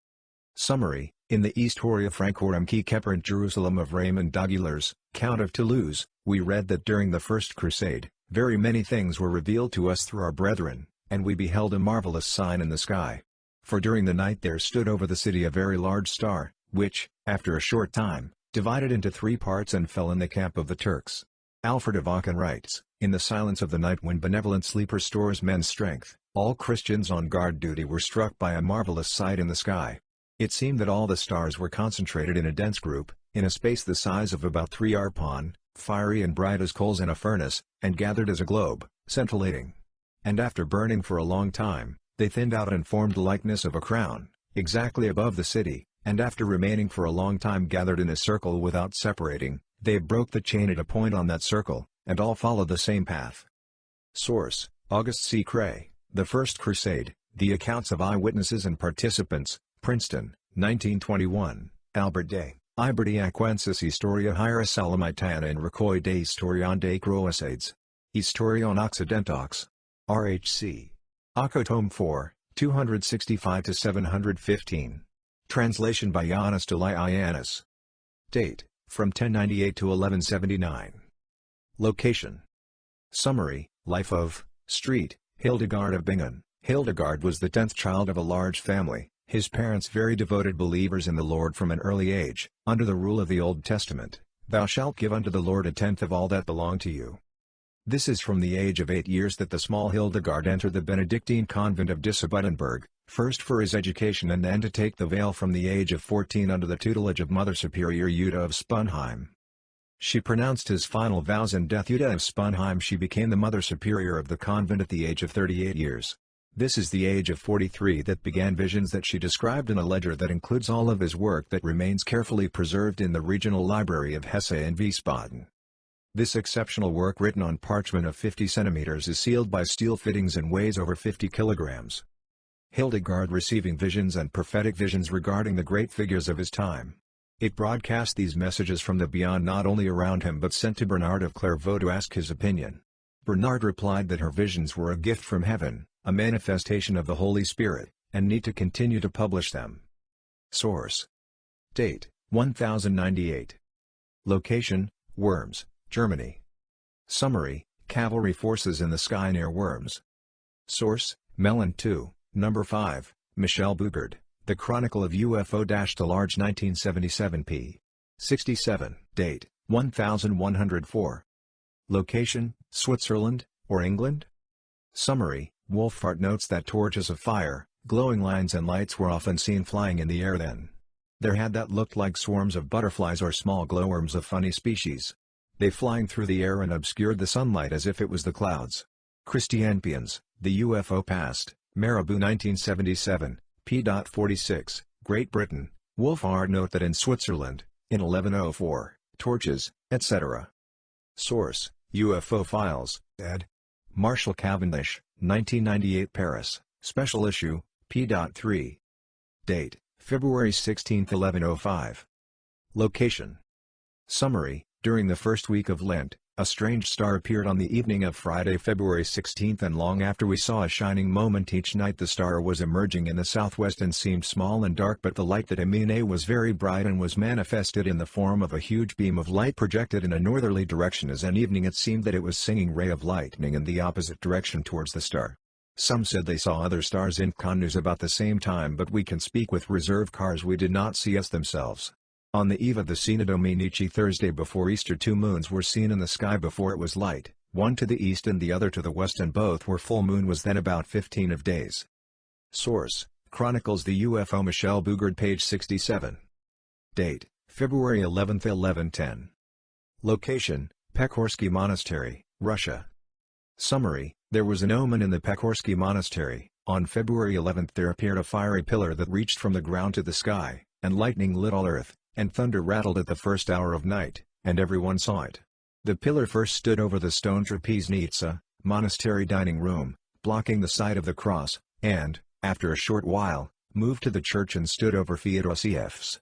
Summary: in the Historia Francorum qui Keperant Jerusalem of Raymond d'Aguilers, Count of Toulouse, we read that during the First Crusade, very many things were revealed to us through our brethren, and we beheld a marvelous sign in the sky. For during the night there stood over the city a very large star, which, after a short time, divided into 3 parts and fell in the camp of the Turks. Alfred of Aachen writes, in the silence of the night when benevolent sleep restores men's strength, all Christians on guard duty were struck by a marvelous sight in the sky. It seemed that all the stars were concentrated in a dense group, in a space the size of about 3 arpon, fiery and bright as coals in a furnace, and gathered as a globe, scintillating. And after burning for a long time, they thinned out and formed the likeness of a crown, exactly above the city, and after remaining for a long time gathered in a circle without separating, they broke the chain at a point on that circle, and all followed the same path. Source: August C. Cray, The First Crusade, The Accounts of Eyewitnesses and Participants, Princeton, 1921, Albert Day, Ibertiaquensis Historia Hierosolymitana and Recueil de Historion des Croisades. Historion Occidentox. RHC. Acco Tome 4, 265-715. Translation by Ioannis Ioannis. Date, from 1098 to 1179. Location. Summary: Life of, Street, Hildegard of Bingen. Hildegard was the 10th child of a large family, his parents very devoted believers in the Lord from an early age. Under the rule of the Old Testament, "Thou shalt give unto the Lord 1/10 of all that belong to you." This is from the age of 8 years that the small Hildegard entered the Benedictine convent of Dissabuddenberg, first for his education and then to take the veil from the age of 14 under the tutelage of Mother Superior Jutta of Sponheim. She pronounced his final vows in death. Jutta of Sponheim. She became the Mother Superior of the convent at the age of 38 years. This is the age of 43 that began visions that she described in a ledger that includes all of his work that remains carefully preserved in the regional library of Hesse and Wiesbaden. This exceptional work written on parchment of 50 centimeters is sealed by steel fittings and weighs over 50 kilograms. Hildegard receiving visions and prophetic visions regarding the great figures of his time. It broadcast these messages from the beyond not only around him but sent to Bernard of Clairvaux to ask his opinion. Bernard replied that her visions were a gift from heaven, a manifestation of the Holy Spirit, and need to continue to publish them. Source. Date, 1098. Location, Worms, Germany. Summary: cavalry forces in the sky near Worms. Source: Mellon 2, Number 5, Michel Bugard, The Chronicle of UFO-Large 1977 p. 67. Date, 1104. Location, Switzerland, or England? Summary: Wolfart notes that torches of fire, glowing lines and lights were often seen flying in the air then. There had that looked like swarms of butterflies or small glowworms of funny species. They flying through the air and obscured the sunlight as if it was the clouds. Christianpians, The UFO Past, Marabou 1977, p. 46, Great Britain. Wolfart note that in Switzerland, in 1104, torches, etc. Source: UFO Files, ed. Marshall Cavendish, 1998 Paris, Special Issue, p. 3. Date, February 16, 1105. Location. Summary: during the first week of Lent, a strange star appeared on the evening of Friday, February 16, and long after we saw a shining moment each night. The star was emerging in the southwest and seemed small and dark, but the light that emitted was very bright and was manifested in the form of a huge beam of light projected in a northerly direction. As an evening it seemed that it was singing ray of lightning in the opposite direction towards the star. Some said they saw other stars in conus about the same time, but we can speak with reserve cars. We did not see us themselves. On the eve of the Cena Dominici Thursday before Easter, 2 moons were seen in the sky before it was light, one to the east and the other to the west, and both were full. Moon was then about 15 of days. Source: Chronicles the UFO, Michel Bugard, page 67. Date, February 11, 1110. Location, Pekhorsky Monastery, Russia. Summary: there was an omen in the Pekhorsky Monastery. On February 11 there appeared a fiery pillar that reached from the ground to the sky, and lightning lit all earth, and thunder rattled at the first hour of night, and everyone saw it. The pillar first stood over the stone Trapeznica, monastery dining room, blocking the side of the cross, and, after a short while, moved to the church and stood over Theodosius'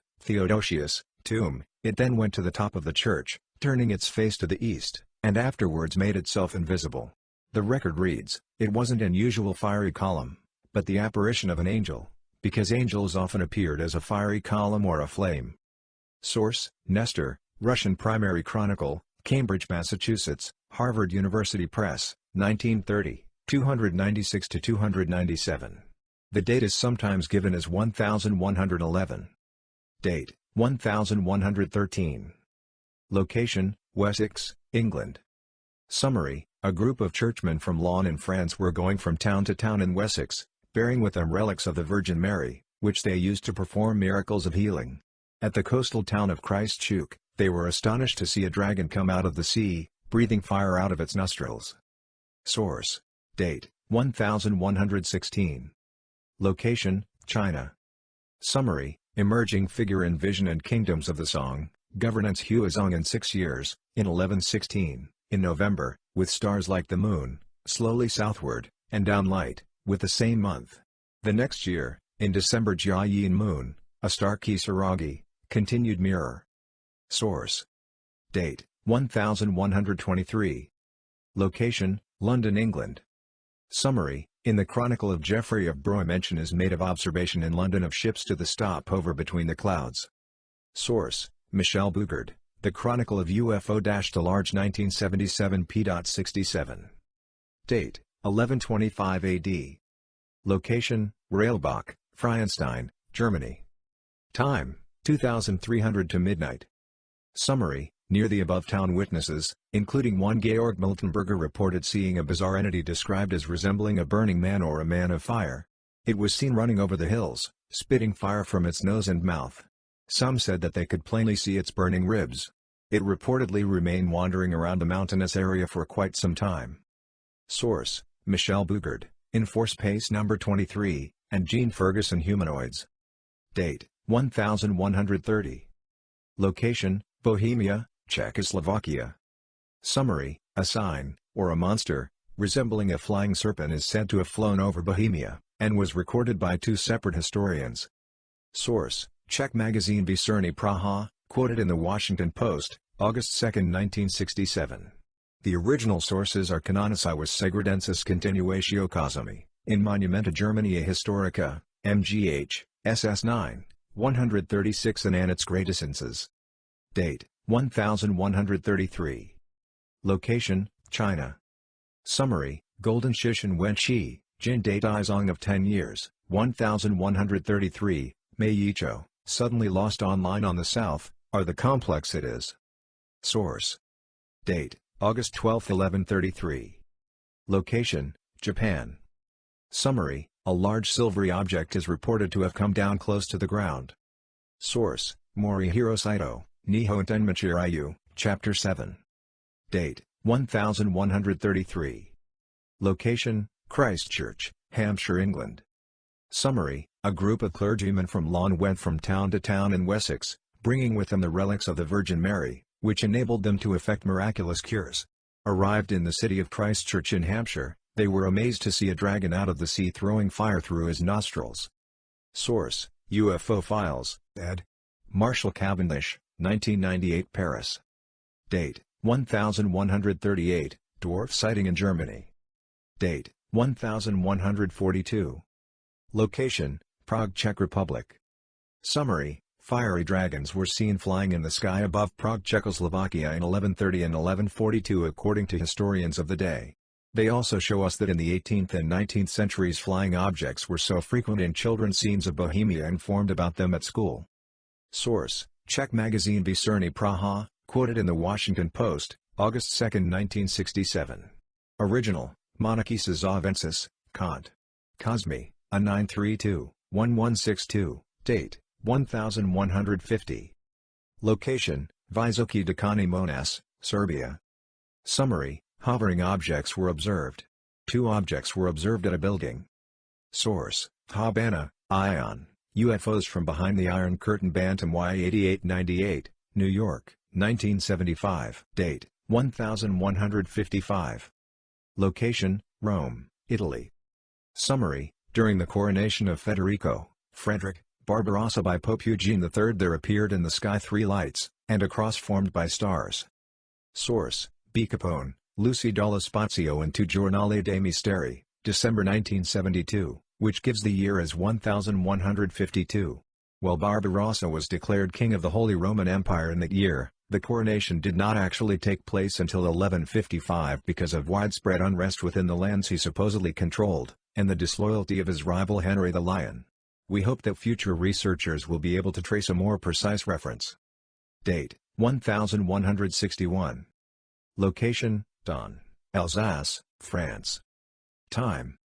tomb. It then went to the top of the church, turning its face to the east, and afterwards made itself invisible. The record reads, "It wasn't an usual fiery column, but the apparition of an angel, because angels often appeared as a fiery column or a flame." Source: Nestor, Russian Primary Chronicle, Cambridge, Massachusetts, Harvard University Press, 1930, 296-297. The date is sometimes given as 1111. Date: 1113. Location: Wessex, England. Summary: a group of churchmen from Laon in France were going from town to town in Wessex, bearing with them relics of the Virgin Mary, which they used to perform miracles of healing. At the coastal town of Christchurch, they were astonished to see a dragon come out of the sea, breathing fire out of its nostrils. Source: Date: 1116. Location: China. Summary: emerging figure in Vision and Kingdoms of the Song, governance Huizong in 6 years, in 1116, in November, with stars like the moon, slowly southward, and down light, with the same month. The next year, in December Jiayin moon, a star Kisaragi, continued mirror. Source: Date: 1123. Location: London, England. Summary: in the Chronicle of Geoffrey of Broye mention is made of observation in London of ships to the stopover between the clouds. Source: Michel Bougard, The Chronicle of UFO-the-Large 1977 p.67. Date: 1125 AD. Location: Railbach, Freienstein, Germany. Time: 2300 to midnight. Summary: near the above town witnesses, including one Georg Miltenberger, reported seeing a bizarre entity described as resembling a burning man or a man of fire. It was seen running over the hills, spitting fire from its nose and mouth. Some said that they could plainly see its burning ribs. It reportedly remained wandering around the mountainous area for quite some time. Source: Michel Bougard, In Force Pace No. 23, and Gene Ferguson Humanoids. Date: 1130. Location: Bohemia, Czechoslovakia. Summary: a sign, or a monster, resembling a flying serpent is said to have flown over Bohemia, and was recorded by 2 separate historians. Source: Czech magazine Večerní Praha, quoted in the Washington Post, August 2, 1967. The original sources are Canonicae Segredensis Continuatio Cosmi, in Monumenta Germania Historica, MGH, SS 9, 136, and its Gradacenses. Date: 1133. Location: China. Summary: Golden Shishan Wenqi, Jin Date Izong of 10 years, 1133, Mei Yicho, suddenly lost online on the south, are the complex it is. Source: Date: August 12, 1133. Location: Japan. Summary: a large silvery object is reported to have come down close to the ground. Source: Morihiro Saito, Nihon Tenmachi Ryu, Chapter 7. Date: 1133. Location: Christchurch, Hampshire, England. Summary: a group of clergymen from Laon went from town to town in Wessex, bringing with them the relics of the Virgin Mary, which enabled them to effect miraculous cures. Arrived in the city of Christchurch in Hampshire, they were amazed to see a dragon out of the sea throwing fire through his nostrils. Source: UFO Files, ed. Marshall Cavendish, 1998, Paris. Date: 1138, dwarf sighting in Germany. Date: 1142. Location: Prague, Czech Republic. Summary: fiery dragons were seen flying in the sky above Prague, Czechoslovakia in 1130 and 1142 according to historians of the day. They also show us that in the 18th and 19th centuries flying objects were so frequent in children's scenes of Bohemia informed about them at school. Source: Czech magazine Večerní Praha, quoted in the Washington Post, August 2, 1967. Original: Monarchy Sazavensis, Kant. Cosmi, a 932-1162, date: 1150. Location: Visoki Dekani Monas, Serbia. Summary: hovering objects were observed. 2 objects were observed at a building. Source: Habana, Ion, UFOs from Behind the Iron Curtain, Bantam Y8898, New York, 1975. Date: 1155. Location: Rome, Italy. Summary: during the coronation of Frederick Barbarossa by Pope Eugene III, there appeared in the sky 3 lights, and a cross formed by stars. Source: B. Capone, Lucy Dalla Spazio into Giornale dei Misteri, December 1972, which gives the year as 1152. While Barbarossa was declared king of the Holy Roman Empire in that year, the coronation did not actually take place until 1155 because of widespread unrest within the lands he supposedly controlled, and the disloyalty of his rival Henry the Lion. We hope that future researchers will be able to trace a more precise reference. Date: 1161. Location: Dawn, Alsace, France. Time.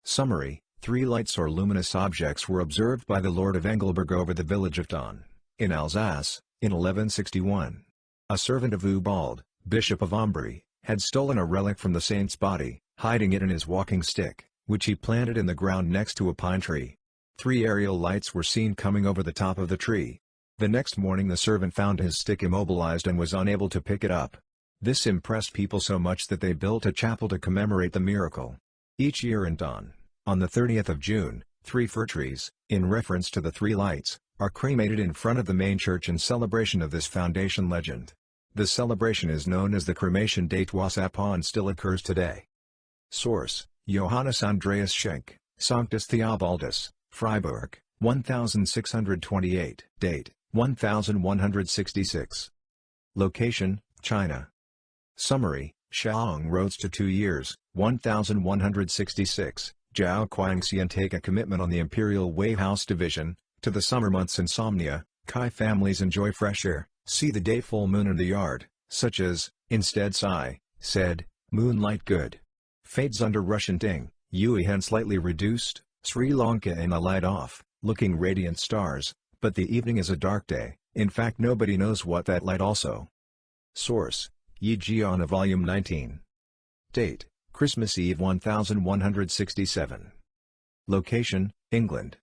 Summary: 3 lights or luminous objects were observed by the Lord of Engelberg over the village of Dawn, in Alsace, in 1161. A servant of Ubald, Bishop of Ambri, had stolen a relic from the saint's body, hiding it in his walking stick, which he planted in the ground next to a pine tree. 3 aerial lights were seen coming over the top of the tree. The next morning the servant found his stick immobilized and was unable to pick it up. This impressed people so much that they built a chapel to commemorate the miracle. Each year in Dawn, on the 30th of June, 3 fir trees, in reference to the 3 lights, are cremated in front of the main church in celebration of this foundation legend. The celebration is known as the Cremation des Trois Sapins and still occurs today. Source: Johannes Andreas Schenk, Sanctus Theobaldus, Freiburg, 1628. Date: 1166. Location: China. Summary: Shaong roads to 2 years, 1166. Zhao Guangxian take a commitment on the Imperial Way House Division. To the summer months insomnia, Kai families enjoy fresh air, see the day full moon in the yard, such as, instead Sai, said, moonlight good. Fades under Russian Ting, Yui hen slightly reduced, Sri Lanka in a light off, looking radiant stars, but the evening is a dark day, in fact nobody knows what that light also. Source: Yi Jian Volume 19. Date: Christmas Eve 1167. Location: England.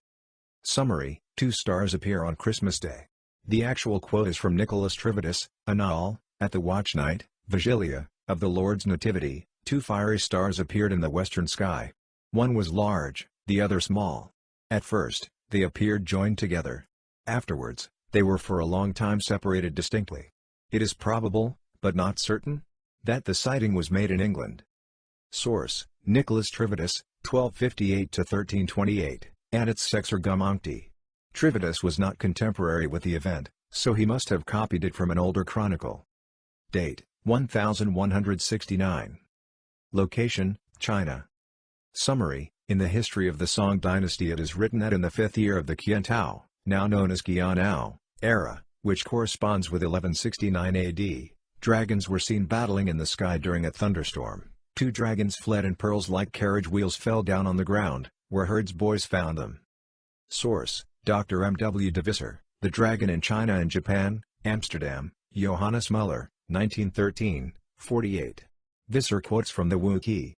Summary: 2 stars appear on Christmas Day. The actual quote is from Nicholas Trivitus, Annal, at the watch night, Vigilia, of the Lord's Nativity, 2 fiery stars appeared in the western sky. One was large, the other small. At first, they appeared joined together. Afterwards, they were for a long time separated distinctly. It is probable, but not certain, that the sighting was made in England. Source: Nicholas Trivitus, 1258-1328, Annats Sexergumonti. Trivitus was not contemporary with the event, so he must have copied it from an older chronicle. Date: 1169. Location: China. Summary: in the history of the Song dynasty it is written that in the 5th year of the Qiantao, now known as Qianao, era, which corresponds with 1169 AD, dragons were seen battling in the sky during a thunderstorm. 2 dragons fled and pearls-like carriage wheels fell down on the ground, where Herd's boys found them. Source: Dr. M. W. de Visser, The Dragon in China and Japan, Amsterdam, Johannes Muller, 1913, 48. Visser quotes from the Wu-Ki.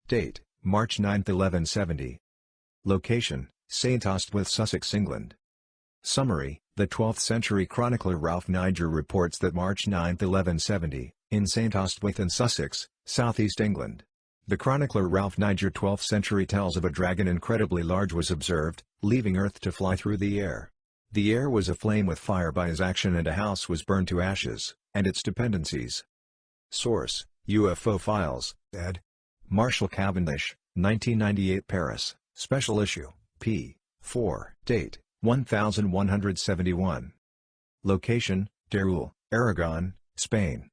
Date: March 9, 1170. Location: St. Ostwith, Sussex, England. Summary: the 12th century chronicler Ralph Niger reports that March 9, 1170, in St. Ostwith in Sussex, southeast England. The chronicler Ralph Niger 12th century tells of a dragon incredibly large was observed, leaving Earth to fly through the air. The air was aflame with fire by his action and a house was burned to ashes, and its dependencies. Source: UFO Files, ed. Marshall Cavendish, 1998, Paris, Special Issue, p. 4. Date: 1171. Location: Teruel, Aragon, Spain.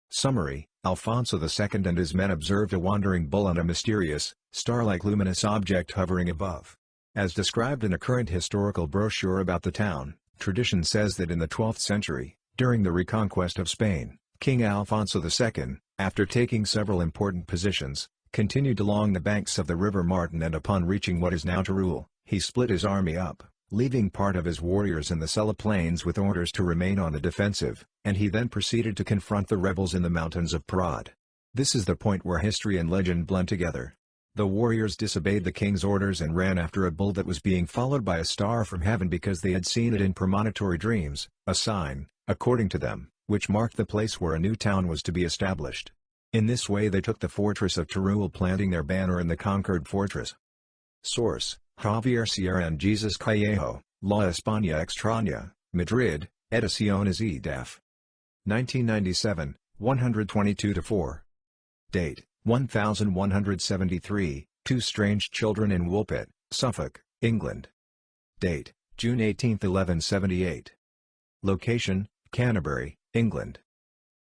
Summary: Alfonso II and his men observed a wandering bull and a mysterious, star-like luminous object hovering above. As described in a current historical brochure about the town, tradition says that in the 12th century, during the reconquest of Spain, King Alfonso II, after taking several important positions, continued along the banks of the River Martin and upon reaching what is now Teruel, he split his army up, leaving part of his warriors in the Sella Plains with orders to remain on the defensive, and he then proceeded to confront the rebels in the mountains of Parad. This is the point where history and legend blend together. The warriors disobeyed the king's orders and ran after a bull that was being followed by a star from heaven because they had seen it in premonitory dreams, a sign, according to them, which marked the place where a new town was to be established. In this way they took the fortress of Teruel, planting their banner in the conquered fortress. Source: Javier Sierra and Jesus Callejo, La España Extraña, Madrid, Ediciones EDAF. 1997, 122-4. Date: 1173, Two Strange Children in Woolpit, Suffolk, England. Date: June 18, 1178. Location: Canterbury, England.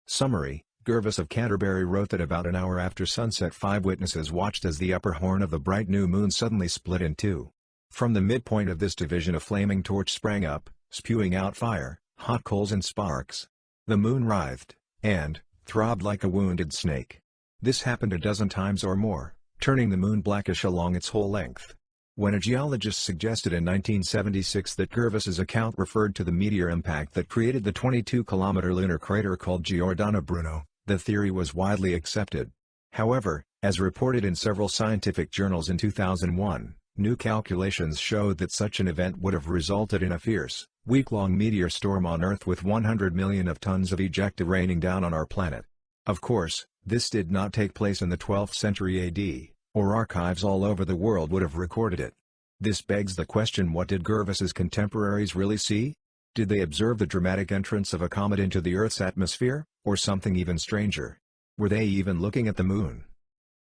Summary: Gervas of Canterbury wrote that about an hour after sunset 5 witnesses watched as the upper horn of the bright new moon suddenly split in two. From the midpoint of this division a flaming torch sprang up, spewing out fire, hot coals and sparks. The moon writhed, and throbbed like a wounded snake. This happened a dozen times or more, turning the moon blackish along its whole length. When a geologist suggested in 1976 that Gervas's account referred to the meteor impact that created the 22-kilometer lunar crater called Giordano Bruno, the theory was widely accepted. However, as reported in several scientific journals in 2001, new calculations showed that such an event would have resulted in a fierce, week-long meteor storm on Earth with 100 million of tons of ejecta raining down on our planet. Of course, this did not take place in the 12th century AD, or archives all over the world would have recorded it. This begs the question: what did Gervas's contemporaries really see? Did they observe the dramatic entrance of a comet into the Earth's atmosphere, or something even stranger? Were they even looking at the moon?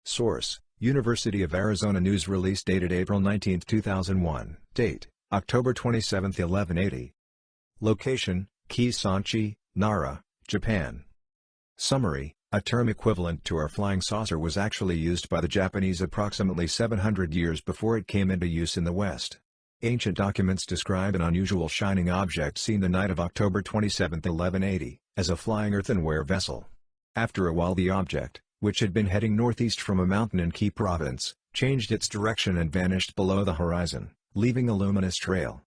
Source: University of Arizona News release dated April 19, 2001. Date: October 27, 1180. Location: Kisanchi, Nara, Japan. Summary: a term equivalent to our flying saucer was actually used by the Japanese approximately 700 years before it came into use in the West. Ancient documents describe an unusual shining object seen the night of October 27, 1180, as a flying earthenware vessel. After a while the object, which had been heading northeast from a mountain in Kii province, changed its direction and vanished below the horizon, leaving a luminous trail.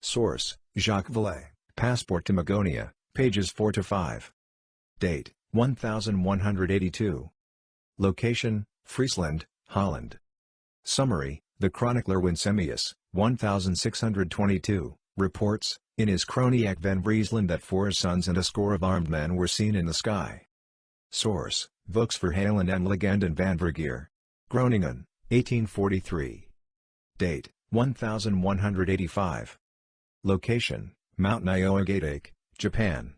Source: Jacques Vallée, Passport to Magonia, pages 4-5. Date: 1182. Location: Friesland, Holland. Summary: the chronicler Winsemius, 1622, reports, in his Chroniak van Friesland that 4 suns and a score of armed men were seen in the sky. Source: Volksverhalen en Legenden van Vergeer. Groningen, 1843. Date: 1185. Location: Mount Nyoagatake, Japan.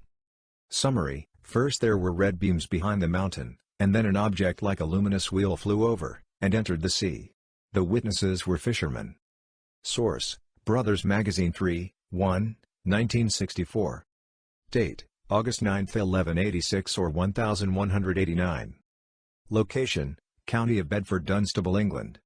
Summary: first there were red beams behind the mountain, and then an object like a luminous wheel flew over, and entered the sea. The witnesses were fishermen. Source: Brothers Magazine 3, 1, 1964. Date: August 9, 1186 or 1189. Location: County of Bedford, Dunstable, England.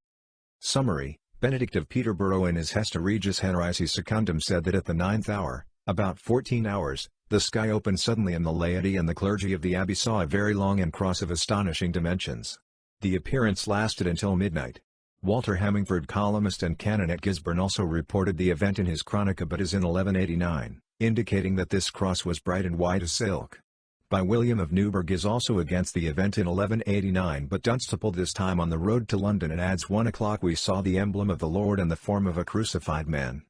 Summary: Benedict of Peterborough in his Hesta Regis Henrici Secundum said that at the 9th hour, about 14 hours, the sky opened suddenly and the laity and the clergy of the abbey saw a very long and cross of astonishing dimensions. The appearance lasted until midnight. Walter Hemmingford, columnist and canon at Gisborne, also reported the event in his Chronica but is in 1189, indicating that this cross was bright and white as silk. By William of Newburgh is also against the event in 1189 but Dunstable this time on the road to London, and adds 1 o'clock we saw the emblem of the Lord and the form of a crucified man.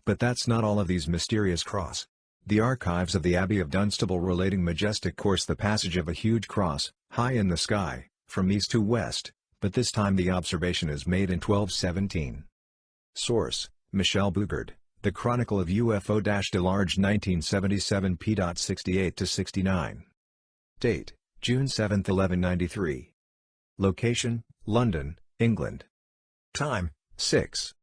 But that's not all of these mysterious cross. The archives of the Abbey of Dunstable relating majestic course the passage of a huge cross, high in the sky, from east to west, but this time the observation is made in 1217. Source: Michel Bougard, The Chronicle of UFO-Delarge 1977 p.68-69. Date: June 7, 1193. Location: London, England. Time: 6.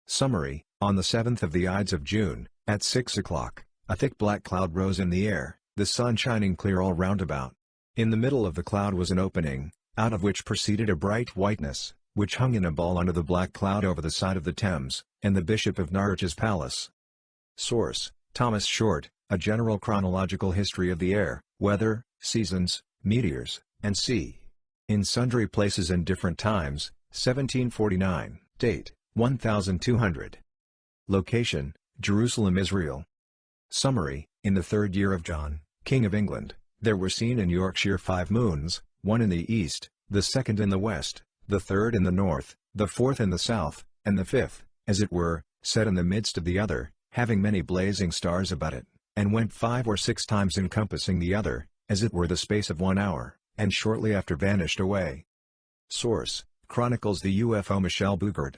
Summary: on the 7th of the Ides of June, at 6 o'clock, a thick black cloud rose in the air, the sun shining clear all round about. In the middle of the cloud was an opening, out of which proceeded a bright whiteness, which hung in a ball under the black cloud over the side of the Thames, and the Bishop of Norwich's palace. Source: Thomas Short, A General Chronological History of the Air, Weather, Seasons, Meteors, and Sea. In Sundry Places and Different Times, 1749. Date: 1200. Location: Jerusalem, Israel. Summary: in the 3rd year of John, King of England, there were seen in Yorkshire 5 moons, one in the east, the 2nd in the west, the 3rd in the north, the 4th in the south, and the 5th, as it were, set in the midst of the other, having many blazing stars about it, and went 5 or 6 times encompassing the other, as it were the space of 1 hour, and shortly after vanished away. Source: Chronicles the UFO Michel Bougard.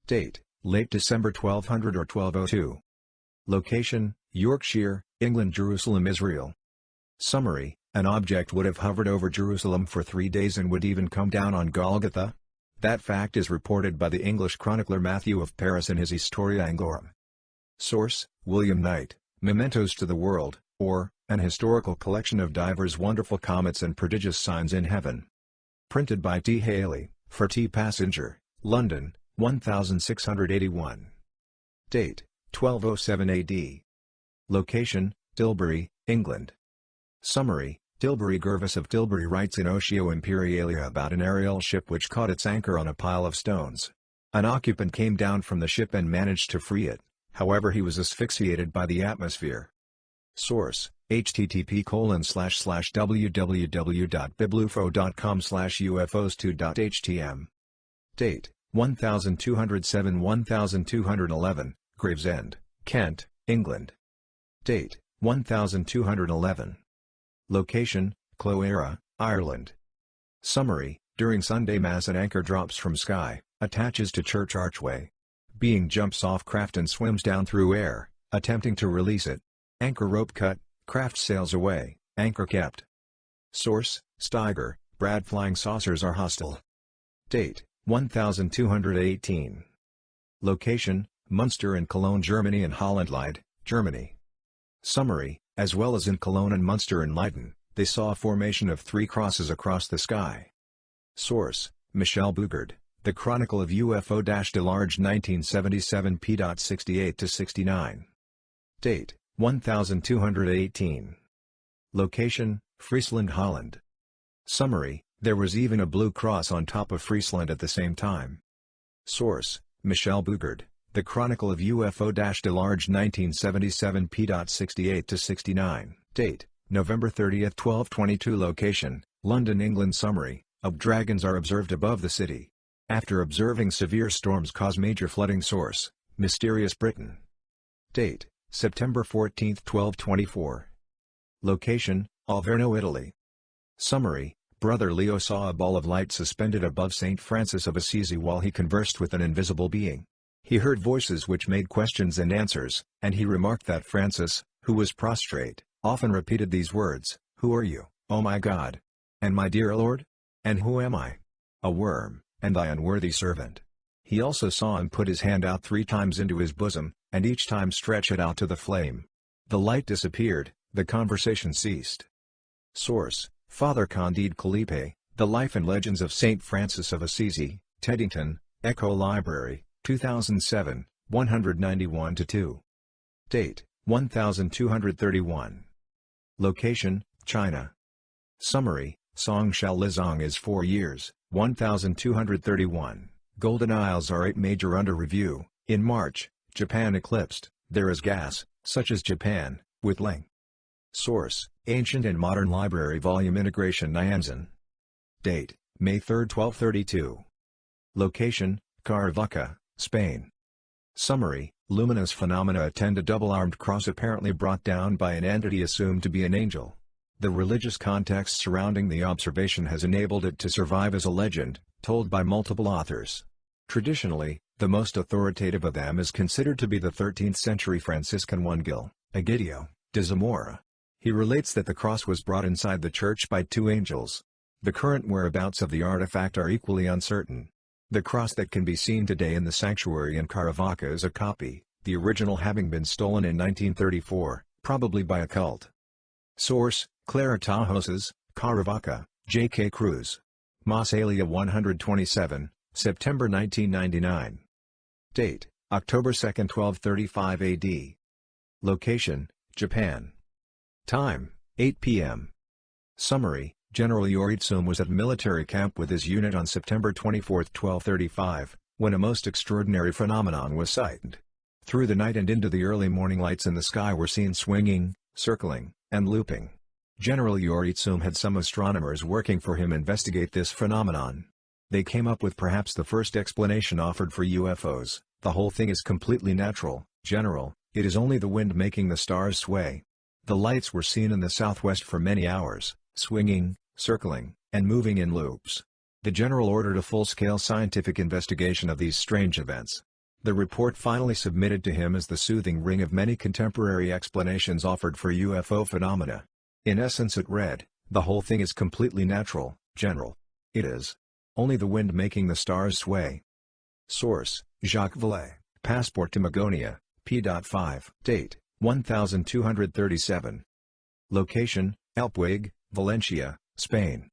Date: late December 1200 or 1202. Location: Yorkshire, England, Jerusalem, Israel. Summary: An object would have hovered over Jerusalem for 3 days and would even come down on Golgotha? That fact is reported by the English chronicler Matthew of Paris in his Historia Anglorum. Source: William Knight, Mementos to the World, or, An Historical Collection of Divers Wonderful Comets and Prodigious Signs in Heaven. Printed by T. Haley, for T. Passenger, London, 1681. Date: 1207 AD. Location: Tilbury, England. Summary: Tilbury Gervas of Tilbury writes in Ocio Imperialia about an aerial ship which caught its anchor on a pile of stones. An occupant came down from the ship and managed to free it, however he was asphyxiated by the atmosphere. Source: http://www.biblufo.com/ufos2.htm. Date: 1207-1211, Gravesend, Kent, England. Date: 1211. Location: Cloera, Ireland. Summary: During Sunday Mass an anchor drops from sky, attaches to church archway. Being jumps off craft and swims down through air, attempting to release it. Anchor rope cut, craft sails away, anchor kept. Source: Steiger, Brad. Flying saucers are hostile. Date: 1218. Location: Munster and Cologne, Germany and Hollandlide, Germany. Summary: As well as in Cologne and Munster and Leiden, they saw a formation of 3 crosses across the sky. Source: Michel Bugard, The Chronicle of UFO-Delarge 1977 p.68-69. Date: 1218. Location: Friesland, Holland. Summary: There was even a blue cross on top of Friesland at the same time. Source: Michel Bugard, The Chronicle of UFO-Delarge 1977 p.68-69. Date: November 30, 1222. Location: London, England. Summary: Of dragons are observed above the city. After observing severe storms cause major flooding. Source: Mysterious Britain. Date: September 14, 1224. Location: Alverno, Italy. Summary: Brother Leo saw a ball of light suspended above St. Francis of Assisi while he conversed with an invisible being. He heard voices which made questions and answers, and he remarked that Francis, who was prostrate, often repeated these words: "Who are you, O my God? And my dear Lord? And who am I? A worm, and thy unworthy servant." He also saw him put his hand out 3 times into his bosom, and each time stretch it out to the flame. The light disappeared, the conversation ceased. Source: Father Candide Calipe, The Life and Legends of St. Francis of Assisi, Teddington, Echo Library, 2007, 191-2. Date: 1231. Location: China. Summary: Song Shao Lizong is 4 years, 1231. Golden Isles are 8 major under review. In March, Japan eclipsed. There is gas, such as Japan, with Ling. Source: Ancient and Modern Library Volume Integration Nyanzan. Date: May 3, 1232. Location: Caravaca, Spain. Summary: Luminous phenomena attend a double-armed cross apparently brought down by an entity assumed to be an angel. The religious context surrounding the observation has enabled it to survive as a legend, told by multiple authors. Traditionally, the most authoritative of them is considered to be the 13th-century Franciscan one Gil Egidio de Zamora. He relates that the cross was brought inside the church by 2 angels. The current whereabouts of the artifact are equally uncertain. The cross that can be seen today in the sanctuary in Caravaca is a copy, the original having been stolen in 1934, probably by a cult. Source: Clara Tajosas, Caravaca, J.K. Cruz. Massalia 127, September 1999. Date: October 2, 1235 AD. Location: Japan. Time: 8 p.m. Summary: General Yoritsune was at military camp with his unit on September 24, 1235, when a most extraordinary phenomenon was sighted. Through the night and into the early morning, lights in the sky were seen swinging, circling, and looping. General Yoritsune had some astronomers working for him investigate this phenomenon. They came up with perhaps the first explanation offered for UFOs: the whole thing is completely natural, General, it is only the wind making the stars sway. The lights were seen in the southwest for many hours, swinging, circling, and moving in loops. The general ordered a full-scale scientific investigation of these strange events. The report finally submitted to him is the soothing ring of many contemporary explanations offered for UFO phenomena. In essence, it read, The whole thing is completely natural, General. It is. Only the wind making the stars sway. Source: Jacques Vallée, Passport to Magonia, p.5. Date: 1237. Location: Elpwig, Valencia, Spain.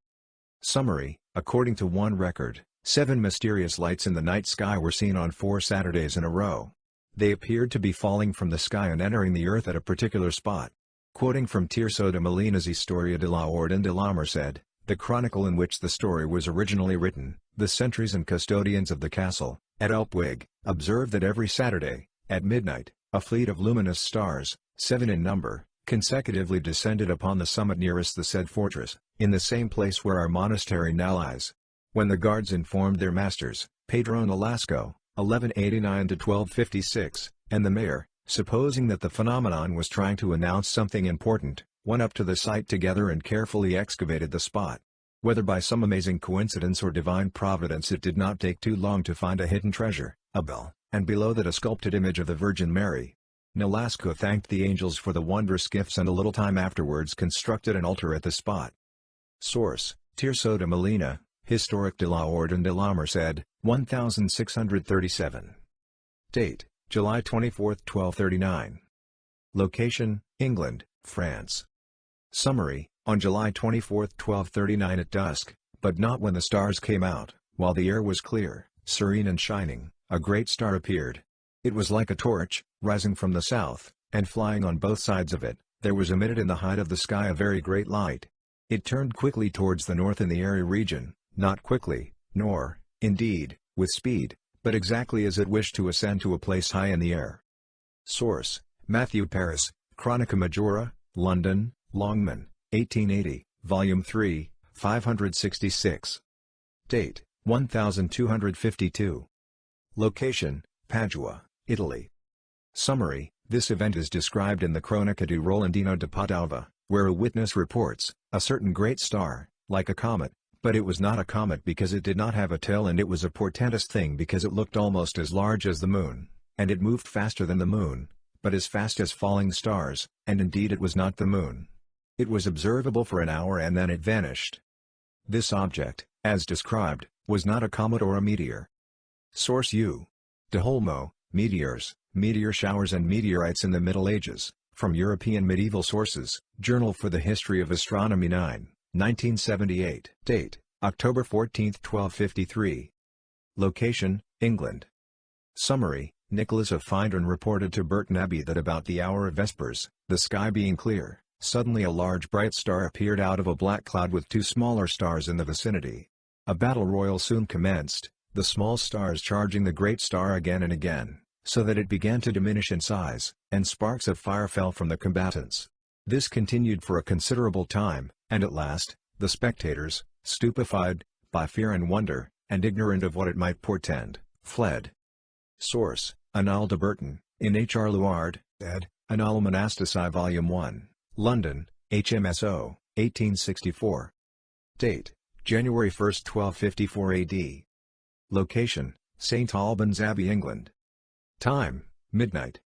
Summary: according to one record, 7 mysterious lights in the night sky were seen on 4 Saturdays in a row. They appeared to be falling from the sky and entering the earth at a particular spot. Quoting from Tirso de Molina's Historia de la Orden de la Merced, the chronicle in which the story was originally written, the sentries and custodians of the castle, at Elpwig, observed that every Saturday, at midnight, a fleet of luminous stars, 7 in number, consecutively descended upon the summit nearest the said fortress, in the same place where our monastery now lies. When the guards informed their masters, Padrone Alasco, 1189–1256, and the mayor, supposing that the phenomenon was trying to announce something important, went up to the site together and carefully excavated the spot. Whether by some amazing coincidence or divine providence, it did not take too long to find a hidden treasure, a bell, and below that a sculpted image of the Virgin Mary. Nolasco thanked the angels for the wondrous gifts and a little time afterwards constructed an altar at the spot. Source: Tirso de Molina, Historique de la Orden de la Merced, 1637. Date: July 24, 1239. Location: England, France. Summary: on July 24, 1239 at dusk, but not when the stars came out, while the air was clear, serene and shining, a great star appeared. It was like a torch, rising from the south, and flying on both sides of it. There was emitted in the height of the sky a very great light. It turned quickly towards the north in the airy region, not quickly, nor, indeed, with speed, but exactly as it wished to ascend to a place high in the air. Source: Matthew Paris, Chronica Majora, London, Longman, 1880, Volume 3, 566. Date: 1252. Location: Padua, Italy. Summary: this event is described in the Cronaca di Rolandino de Padova, where a witness reports, a certain great star, like a comet, but it was not a comet because it did not have a tail, and it was a portentous thing because it looked almost as large as the moon, and it moved faster than the moon, but as fast as falling stars, and indeed it was not the moon. It was observable for an hour and then it vanished. This object, as described, was not a comet or a meteor. Source: U. De Holmo, Meteors, Meteor Showers and Meteorites in the Middle Ages, from European Medieval Sources, Journal for the History of Astronomy 9, 1978. Date: October 14, 1253. Location: England. Summary: Nicholas of Findon reported to Burton Abbey that about the hour of vespers, the sky being clear, suddenly a large bright star appeared out of a black cloud with 2 smaller stars in the vicinity. A battle royal soon commenced, the small stars charging the great star again and again, so that it began to diminish in size, and sparks of fire fell from the combatants. This continued for a considerable time, and at last, the spectators, stupefied, by fear and wonder, and ignorant of what it might portend, fled. Source: Annales de Burton, in H. R. Luard, ed., Annales Monastici Volume 1, London, HMSO, 1864. Date: January 1, 1254 AD. Location: St. Albans Abbey, England. Time: midnight.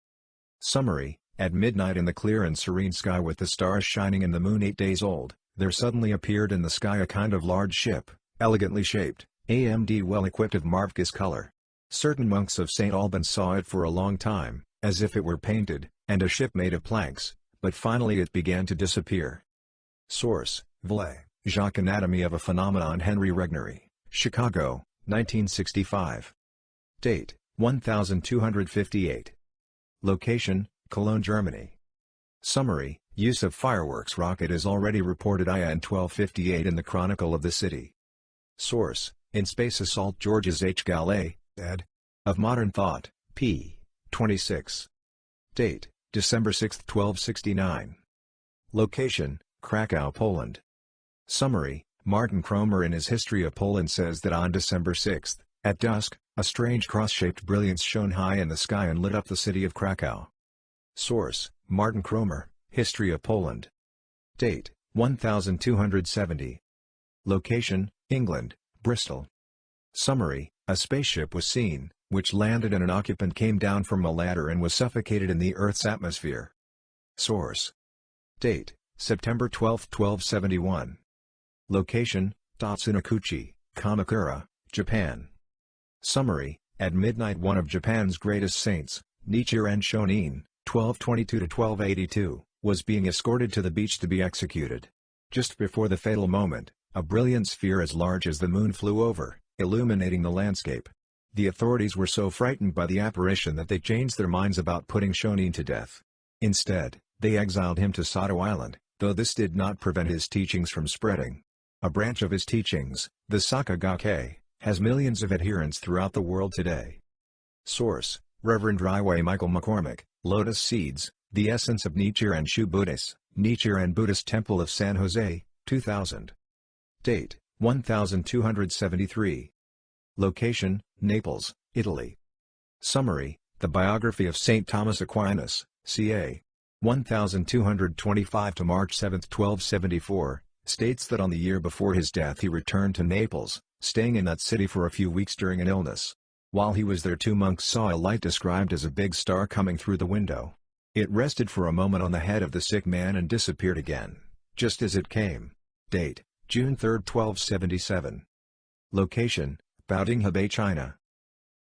Summary: at midnight in the clear and serene sky with the stars shining and the moon 8 days old, there suddenly appeared in the sky a kind of large ship, elegantly shaped, and well equipped of marvellous color. Certain monks of St. Albans saw it for a long time, as if it were painted, and a ship made of planks, but finally it began to disappear. Source: Vallée, Jacques Anatomy of a Phenomenon, Henry Regnery, Chicago, 1965. Date: 1258. Location: Cologne, Germany. Summary: use of fireworks rocket is already reported in 1258 in the Chronicle of the City. Source: In Space Assault Georges H. Gallet, ed. Of Modern Thought, p. 26. Date: December 6, 1269. Location: Krakow, Poland. Summary: Martin Kromer in his History of Poland says that on December 6, at dusk, a strange cross-shaped brilliance shone high in the sky and lit up the city of Krakow. Source: Martin Kromer, History of Poland. Date: 1270. Location: England, Bristol. Summary: a spaceship was seen, which landed and an occupant came down from a ladder and was suffocated in the Earth's atmosphere. Source: Date: September 12, 1271. Location, Tatsunokuchi, Kamakura, Japan. Summary: at midnight one of Japan's greatest saints, Nichiren Shonin, 1222–1282, was being escorted to the beach to be executed. Just before the fatal moment, a brilliant sphere as large as the moon flew over, illuminating the landscape. The authorities were so frightened by the apparition that they changed their minds about putting Shonin to death. Instead, they exiled him to Sato Island, though this did not prevent his teachings from spreading. A branch of his teachings, the Sakagake, has millions of adherents throughout the world today. Source: Reverend Raiway Michael McCormick, Lotus Seeds, The Essence of Nichiren Shu Buddhist, Nichiren Buddhist Temple of San Jose, 2000. Date: 1273. Location: Naples, Italy. Summary: the biography of St. Thomas Aquinas, ca. 1225 to March 7, 1274, states that on the year before his death he returned to Naples, staying in that city for a few weeks during an illness. While he was there, two monks saw a light described as a big star coming through the window. It rested for a moment on the head of the sick man and disappeared again, just as it came. Date: June 3, 1277. Location: Baoding-Hebei, China.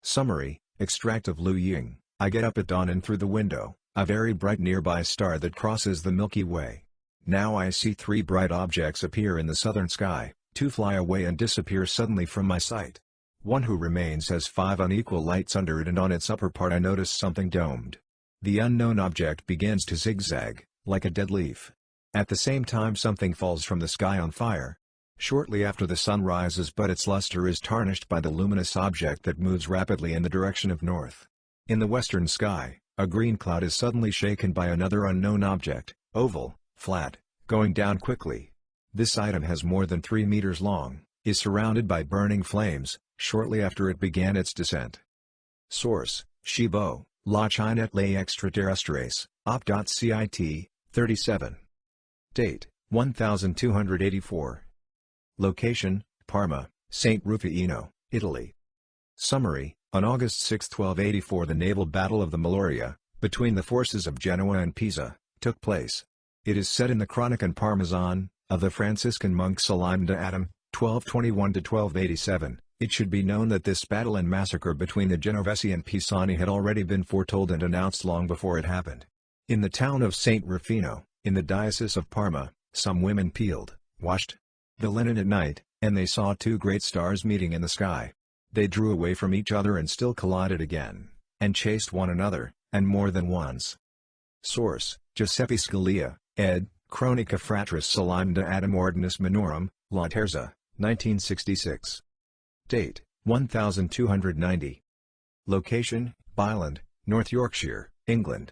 Summary: extract of Lu Ying. I get up at dawn and through the window, a very bright nearby star that crosses the Milky Way. Now I see three bright objects appear in the southern sky, two fly away and disappear suddenly from my sight. One who remains has five unequal lights under it, and on its upper part I notice something domed. The unknown object begins to zigzag, like a dead leaf. At the same time something falls from the sky on fire. Shortly after the sun rises, but its luster is tarnished by the luminous object that moves rapidly in the direction of north. In the western sky, a green cloud is suddenly shaken by another unknown object, oval, flat, going down quickly. This item has more than 3 meters long, is surrounded by burning flames, shortly after it began its descent. Source: Shibo, La China Les Extraterrestres, op.cit, 37. Date: 1284. Location: Parma, St. Rufino, Italy. Summary: on August 6, 1284 the naval battle of the Meloria, between the forces of Genoa and Pisa, took place. It is said in the Chronicon Parmesan, of the Franciscan monk Salim de Adam, 1221–1287, it should be known that this battle and massacre between the Genovesi and Pisani had already been foretold and announced long before it happened. In the town of St. Rufino, in the Diocese of Parma, some women peeled, washed the linen at night, and they saw two great stars meeting in the sky. They drew away from each other and still collided again, and chased one another, and more than once. Source: Giuseppe Scalia, ed., Chronica Fratris Salim de Adam Ordinus Minorum, La Terza, 1966. Date: 1290. Location: Byland, North Yorkshire, England.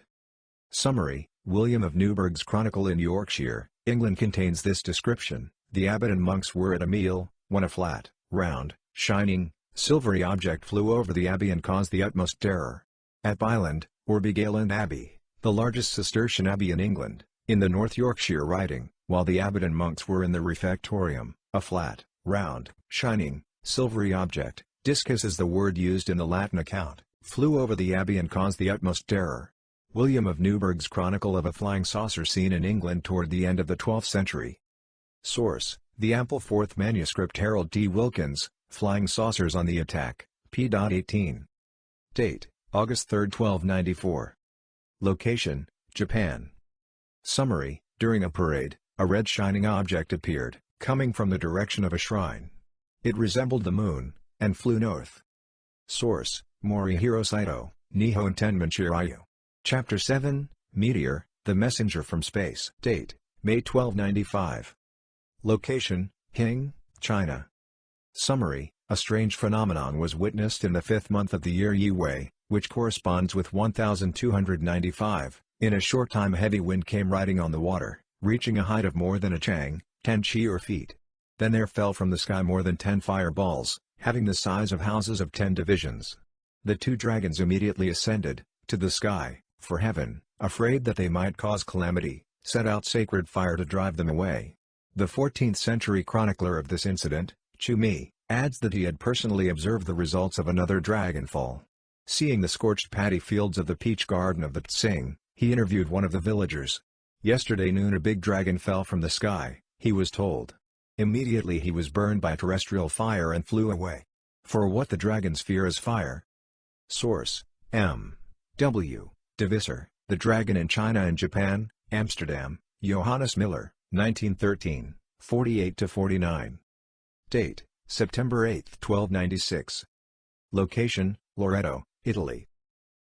Summary: William of Newburgh's Chronicle in Yorkshire, England contains this description: the abbot and monks were at a meal, when a flat, round, shining, silvery object flew over the abbey and caused the utmost terror. At Byland, or Begaland Abbey, the largest Cistercian abbey in England, in the North Yorkshire Riding, while the abbot and monks were in the refectorium, a flat, round, shining, silvery object, discus is the word used in the Latin account, flew over the abbey and caused the utmost terror. William of Newburgh's Chronicle of a flying saucer seen in England toward the end of the 12th century. Source: the Ampleforth manuscript Harold T. Wilkins, Flying Saucers on the Attack, p.18. Date: August 3, 1294. Location: Japan. Summary: during a parade, a red shining object appeared, coming from the direction of a shrine. It resembled the moon, and flew north. Source: Morihiro Saito, Nihon Tenman-shiryu. Chapter 7, Meteor, the Messenger from Space. Date: May 1295. Location: Hing, China. Summary: a strange phenomenon was witnessed in the 5th month of the year Yue, which corresponds with 1295. In a short time a heavy wind came riding on the water, reaching a height of more than a chang, 10 chi or feet. Then there fell from the sky more than 10 fireballs, having the size of houses of 10 divisions. The two dragons immediately ascended to the sky, for heaven, afraid that they might cause calamity, set out sacred fire to drive them away. The 14th century chronicler of this incident, Chu Mi, adds that he had personally observed the results of another dragonfall. Seeing the scorched paddy fields of the peach garden of the Tsing, he interviewed one of the villagers. Yesterday noon a big dragon fell from the sky, he was told. Immediately he was burned by terrestrial fire and flew away. For what the dragons fear is fire. Source: M. W. de Visser, The Dragon in China and Japan, Amsterdam, Johannes Miller, 1913, 48-49. Date: September 8, 1296. Location: Loreto, Italy.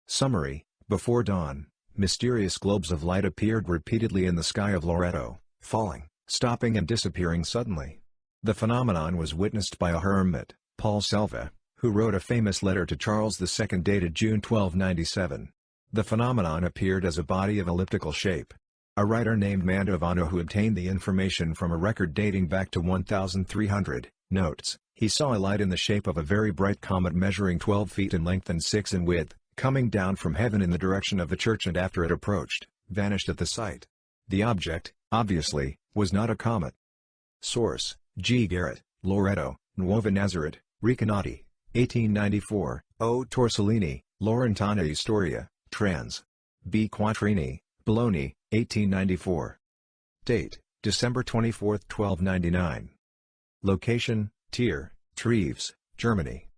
Summary: Before dawn, mysterious globes of light appeared repeatedly in the sky of Loreto, falling, stopping and disappearing suddenly. The phenomenon was witnessed by a hermit, Paul Selva, who wrote a famous letter to Charles II dated June 1297. The phenomenon appeared as a body of elliptical shape. A writer named Mantovano, who obtained the information from a record dating back to 1300, notes, he saw a light in the shape of a very bright comet measuring 12 feet in length and 6 in width, coming down from heaven in the direction of the church, and after it approached, vanished at the site. The object, obviously, was not a comet. Source: G. Garrett, Loreto, Nuova Nazareth, Recanati, 1894, O. Torsellini, Laurentana Historia, trans. B. Quattrini, Bologna, 1894. Date: December 24, 1299. Location: Trier, Treves, Germany.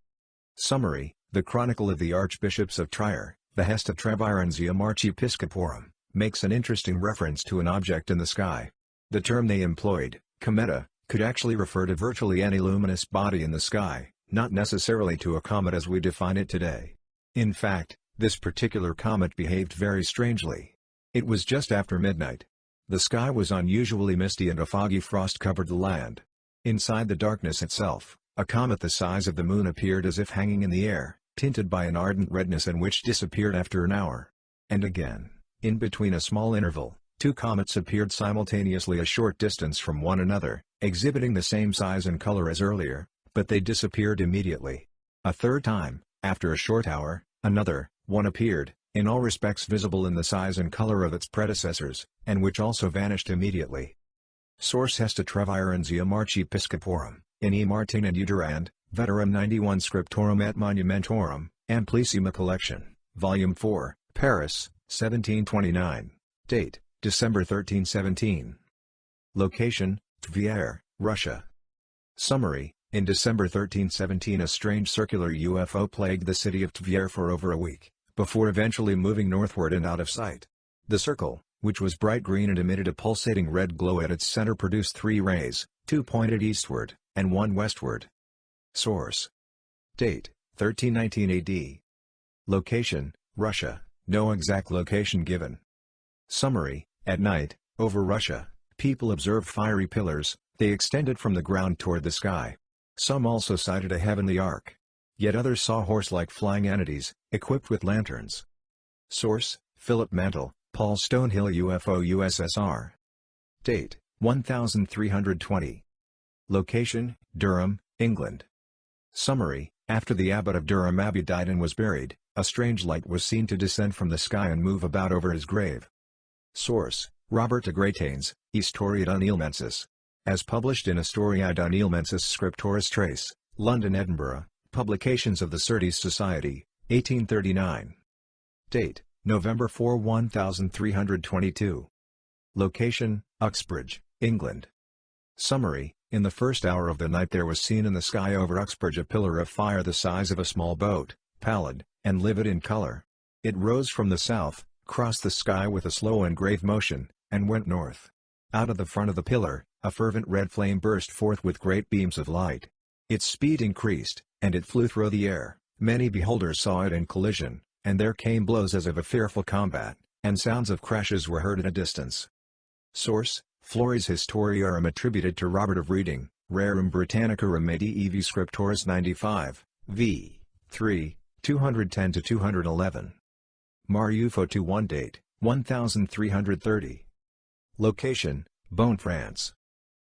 Summary: The Chronicle of the Archbishops of Trier, the Hesta Trevirensium Archiepiscoporum, makes an interesting reference to an object in the sky. The term they employed, cometa, could actually refer to virtually any luminous body in the sky, not necessarily to a comet as we define it today. In fact, this particular comet behaved very strangely. It was just after midnight. The sky was unusually misty and a foggy frost covered the land. Inside the darkness itself, a comet the size of the moon appeared as if hanging in the air, tinted by an ardent redness, and which disappeared after an hour. And again, in between a small interval, two comets appeared simultaneously a short distance from one another, exhibiting the same size and color as earlier, but they disappeared immediately. A third time, after a short hour, another one appeared, in all respects visible in the size and color of its predecessors, and which also vanished immediately. Source: Hesta Trevirensium Archiepiscoporum, in E. Martin and Uderand, Veterum 91 Scriptorum et Monumentorum, Amplissima Collection, Volume 4, Paris, 1729. Date: December 1317. Location: Tver, Russia. Summary: In December 1317 a strange circular UFO plagued the city of Tver for over a week, before eventually moving northward and out of sight. The circle, which was bright green and emitted a pulsating red glow at its center, produced 3 rays, 2 pointed eastward, and 1 westward. Source: Date: 1319 AD. Location: Russia, no exact location given. Summary: At night, over Russia, people observed fiery pillars. They extended from the ground toward the sky. Some also sighted a heavenly arc. Yet others saw horse-like flying entities, equipped with lanterns. Source: Philip Mantle, Paul Stonehill, UFO USSR. Date: 1320. Location: Durham, England. Summary: After the abbot of Durham Abbey died and was buried, a strange light was seen to descend from the sky and move about over his grave. Source: Robert de Gratains, Historia Dunilmensis. As published in Historia Dunilmensis Scriptoris Trace, London, Edinburgh, Publications of the Surtees Society, 1839. Date: November 4, 1322. Location: Uxbridge, England. Summary: In the first hour of the night there was seen in the sky over Uxbridge a pillar of fire the size of a small boat, pallid, and livid in color. It rose from the south, crossed the sky with a slow and grave motion, and went north. Out of the front of the pillar, a fervent red flame burst forth with great beams of light. Its speed increased, and it flew through the air. Many beholders saw it in collision, and there came blows as of a fearful combat, and sounds of crashes were heard at a distance. Source: Flores Historiarum attributed to Robert of Reading, Rerum Britannicarum Medievi Scriptoris 95, v. 3, 210-211. Mar UFO 21. Date: 1330. Location: Beaune, France.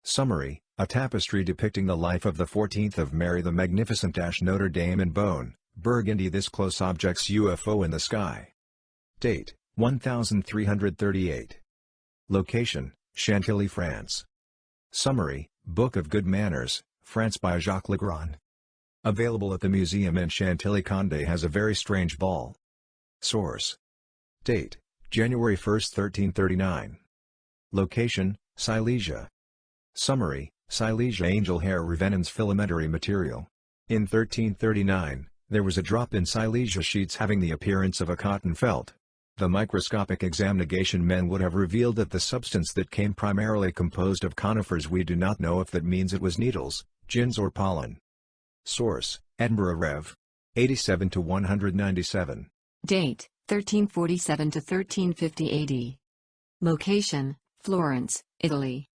Summary: A tapestry depicting the life of the 14th of Mary the Magnificent Notre Dame in Beaune, Burgundy. This close object's UFO in the sky. Date: 1338. Location: Chantilly, France. Summary: Book of Good Manners, France by Jacques Legrand. Available at the museum in Chantilly. Condé has a very strange ball. Source: Date: January 1, 1339. Location: Silesia. Summary: Silesia angel hair revenans filamentary material. In 1339, there was a drop in Silesia sheets having the appearance of a cotton felt. The microscopic examination men would have revealed that the substance that came primarily composed of conifers. We do not know if that means it was needles, gins or pollen. Source: Edinburgh Rev. 87-197. Date: 1347 to 1350 AD. Location: Florence, Italy.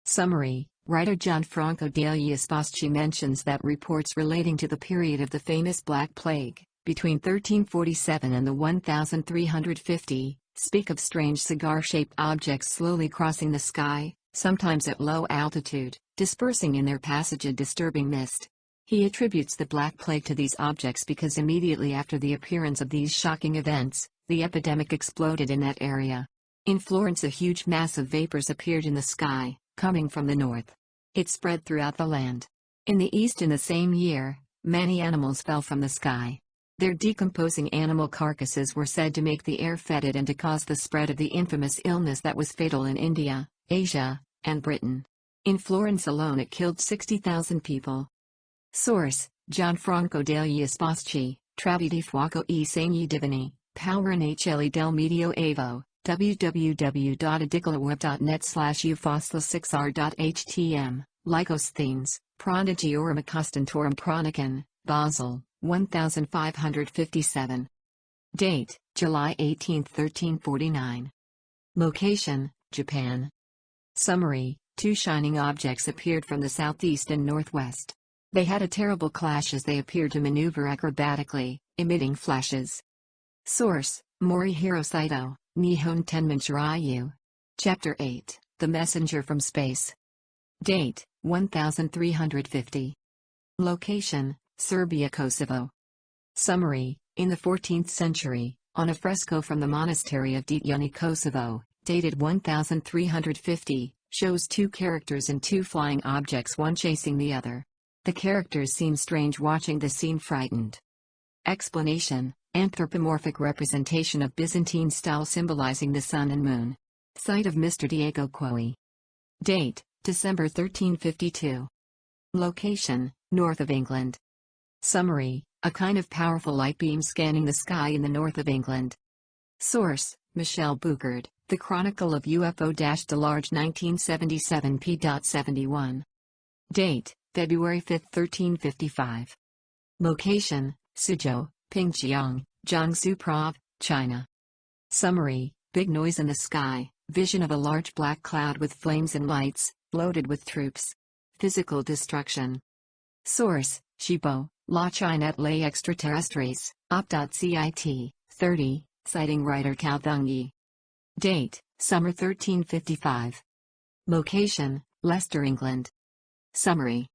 Summary: Writer Gianfranco degli Esposchi mentions that reports relating to the period of the famous Black Plague, between 1347 and the 1350, speak of strange cigar-shaped objects slowly crossing the sky, sometimes at low altitude, dispersing in their passage a disturbing mist. He attributes the Black Plague to these objects because immediately after the appearance of these shocking events, the epidemic exploded in that area. In Florence, a huge mass of vapors appeared in the sky, coming from the north. It spread throughout the land. In the east in the same year, many animals fell from the sky. Their decomposing animal carcasses were said to make the air fetid and to cause the spread of the infamous illness that was fatal in India, Asia, and Britain. In Florence alone it killed 60,000 people. Source: Gianfranco degli Esposchi, Travi di Fuoco e Segni Divini, Power and HLE del Medio Evo, www.edicolaweb.net/ufosla6r.htm, Lycosthenes, Pronagiorum Accustantorum Chronicon, Basel, 1557. Date: July 18, 1349. Location: Japan. Summary: Two shining objects appeared from the southeast and northwest. They had a terrible clash as they appeared to maneuver acrobatically, emitting flashes. Source: Morihiro Saito, Nihon Tenman-shiryu. Chapter 8, The Messenger from Space. Date: 1350. Location: Serbia, Kosovo. Summary: In the 14th century, on a fresco from the monastery of Dityuni, Kosovo, dated 1350, shows two characters and two flying objects, one chasing the other. The characters seem strange watching the scene, frightened. Explanation: Anthropomorphic representation of Byzantine style symbolizing the sun and moon. Site of Mr. Diego Coey. Date: December 1352. Location: North of England. Summary: A kind of powerful light beam scanning the sky in the north of England. Source: Michel Boucard, The Chronicle of UFO-Delarge 1977 p.71. Date: February 5, 1355. Location: Suzhou, Pingjiang, Jiangsu Prov, China. Summary: Big noise in the sky, vision of a large black cloud with flames and lights, loaded with troops. Physical destruction. Source: Shibo, La Chinette les extraterrestres, op.cit, 30, citing writer Cao Thungyi. Date: Summer 1355. Location: Leicester, England. Summary: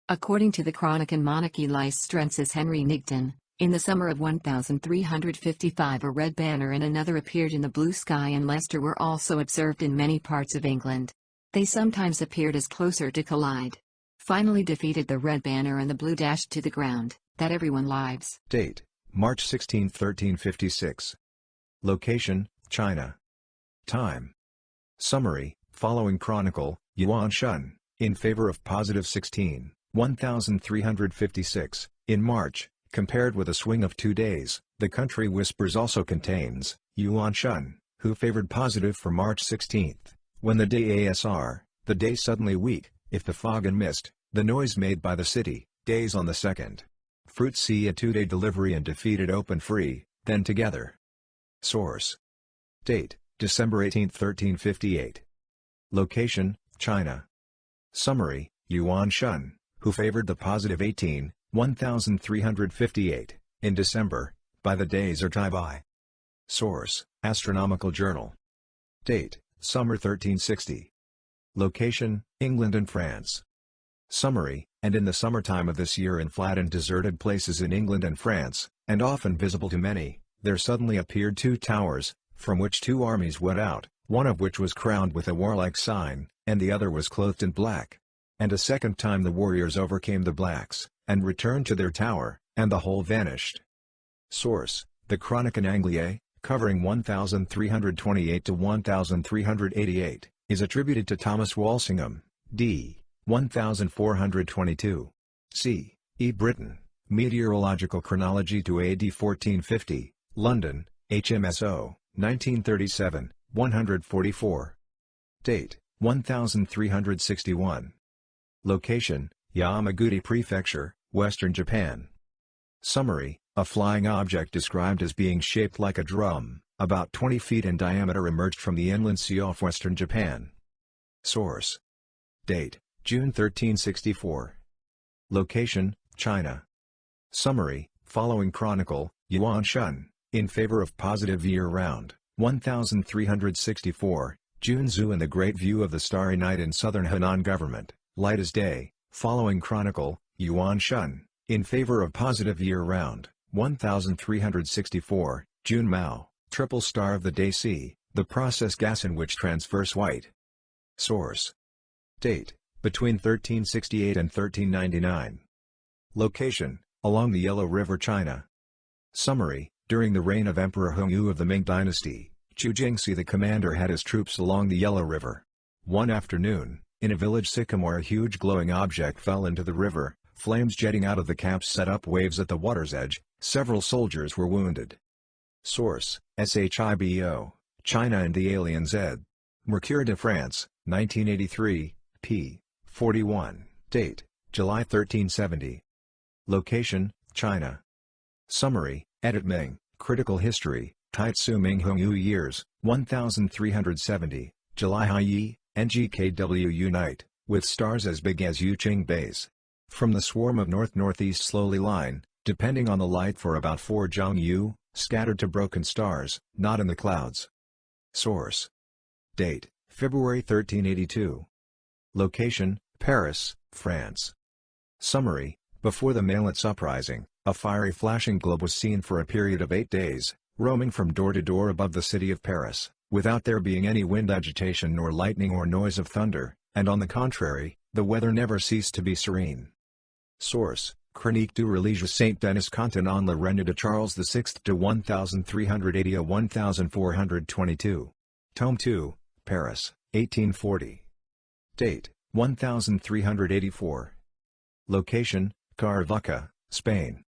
According to the Chronicon Monarchy Leicestrensis Henry Nigton, in the summer of 1355 a red banner and another appeared in the blue sky, and Leicester were also observed in many parts of England. They sometimes appeared as closer to collide. Finally defeated the red banner and the blue dashed to the ground, that everyone lives. Date: March 16, 1356. Location: China. Time. Summary: Following chronicle, Yuan Shun, in favor of positive 16, 1356, in March, compared with a swing of 2 days. The Country Whispers also contains Yuan Shun, who favored positive for March 16, when the day ASR, the day suddenly weak, if the fog and mist, the noise made by the city, days on the 2nd. Fruit see a 2-day delivery and defeated open free, then together. Source. Date: December 18, 1358. Location: China. Summary: Yuan Shun, who favored the positive 18, 1358, in December, by the days or Taibai. Source: Astronomical Journal. Date: Summer 1360. Location: England and France. Summary: And in the summertime of this year, in flat and deserted places in England and France, and often visible to many, there suddenly appeared 2 towers, from which 2 armies went out, one of which was crowned with a warlike sign, and the other was clothed in black. And a second time the warriors overcame the blacks, and returned to their tower, and the whole vanished. Source: The Chronicon Angliae, covering 1328 to 1388, is attributed to Thomas Walsingham, d. 1422. C. E. Britton, Meteorological Chronology to AD 1450, London, HMSO, 1937, 144. Date, 1361. Location, Yamaguchi Prefecture, Western Japan. Summary: a flying object described as being shaped like a drum, about 20 feet in diameter, emerged from the inland sea off western Japan. Source: Date, June 1364. Location, China. Summary: following chronicle, Yuan Shun, in favor of positive year-round, 1364, June Zhu and the Great View of the Starry Night in southern Henan government, light as day, following chronicle, Yuan Shun, in favor of positive year-round, 1364, June Mao, triple star of the day C, the process gas in which transverse white. Source: Date, between 1368 and 1399. Location, along the Yellow River, China. Summary: during the reign of Emperor Hongwu of the Ming Dynasty, Chu Jingxi the commander had his troops along the Yellow River. One afternoon, in a village Sycamore, a huge glowing object fell into the river, flames jetting out of the camps set up waves at the water's edge, several soldiers were wounded. Source: SHIBO, China and the Aliens ed. Mercure de France, 1983, p. 41, date, July 1370. Location, China. Summary: Edit Ming, Critical History, Taitsu Ming Hongwu years, 1370, July Haiyi, NGKW Unite, with stars as big as Yuqing Base. From the swarm of north-northeast slowly line, depending on the light for about 4 Zhongyu, scattered to broken stars, not in the clouds. Source: Date, February 1382. Location, Paris, France. Summary: before the Maillet's uprising, a fiery flashing globe was seen for a period of 8 days, roaming from door to door above the city of Paris, without there being any wind agitation nor lightning or noise of thunder, and on the contrary, the weather never ceased to be serene. Source: Chronique du Religieux Saint Denis contenant le règne de Charles VI de 1380 à 1422. Tome 2, Paris, 1840. Date, 1384. Location, Caravaca, Spain.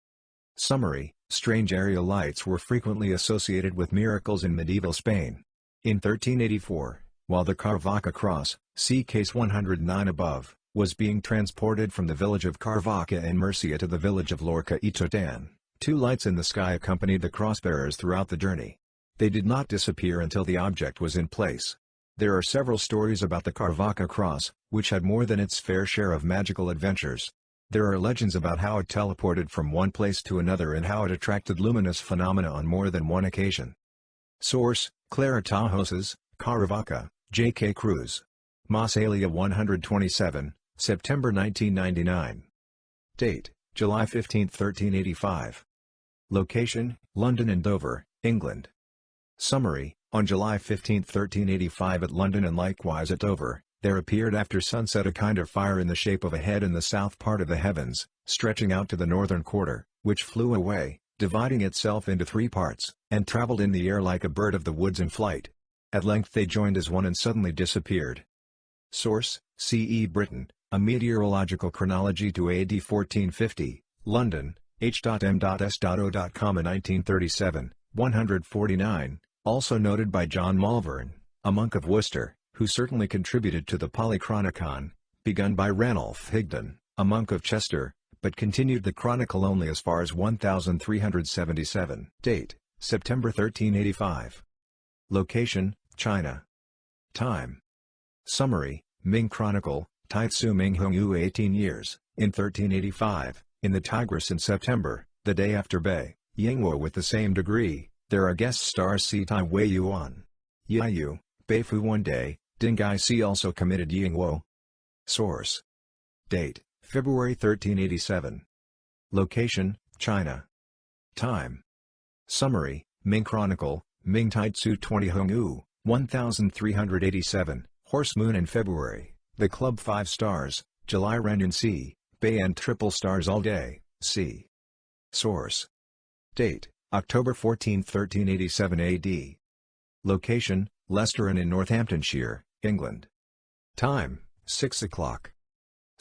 Summary: strange aerial lights were frequently associated with miracles in medieval Spain. In 1384, while the Caravaca cross, see case 109 above, was being transported from the village of Caravaca in Murcia to the village of Lorca y Totan, 2 lights in the sky accompanied the crossbearers throughout the journey. They did not disappear until the object was in place. There are several stories about the Caravaca cross, which had more than its fair share of magical adventures. There are legends about how it teleported from one place to another and how it attracted luminous phenomena on more than one occasion. Source: Clara Tajoses, Caravaca, J.K. Cruz. Massalia 127, September 1999. Date, July 15, 1385. Location, London and Dover, England. Summary: on July 15, 1385 at London and likewise at Dover, there appeared after sunset a kind of fire in the shape of a head in the south part of the heavens, stretching out to the northern quarter, which flew away, dividing itself into 3 parts, and travelled in the air like a bird of the woods in flight. At length they joined as one and suddenly disappeared. Source: C. E. Britton, A Meteorological Chronology to AD 1450, London, h.m.s.o.com in 1937, 149, also noted by John Malvern, a monk of Worcester, who certainly contributed to the Polychronicon, begun by Ranulph Higden, a monk of Chester, but continued the chronicle only as far as 1377. Date, September 1385. Location, China. Time. Summary: Ming Chronicle, Taitsu Ming Hongwu 18 years, in 1385, in the Tigris in September, the day after Bei, Yingwo with the same degree, there are guest stars C. Tai Wei Yuan. Yiyu, Bei Fu 1 day, Dingai C also committed Yingwo. Source: Date, February 1387. Location, China. Time. Summary: Ming Chronicle, Ming Taitsu 20 Hongwu, 1387, Horse Moon in February, the Club 5 stars, July Renan C, Bei and triple stars all day, C. Source: Date, October 14, 1387 AD. Location, Leicester and in Northamptonshire, England. Time, 6 o'clock.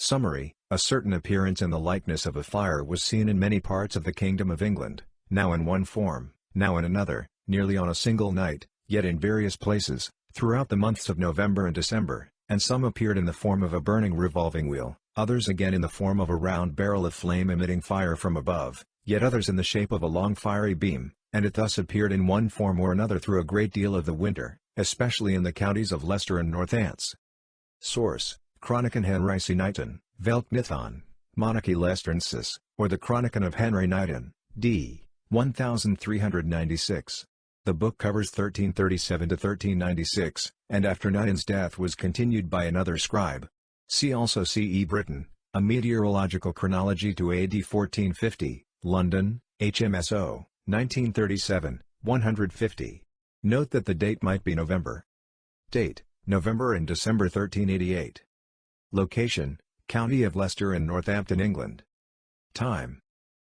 Summary: a certain appearance in the likeness of a fire was seen in many parts of the Kingdom of England, now in one form, now in another, nearly on a single night, yet in various places, throughout the months of November and December, and some appeared in the form of a burning revolving wheel, others again in the form of a round barrel of flame emitting fire from above, yet others in the shape of a long fiery beam, and it thus appeared in one form or another through a great deal of the winter, especially in the counties of Leicester and Northants. Source: Chronican Henry Knighton, Weltnithon, Monarchy Leicestrensis, or the Chronican of Henry Knighton, d. 1396. The book covers 1337 to 1396, and after Knighton's death was continued by another scribe. See also C. E. Britton, A Meteorological Chronology to AD 1450, London, HMSO, 1937, 150. Note that the date might be November. Date: November and December 1388. Location: County of Leicester and Northampton, England. Time.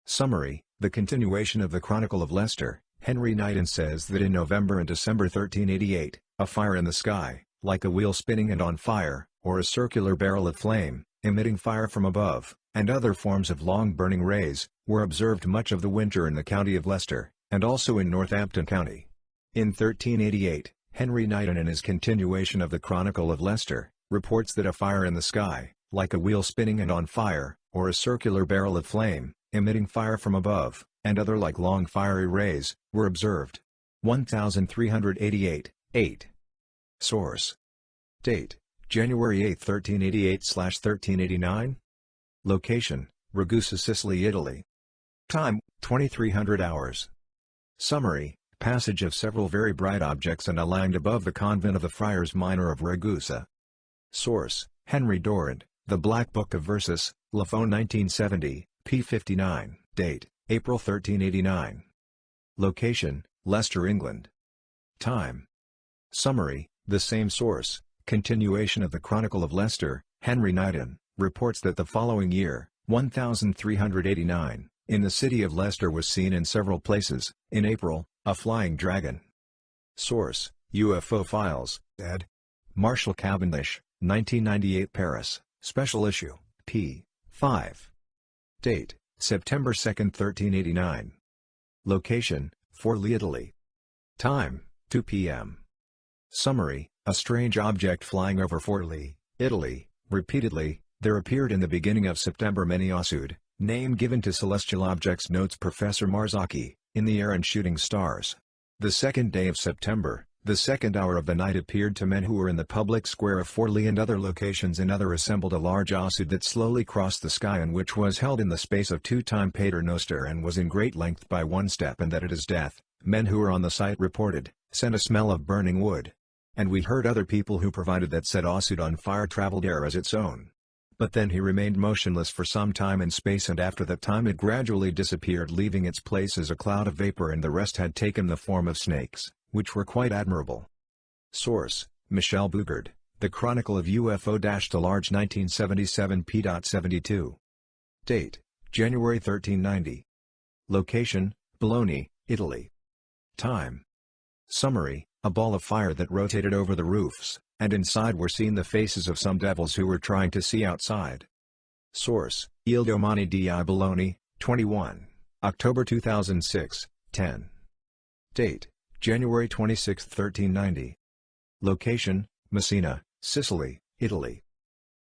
Summary: the continuation of the Chronicle of Leicester. Henry Knighton says that in November and December 1388, a fire in the sky, like a wheel spinning and on fire, or a circular barrel of flame, emitting fire from above, and other forms of long burning rays, were observed much of the winter in the county of Leicester, and also in Northampton County. In 1388, Henry Knighton in his continuation of the Chronicle of Leicester, reports that a fire in the sky, like a wheel spinning and on fire, or a circular barrel of flame, emitting fire from above, and other like long fiery rays, were observed. 1388, 8. Source: Date: January 8, 1388/1389. Location: Ragusa, Sicily, Italy. Time: 2300 hours. Summary: passage of several very bright objects and a land above the convent of the Friars Minor of Ragusa. Source: Henry Dorrant, The Black Book of Versus, Lafon 1970, p. 59. Date: April 1389. Location: Leicester, England. Time. Summary: the same source, continuation of the Chronicle of Leicester. Henry Knighton reports that the following year, 1389, in the city of Leicester was seen in several places, in April, a flying dragon. Source: UFO Files, ed. Marshall Cavendish, 1998, Paris, Special Issue, p. 5. Date: September 2, 1389. Location: Forlì, Italy. Time: 2 p.m. Summary: a strange object flying over Forlì, Italy, repeatedly. There appeared in the beginning of September many Osud, name given to celestial objects, notes Professor Marzocchi, in the air and shooting stars. The second day of September, the second hour of the night, appeared to men who were in the public square of Forlì and other locations, and other assembled a large Osud that slowly crossed the sky, and which was held in the space of 2 time Pater Noster and was in great length by 1 step, and that at his death, men who were on the site reported, sent a smell of burning wood. And we heard other people who provided that said Osud on fire traveled air as its own. But then he remained motionless for some time in space, and after that time it gradually disappeared, leaving its place as a cloud of vapor, and the rest had taken the form of snakes, which were quite admirable. Source: Michel Bougard, The Chronicle of UFO-Large 1977 p.72. Date: January 1390. Location: Bologna, Italy. Time. Summary: a ball of fire that rotated over the roofs, and inside were seen the faces of some devils who were trying to see outside. Source: Il Domani di Bologna, 21, October 2006, 10. Date: January 26, 1390. Location: Messina, Sicily, Italy.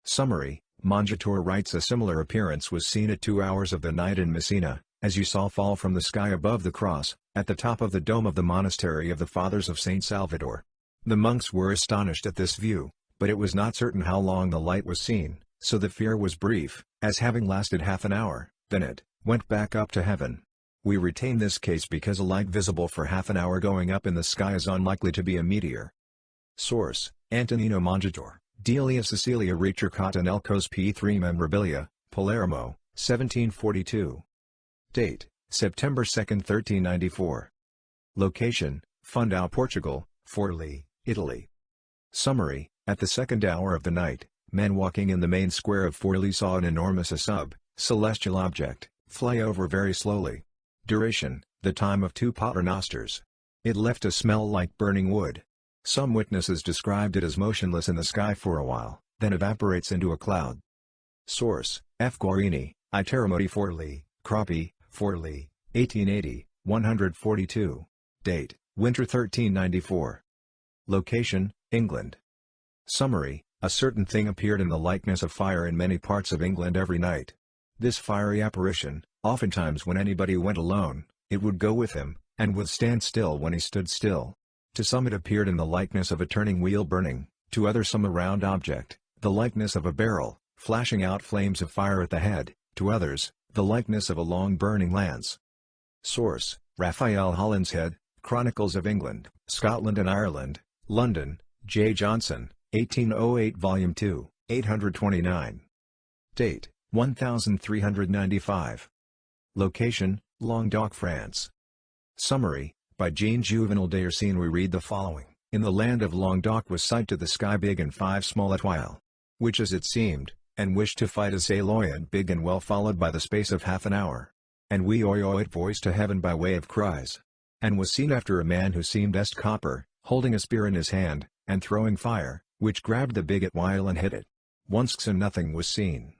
Summary: Mongitor writes a similar appearance was seen at 2 hours of the night in Messina, as you saw fall from the sky above the cross, at the top of the dome of the monastery of the Fathers of St. Salvador. The monks were astonished at this view, but it was not certain how long the light was seen, so the fear was brief, as having lasted half an hour, then it went back up to heaven. We retain this case because a light visible for half an hour going up in the sky is unlikely to be a meteor. Source: Antonino Mongitor, Delia Cecilia Ricercata Nelcos P3 Memorabilia, Palermo, 1742. Date: September 2, 1394. Location: Fundão, Portugal, Forlì, Italy. Summary: at the second hour of the night, men walking in the main square of Forlì saw an enormous celestial object, fly over very slowly. Duration: the time of 2 paternosters. It left a smell like burning wood. Some witnesses described it as motionless in the sky for a while, then evaporates into a cloud. Source, F. Guarini, I. Terramoti Forlì, Croppi, Forlì, 1880, 142. Date, Winter 1394. Location, England. Summary, a certain thing appeared in the likeness of fire in many parts of England every night. This fiery apparition, oftentimes when anybody went alone, it would go with him, and would stand still when he stood still. To some it appeared in the likeness of a turning wheel burning, to others some a round object, the likeness of a barrel, flashing out flames of fire at the head, to others, the likeness of a long burning lance. Source, Raphael Holinshead, Chronicles of England, Scotland and Ireland, London, J. Johnson, 1808 Volume 2, 829. Date, 1395. Location, Languedoc, France. Summary, by Jean Juvenal d'Arsene. We read the following: In the land of Languedoc was sight to the sky big and five small at while, which as it seemed, and wished to fight as loyant big and well followed by the space of half an hour. And we oyo it voice to heaven by way of cries. And was seen after a man who seemed est copper, holding a spear in his hand, and throwing fire, which grabbed the big at while and hit it. Once and nothing was seen.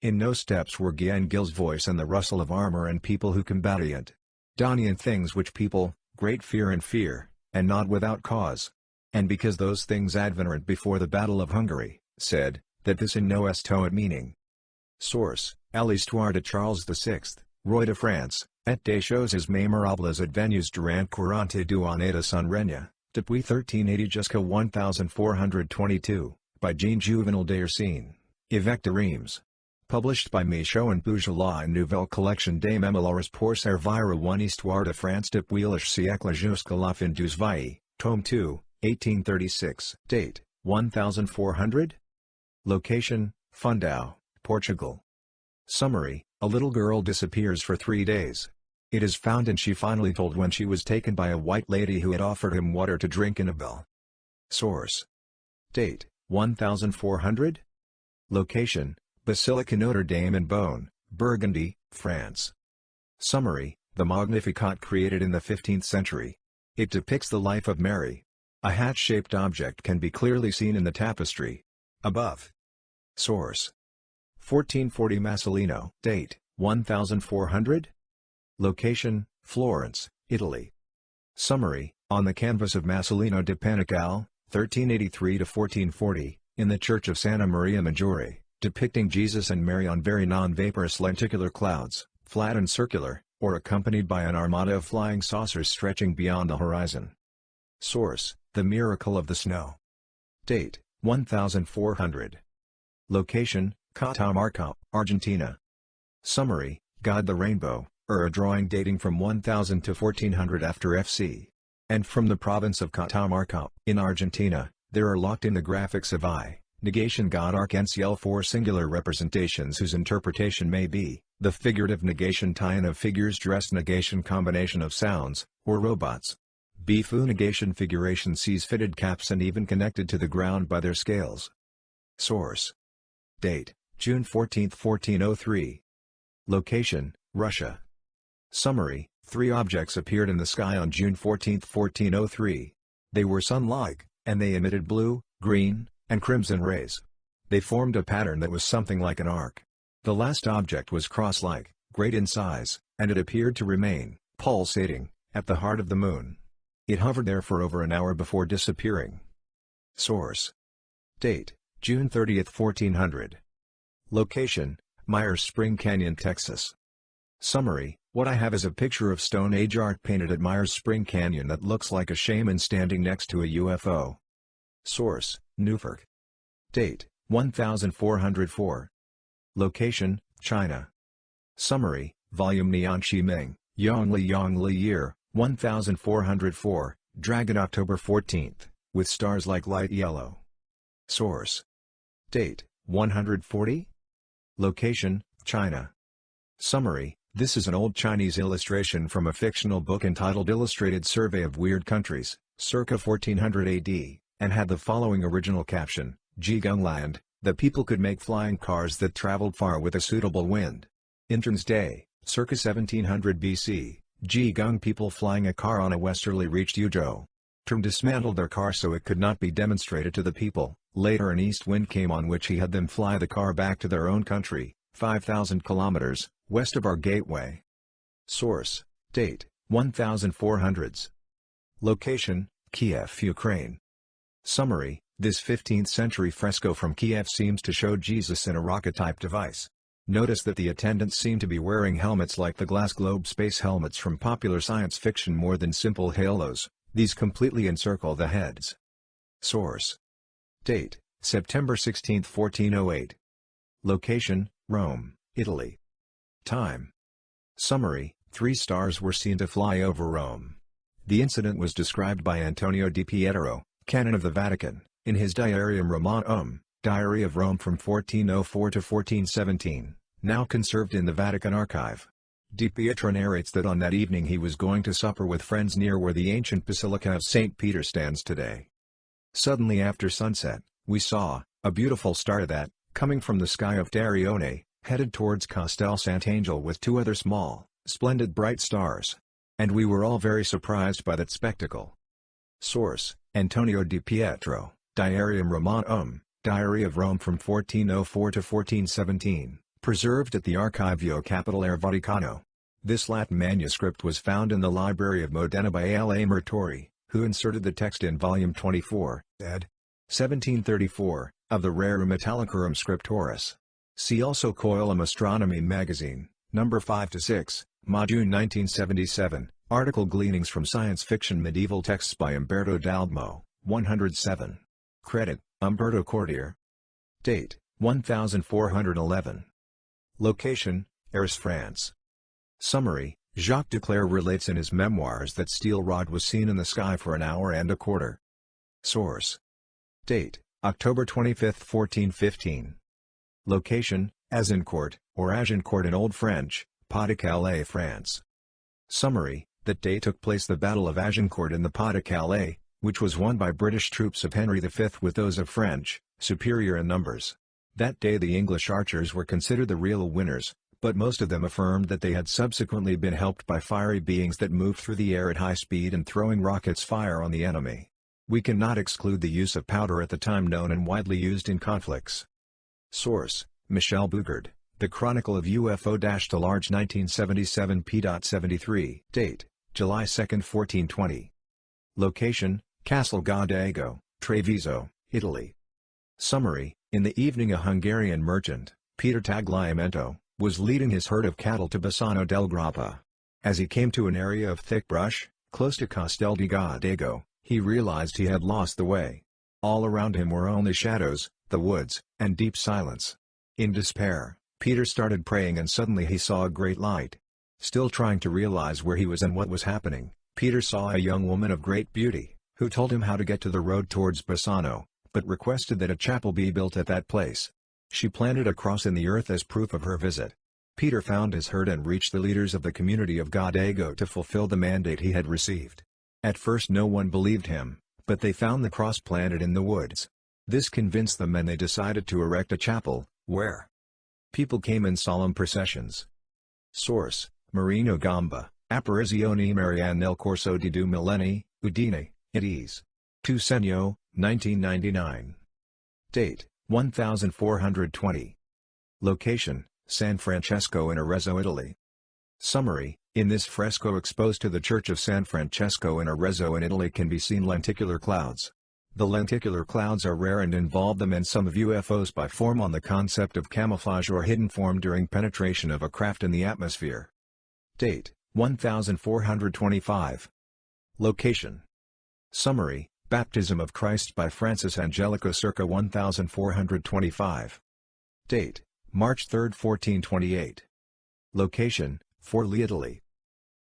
In no steps were Gian Gil's voice and the rustle of armor and people who combatient. Donnian things which people, great fear, and not without cause. And because those things advenerant before the battle of Hungary, said, that this in no estoit meaning. Source, L'Histoire de Charles VI, Roi de France, et des choses mémorables advenues durant 42 années sans règne, depuis 1380 jusqu'à 1422, by Jean Juvenal d'Arsene, Évêque de Reims. Published by Michaud and Bougeot, La Nouvelle Collection des Mémoires pour servir une histoire de France depuis le siècle jusqu'à la fin du XXe, Tome 2, 1836. Date, 1400? Location, Fundão, Portugal. Summary, a little girl disappears for 3 days. It is found and she finally told when she was taken by a white lady who had offered him water to drink in a bell. Source. Date, 1400? Location, Basilica Notre Dame in Beaune, Burgundy, France. Summary, the Magnificat created in the 15th century. It depicts the life of Mary. A hat-shaped object can be clearly seen in the tapestry. Above. Source. 1440 Masolino. Date, 1400? Location, Florence, Italy. Summary, on the canvas of Masolino de Panical, 1383–1440, in the Church of Santa Maria Maggiore, depicting Jesus and Mary on very non-vaporous lenticular clouds, flat and circular, or accompanied by an armada of flying saucers stretching beyond the horizon. Source, The Miracle of the Snow. Date, 1400. Location, Catamarca, Argentina. Summary, God the Rainbow, a drawing dating from 1000 to 1400 after FC. And from the province of Catamarca, in Argentina, there are locked in the graphics of negation God arc-en-ciel 4 singular representations whose interpretation may be, the figurative negation tie-in of figures dressed negation combination of sounds, or robots. B. Fu negation figuration C's fitted caps and even connected to the ground by their scales. Source. Date, June 14, 1403. Location, Russia. Summary, 3 objects appeared in the sky on June 14, 1403. They were sun-like, and they emitted blue, green, and crimson rays. They formed a pattern that was something like an arc. The last object was cross-like, great in size, and it appeared to remain, pulsating, at the heart of the moon. It hovered there for over an hour before disappearing. Source. Date, June 30, 1400. Location, Myers Spring Canyon, Texas. Summary, what I have is a picture of Stone Age art painted at Myers Spring Canyon that looks like a shaman standing next to a UFO. Source, Newfork. Date, 1404. Location, China. Summary, Volume Nian Ming, Yongli year, 1404, Dragon October 14, with stars like light yellow. Source. Date, 140? Location, China. Summary, this is an old Chinese illustration from a fictional book entitled Illustrated Survey of Weird Countries, circa 1400 AD, and had the following original caption, Jigung Land, the people could make flying cars that traveled far with a suitable wind. Intern's Day, circa 1700 BC, Jigung people flying a car on a westerly reached Yuzhou. Term dismantled their car so it could not be demonstrated to the people, Later an east wind came on which he had them fly the car back to their own country, 5,000 kilometers, west of our gateway. Source: Date: 1400s. Location: Kiev, Ukraine. Summary: This 15th-century fresco from Kiev seems to show Jesus in a rocket-type device. Notice that the attendants seem to be wearing helmets like the glass globe space helmets from popular science fiction more than simple halos. These completely encircle the heads. Source: Date: September 16, 1408. Location: Rome, Italy. Time. Summary: 3 stars were seen to fly over Rome. The incident was described by Antonio di Pietro, canon of the Vatican, in his Diarium Romanum, Diary of Rome from 1404 to 1417, now conserved in the Vatican archive. Di Pietro narrates that on that evening he was going to supper with friends near where the ancient Basilica of St. Peter stands today. Suddenly after sunset, we saw a beautiful star that, coming from the sky of Darione, headed towards Castel Sant'Angelo with 2 other small, splendid bright stars. And we were all very surprised by that spectacle. Source: Antonio di Pietro, Diarium Romanum, Diary of Rome from 1404 to 1417, preserved at the Archivio Capitolare Vaticano. This Latin manuscript was found in the Library of Modena by L.A. Murtori, who inserted the text in volume 24, ed. 1734, of the Rerum Metallicarum Scriptoris. See also Coelum Astronomy Magazine, number 5-6, Ma June 1977, article Gleanings from Science Fiction Medieval Texts by Umberto D'Albmo, 107. Credit: Umberto Cordier. Date: 1411. Location: Arras, France. Summary: Jacques Duclair relates in his memoirs that steel rod was seen in the sky for an hour and a quarter. Source: Date: October 25, 1415. Location: Azincourt, or Agincourt in Old French, Pas-de-Calais, France. Summary: That day took place the Battle of Agincourt in the Pas-de-Calais, which was won by British troops of Henry V with those of French, superior in numbers. That day the English archers were considered the real winners, but most of them affirmed that they had subsequently been helped by fiery beings that moved through the air at high speed and throwing rockets fire on the enemy. We cannot exclude the use of powder at the time known and widely used in conflicts. Source: Michel Bougard, The Chronicle of UFO-Large 1977 p.73. Date: July 2, 1420. Location: Castel Gaudago, Treviso, Italy. Summary: In the evening a Hungarian merchant, Peter Tagliamento, was leading his herd of cattle to Bassano del Grappa. As he came to an area of thick brush, close to Castel di Gaudago, he realized he had lost the way. All around him were only shadows, the woods, and deep silence. In despair, Peter started praying and suddenly he saw a great light. Still trying to realize where he was and what was happening, Peter saw a young woman of great beauty, who told him how to get to the road towards Bassano, but requested that a chapel be built at that place. She planted a cross in the earth as proof of her visit. Peter found his herd and reached the leaders of the community of Gaudago to fulfill the mandate he had received. At first no one believed him, but they found the cross planted in the woods. This convinced them and they decided to erect a chapel, where people came in solemn processions. Source: Marino Gamba, Apparizioni Marianne nel corso di 2 millenni, Udine, Itis. Tu Segno, 1999. Date: 1420. Location: San Francesco in Arezzo, Italy. Summary: In this fresco exposed to the Church of San Francesco in Arezzo in Italy can be seen lenticular clouds. The lenticular clouds are rare and involve the some of UFOs by form on the concept of camouflage or hidden form during penetration of a craft in the atmosphere. Date: 1425. Location. Summary: Baptism of Christ by Francis Angelico circa 1425. Date: March 3, 1428. Location: Forlì, Italy.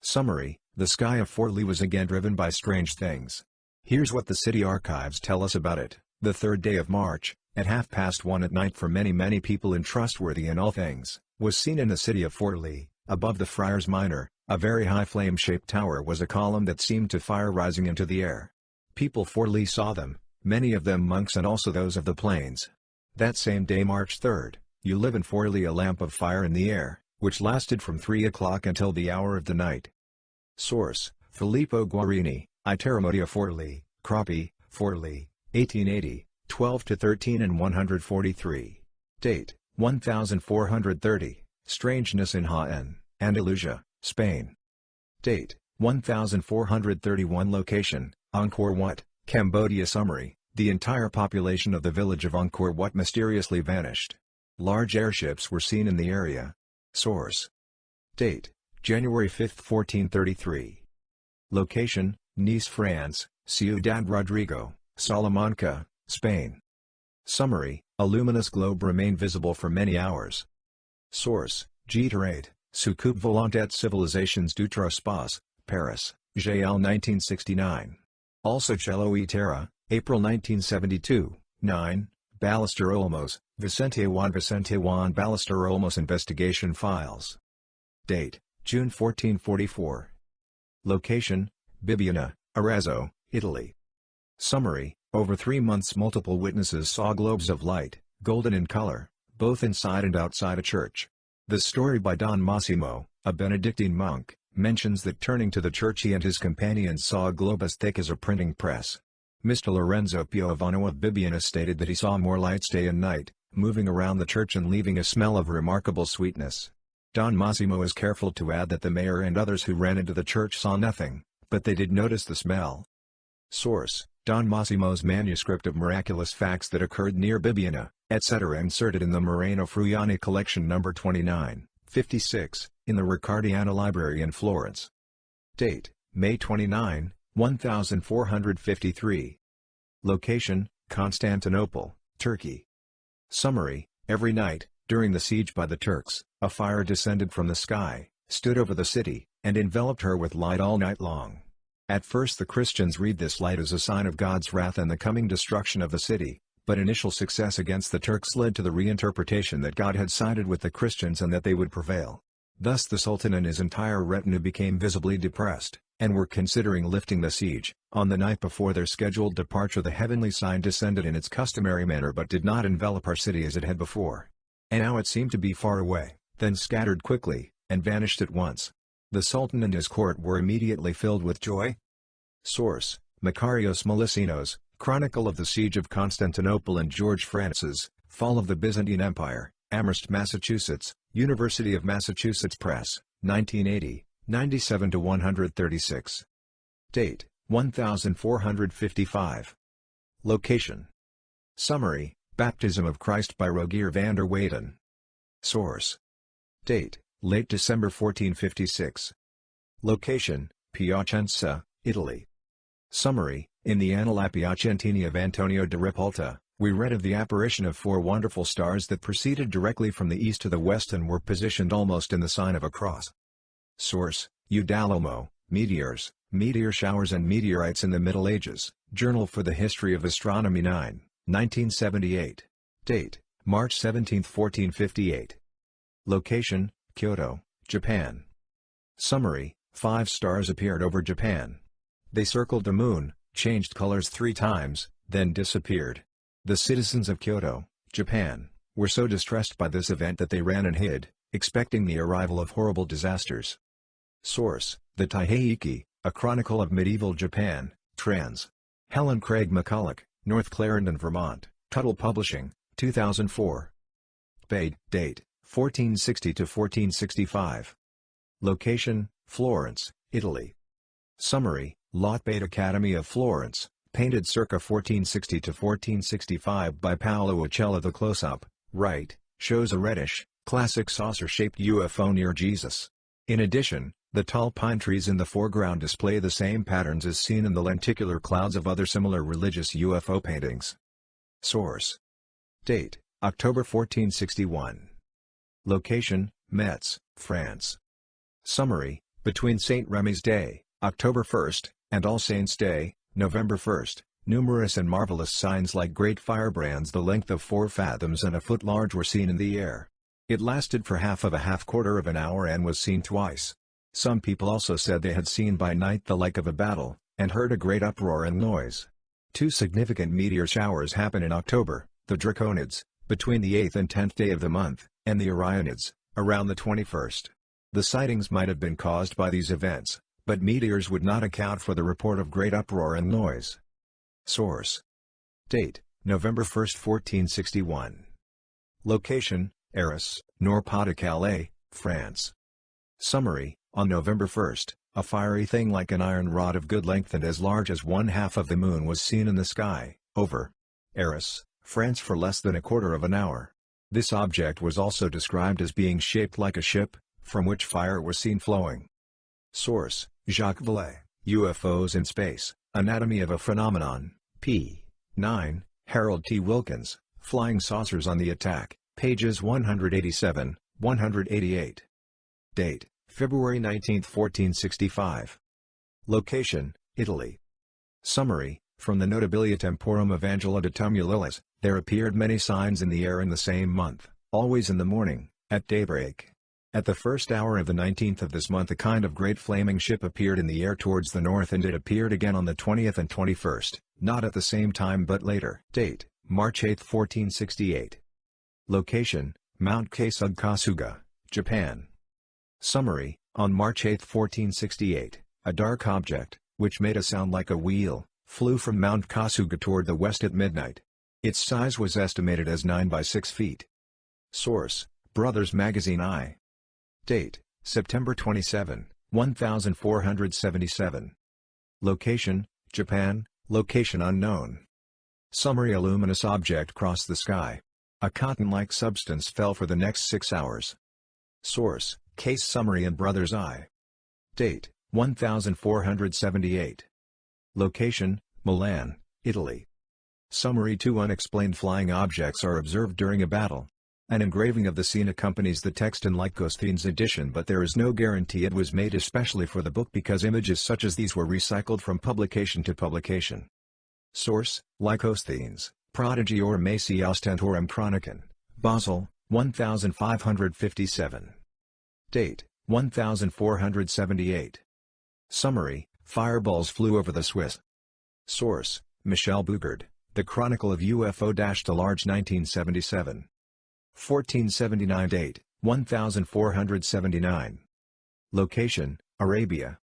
Summary: The sky of Forlì was again driven by strange things. Here's what the city archives tell us about it. The 3rd day of March, at 1:30 at night for many people and trustworthy in all things, was seen in the city of Forlì, above the Friars Minor, a very high flame-shaped tower was a column that seemed to fire rising into the air. People Forlì saw them, many of them monks and also those of the plains. That same day, March 3rd, you live in Forlì a lamp of fire in the air, which lasted from 3 o'clock until the hour of the night. Source: Filippo Guarini, I Terremoto Forlì, Croppi, Forlì, 1880, 12 to 13 and 143. Date, 1430, Strangeness in Jaén, Andalusia, Spain. Date, 1431. Location, Angkor Wat, Cambodia. Summary: the entire population of the village of Angkor Wat mysteriously vanished. Large airships were seen in the area. Source: Date, January 5, 1433. Location, Nice, France, Ciudad Rodrigo, Salamanca, Spain. Summary: a luminous globe remained visible for many hours. Source: G-Terade, Soucoupe volant et civilisations d'outre-espace, Paris, J.L. 1969. Also Cielo y Terra, April 1972, 9, Ballester Olmos, Vicente Juan Ballester Olmos Investigation Files. Date, June 1444. Location, Bibbiena, Arezzo, Italy. Summary: over 3 months multiple witnesses saw globes of light, golden in color, both inside and outside a church. The story by Don Massimo, a Benedictine monk, mentions that turning to the church he and his companions saw a globe as thick as a printing press. Mr. Lorenzo Piovano of Bibbiena stated that he saw more lights day and night, moving around the church and leaving a smell of remarkable sweetness. Don Massimo is careful to add that the mayor and others who ran into the church saw nothing, but they did notice the smell. Source: Don Massimo's manuscript of miraculous facts that occurred near Bibbiena, etc. inserted in the Moreno Fruiani collection No. 29, 56, in the Riccardiana Library in Florence. Date, May 29, 1453. Location, Constantinople, Turkey. Summary: every night, during the siege by the Turks, a fire descended from the sky, stood over the city, and enveloped her with light all night long. At first the Christians read this light as a sign of God's wrath and the coming destruction of the city, but initial success against the Turks led to the reinterpretation that God had sided with the Christians and that they would prevail. Thus the Sultan and his entire retinue became visibly depressed, and were considering lifting the siege. On the night before their scheduled departure the heavenly sign descended in its customary manner but did not envelop our city as it had before. And now it seemed to be far away, then scattered quickly, and vanished at once. The Sultan and his court were immediately filled with joy. Source: Makarios Melisinos, Chronicle of the Siege of Constantinople, and George Francis, Fall of the Byzantine Empire, Amherst, Massachusetts, University of Massachusetts Press, 1980, 97-136. Date, 1455. Location. Summary: Baptism of Christ by Rogier van der Weyden. Source: Date, late December 1456. Location, Piacenza, Italy. Summary: in the Annala Piacentini of Antonio da Ripalta, we read of the apparition of 4 wonderful stars that proceeded directly from the east to the west and were positioned almost in the sign of a cross. Source: Eudalomo, Meteors, Meteor Showers and Meteorites in the Middle Ages, Journal for the History of Astronomy 9, 1978. Date, March 17, 1458. Location, Kyoto, Japan. Summary: 5 stars appeared over Japan. They circled the moon, changed colors 3 times, then disappeared. The citizens of Kyoto, Japan, were so distressed by this event that they ran and hid, expecting the arrival of horrible disasters. Source: the Taiheiki, a Chronicle of Medieval Japan, trans. Helen Craig McCulloch, North Clarendon, Vermont, Tuttle Publishing, 2004. Date, 1460-1465. Location, Florence, Italy. Summary: Lot Bate Academy of Florence, painted circa 1460-1465 by Paolo Uccello. The close-up, right, shows a reddish, classic saucer-shaped UFO near Jesus. In addition, the tall pine trees in the foreground display the same patterns as seen in the lenticular clouds of other similar religious UFO paintings. Source: Date, October 1461. Location, Metz, France. Summary: between St. Remy's Day, October 1st, and All Saints' Day, November 1st, numerous and marvelous signs like great firebrands the length of 4 fathoms and a foot large were seen in the air. It lasted for half-quarter of an hour and was seen twice. Some people also said they had seen by night the like of a battle, and heard a great uproar and noise. 2 significant meteor showers happen in October, the Draconids, between the 8th and 10th day of the month, and the Orionids, around the 21st. The sightings might have been caused by these events, but meteors would not account for the report of great uproar and noise. Source: Date, November 1, 1461. Location, Arras, Nord-Pas-de-Calais, France. Summary, on November 1, a fiery thing like an iron rod of good length and as large as one half of the moon was seen in the sky, over Arras, France for less than a quarter of an hour. This object was also described as being shaped like a ship, from which fire was seen flowing. Source, Jacques Vallée, UFOs in Space, Anatomy of a Phenomenon, p. 9, Harold T. Wilkins, Flying Saucers on the Attack, pages 187, 188. Date, February 19, 1465. Location, Italy. Summary, from the Notabilia Temporum of Angela de Tumulillis, there appeared many signs in the air in the same month, always in the morning, at daybreak. At the first hour of the 19th of this month a kind of great flaming ship appeared in the air towards the north and it appeared again on the 20th and 21st, not at the same time but later. Date, March 8, 1468. Location, Mount Keisugkasuga, Japan. Summary, on March 8, 1468, a dark object, which made a sound like a wheel, flew from Mount Kasuga toward the west at midnight. Its size was estimated as 9 by 6 feet. Source, Brothers Magazine I. Date, September 27, 1477. Location, Japan, location unknown. Summary, a luminous object crossed the sky. A cotton-like substance fell for the next 6 hours. Source, Case Summary and Brothers I. Date, 1478. Location, Milan, Italy. Summary, 2 unexplained flying objects are observed during a battle. An engraving of the scene accompanies the text in Lycosthenes' edition, but there is no guarantee it was made especially for the book because images such as these were recycled from publication to publication. Source, Lycosthenes, Prodigy Ormasi Ostentorum Chronicon, Basel, 1557. Date, 1478. Summary, fireballs flew over the Swiss. Source, Michel Bougard, The Chronicle of UFO-Large 1977. 1479. Date, 1479. Location, Arabia.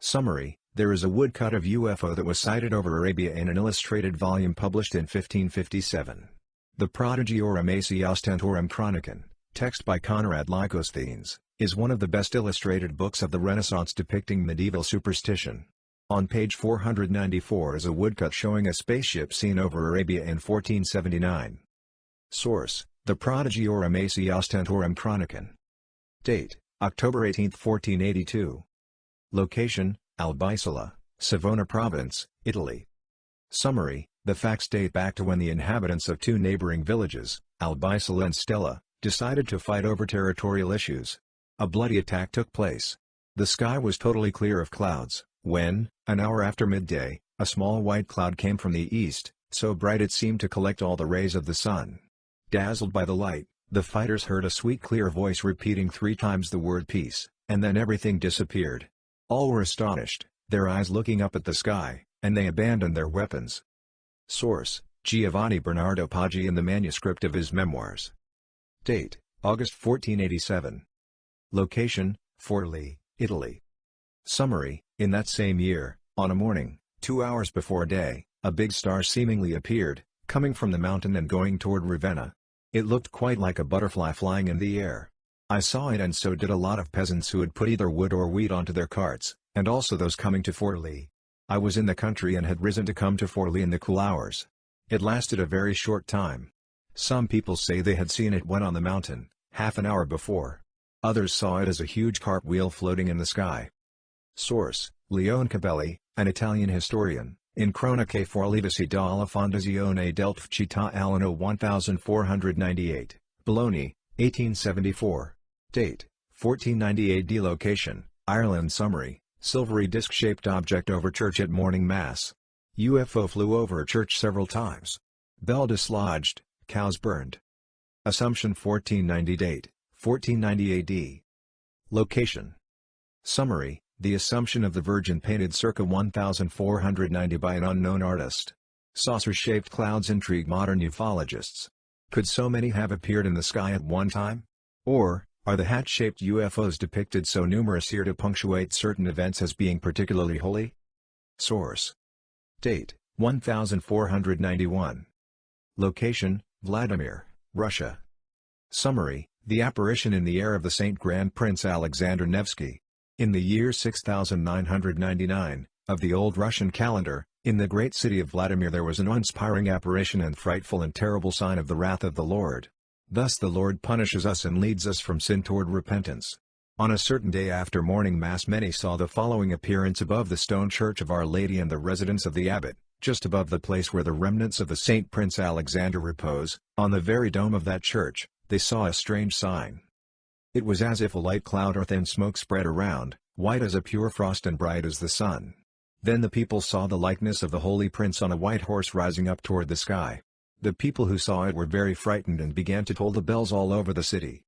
Summary, there is a woodcut of UFO that was sighted over Arabia in an illustrated volume published in 1557. The Prodigy Ormasi Ostentorum Chronicon, text by Conrad Lycosthenes, is one of the best illustrated books of the Renaissance depicting medieval superstition. On page 494 is a woodcut showing a spaceship seen over Arabia in 1479. Source, The Prodigy Ormasi Ostentorum Chronicon. Date, October 18, 1482. Location, Albisola, Savona Province, Italy. Summary, the facts date back to when the inhabitants of 2 neighboring villages, Albisola and Stella, decided to fight over territorial issues. A bloody attack took place. The sky was totally clear of clouds, when, an hour after midday, a small white cloud came from the east, so bright it seemed to collect all the rays of the sun. Dazzled by the light, the fighters heard a sweet clear voice repeating 3 times the word peace, and then everything disappeared. All were astonished, their eyes looking up at the sky, and they abandoned their weapons. Source, Giovanni Bernardo Paggi in the manuscript of his memoirs. Date, August 1487. Location, Forlì, Italy. Summary, in that same year, on a morning, 2 hours before day, a big star seemingly appeared, coming from the mountain and going toward Ravenna. It looked quite like a butterfly flying in the air. I saw it and so did a lot of peasants who had put either wood or wheat onto their carts, and also those coming to Forlì. I was in the country and had risen to come to Forlì in the cool hours. It lasted a very short time. Some people say they had seen it when on the mountain, half an hour before. Others saw it as a huge cartwheel floating in the sky. Source, Leone Cabelli, an Italian historian, in Cronache Forlivisi dalla Fondazione del Città all'anno 1498, Bologna, 1874. Date, 1490 AD. Location, Ireland. Summary, silvery disc-shaped object over church at morning mass. UFO flew over a church several times. Bell dislodged, cows burned. Assumption 1490. Date, 1490 AD. Location. Summary, the Assumption of the Virgin painted circa 1490 by an unknown artist. Saucer-shaped clouds intrigue modern ufologists. Could so many have appeared in the sky at one time? Or, are the hat-shaped UFOs depicted so numerous here to punctuate certain events as being particularly holy? Source. Date, 1491. Location, Vladimir, Russia. Summary: the apparition in the air of the Saint Grand Prince Alexander Nevsky. In the year 6999, of the old Russian calendar, in the great city of Vladimir there was an uninspiring apparition and frightful and terrible sign of the wrath of the Lord. Thus the Lord punishes us and leads us from sin toward repentance. On a certain day after morning mass many saw the following appearance above the stone church of Our Lady and the residence of the abbot, just above the place where the remnants of the Saint Prince Alexander repose, on the very dome of that church, they saw a strange sign. It was as if a light cloud or thin smoke spread around, white as a pure frost and bright as the sun. Then the people saw the likeness of the Holy Prince on a white horse rising up toward the sky. The people who saw it were very frightened and began to toll the bells all over the city.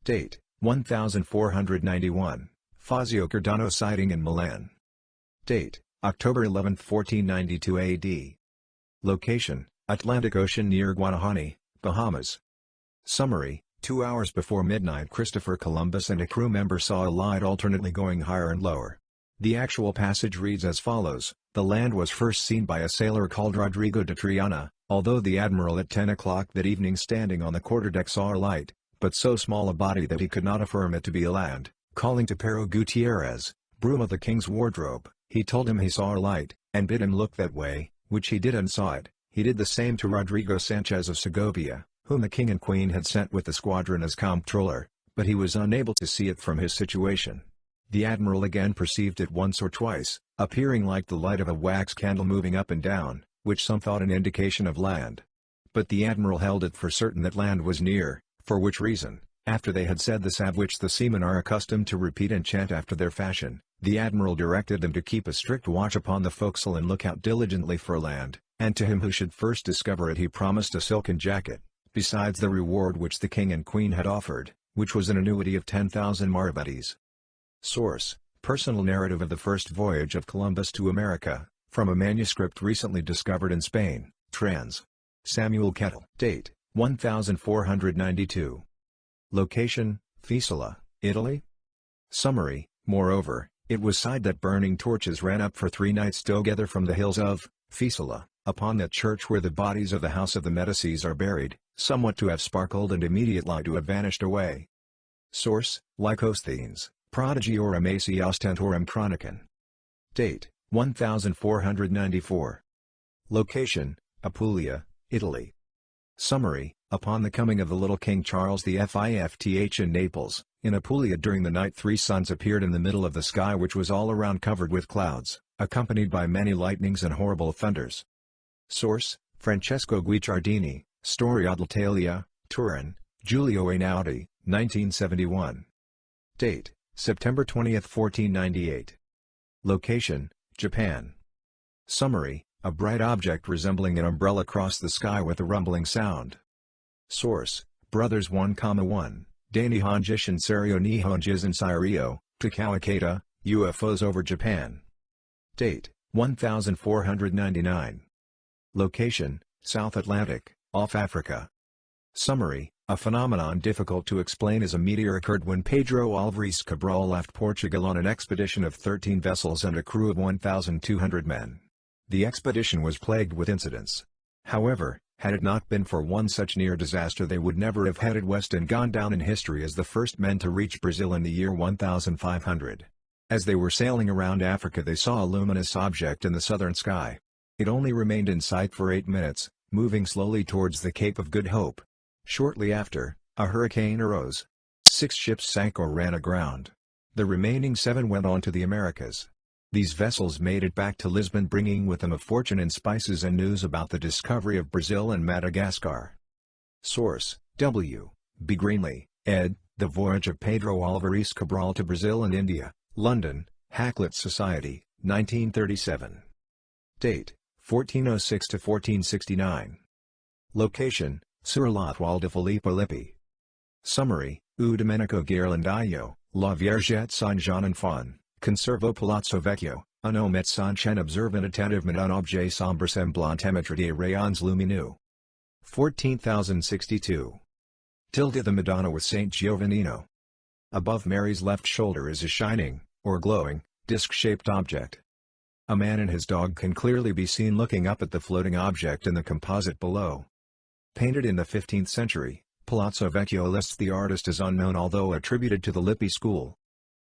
Date: 1491, Fazio Cardano sighting in Milan. Date: October 11, 1492 AD. Location: Atlantic Ocean near Guanahani, Bahamas. Summary: 2 hours before midnight Christopher Columbus and a crew member saw a light alternately going higher and lower. The actual passage reads as follows: the land was first seen by a sailor called Rodrigo de Triana, although the admiral at 10 o'clock that evening standing on the quarterdeck saw a light, but so small a body that he could not affirm it to be a land. Calling to Pero Gutierrez, groom of the king's wardrobe, he told him he saw a light, and bid him look that way, which he did and saw it. He did the same to Rodrigo Sanchez of Segovia, whom the king and queen had sent with the squadron as comptroller, but he was unable to see it from his situation. The admiral again perceived it once or twice, appearing like the light of a wax candle moving up and down, which some thought an indication of land. But the admiral held it for certain that land was near, for which reason, after they had said the salve which the seamen are accustomed to repeat and chant after their fashion, the admiral directed them to keep a strict watch upon the forecastle and look out diligently for land, and to him who should first discover it he promised a silken jacket, besides the reward which the king and queen had offered, which was an annuity of 10,000 maravedis. Source: Personal Narrative of the First Voyage of Columbus to America, from a manuscript recently discovered in Spain, trans. Samuel Kettle. Date: 1492. Location: Fiesole, Italy. Summary: moreover, it was said that burning torches ran up for 3 nights together from the hills of Fiesole, upon that church where the bodies of the house of the Medicis are buried, somewhat to have sparkled and immediately to have vanished away. Source: Lycosthenes, Prodigiora Maci Ostentorum Chronicon. Date: 1494. Location: Apulia, Italy. Summary: upon the coming of the little King Charles the Fifth in Naples, in Apulia during the night 3 suns appeared in the middle of the sky which was all around covered with clouds, accompanied by many lightnings and horrible thunders. Source: Francesco Guicciardini, Storia d'Italia, Turin, Giulio Einaudi, 1971. Date: September 20, 1498. Location: Japan. Summary: a bright object resembling an umbrella crossed the sky with a rumbling sound. Source: Brothers 1,1, De Nihonjishin Serio Nihonjisen Sairio, Takawakata, UFOs over Japan. Date: 1499. Location: South Atlantic, off Africa. Summary: a phenomenon difficult to explain as a meteor occurred when Pedro Álvares Cabral left Portugal on an expedition of 13 vessels and a crew of 1,200 men. The expedition was plagued with incidents. However, had it not been for one such near disaster they would never have headed west and gone down in history as the first men to reach Brazil in the year 1500. As they were sailing around Africa they saw a luminous object in the southern sky. It only remained in sight for 8 minutes, moving slowly towards the Cape of Good Hope. Shortly after, a hurricane arose. 6 ships sank or ran aground. The remaining 7 went on to the Americas. These vessels made it back to Lisbon bringing with them a fortune in spices and news about the discovery of Brazil and Madagascar. Source: W. B. Greenlee, ed., The Voyage of Pedro Álvares Cabral to Brazil and India, London, Hakluyt Society, 1937. Date: 1406 to 1469. Location: Sur l'Étoile de Filippo Lippi. Summary: U Domenico Ghirlandaio, La Vierge Saint-Jean Enfant, Conservo Palazzo Vecchio, un homme et son chien observant attentivement un objet sombre semblant émettre des rayons lumineux. 14,062. Tilde the Madonna with Saint Giovannino. Above Mary's left shoulder is a shining, or glowing, disc-shaped object. A man and his dog can clearly be seen looking up at the floating object in the composite below. Painted in the 15th century, Palazzo Vecchio lists the artist as unknown although attributed to the Lippi school.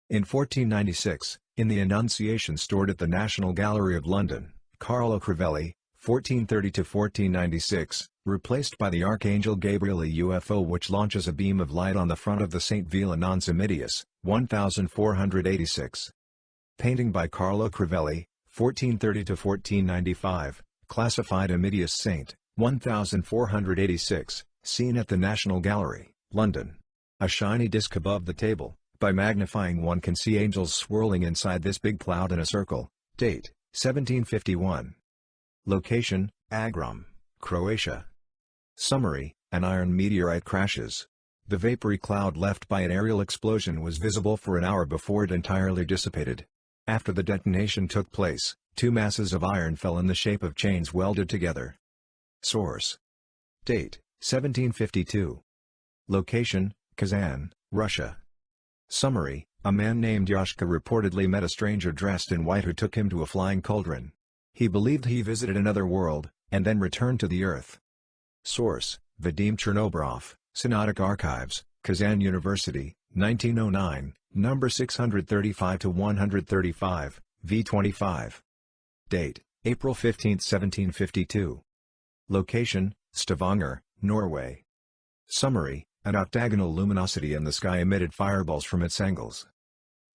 In 1496, in the Annunciation stored at the National Gallery of London, Carlo Crivelli, 1430–1496, replaced by the Archangel Gabriel, a UFO which launches a beam of light on the front of the St. Villa non Simidius, 1486. Painting by Carlo Crivelli, 1430–1495, classified Amidius Saint, 1486, seen at the National Gallery, London. A shiny disc above the table. By magnifying one can see angels swirling inside this big cloud in a circle. Date, 1751. Location, Agrum, Croatia. Summary: an iron meteorite crashes. The vapory cloud left by an aerial explosion was visible for an hour before it entirely dissipated. After the detonation took place, two masses of iron fell in the shape of chains welded together. Source: date, 1752. Location, Kazan, Russia. Summary: a man named Yashka reportedly met a stranger dressed in white who took him to a flying cauldron. He believed he visited another world, and then returned to the Earth. Source: Vadim Chernobrov, Synodic Archives, Kazan University, 1909, number 635–135, v25. Date: April 15, 1752. Location: Stavanger, Norway. Summary: an octagonal luminosity in the sky emitted fireballs from its angles.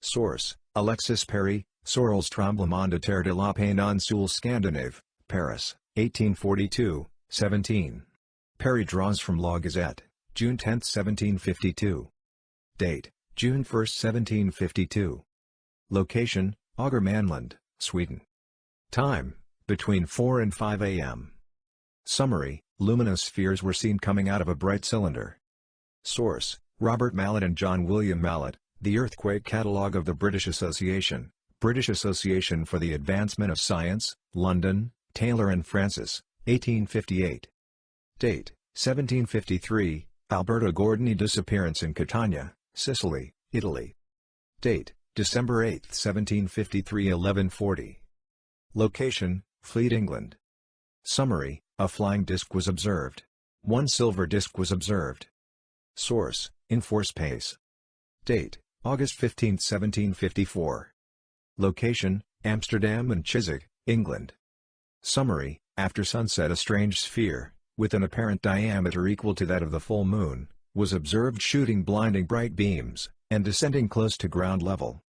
Source: Alexis Perry, Sorels Tremblement de terre de la Péninsule Scandinave, Paris, 1842, 17. Perry draws from La Gazette, June 10, 1752. Date: June 1, 1752. Location: Ågermanland, Sweden. Time: between 4 and 5 a.m. Summary: luminous spheres were seen coming out of a bright cylinder. Source: Robert Mallet and John William Mallet, The Earthquake Catalogue of the British Association for the Advancement of Science, London, Taylor and Francis, 1858. Date: 1753, Alberto Gordoni disappearance in Catania, Sicily, Italy. Date: December 8, 1753, 11:40. Location: Fleet, England. Summary: a flying disc was observed. One silver disc was observed. Source: Inforspace. Date: August 15, 1754. Location: Amsterdam and Chiswick, England. Summary: after sunset a strange sphere, with an apparent diameter equal to that of the full moon, was observed shooting blinding bright beams, and descending close to ground level.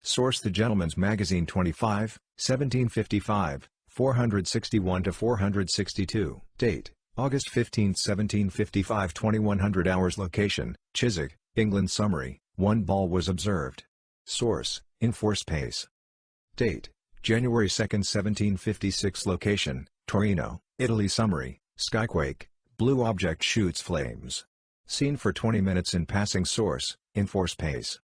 Source: The Gentleman's Magazine 25, 1755, 461–462. Date: August 15, 1755, 2100 hours. Location: Chiswick, England. Summary: one ball was observed. Source: Inforspace. Date: January 2, 1756. Location: Torino, Italy. Summary: skyquake, blue object shoots flames. Seen for 20 minutes in passing. Source: Inforspace.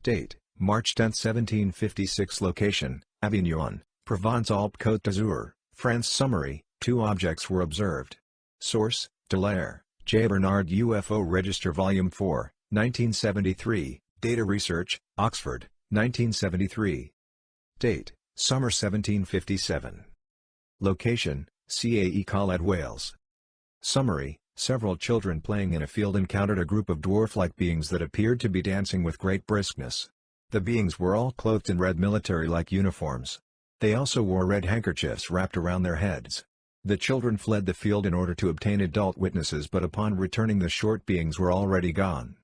Date: March 10, 1756. Location: Avignon, Provence-Alpes-Côte d'Azur, France. Summary: two objects were observed. Source: Dallaire, J. Bernard, UFO Register Volume 4, 1973, Data Research, Oxford, 1973. Date: Summer 1757. Location: CAE College, Wales. Summary: several children playing in a field encountered a group of dwarf-like beings that appeared to be dancing with great briskness. The beings were all clothed in red military-like uniforms. They also wore red handkerchiefs wrapped around their heads. The children fled the field in order to obtain adult witnesses, but upon returning the short beings were already gone.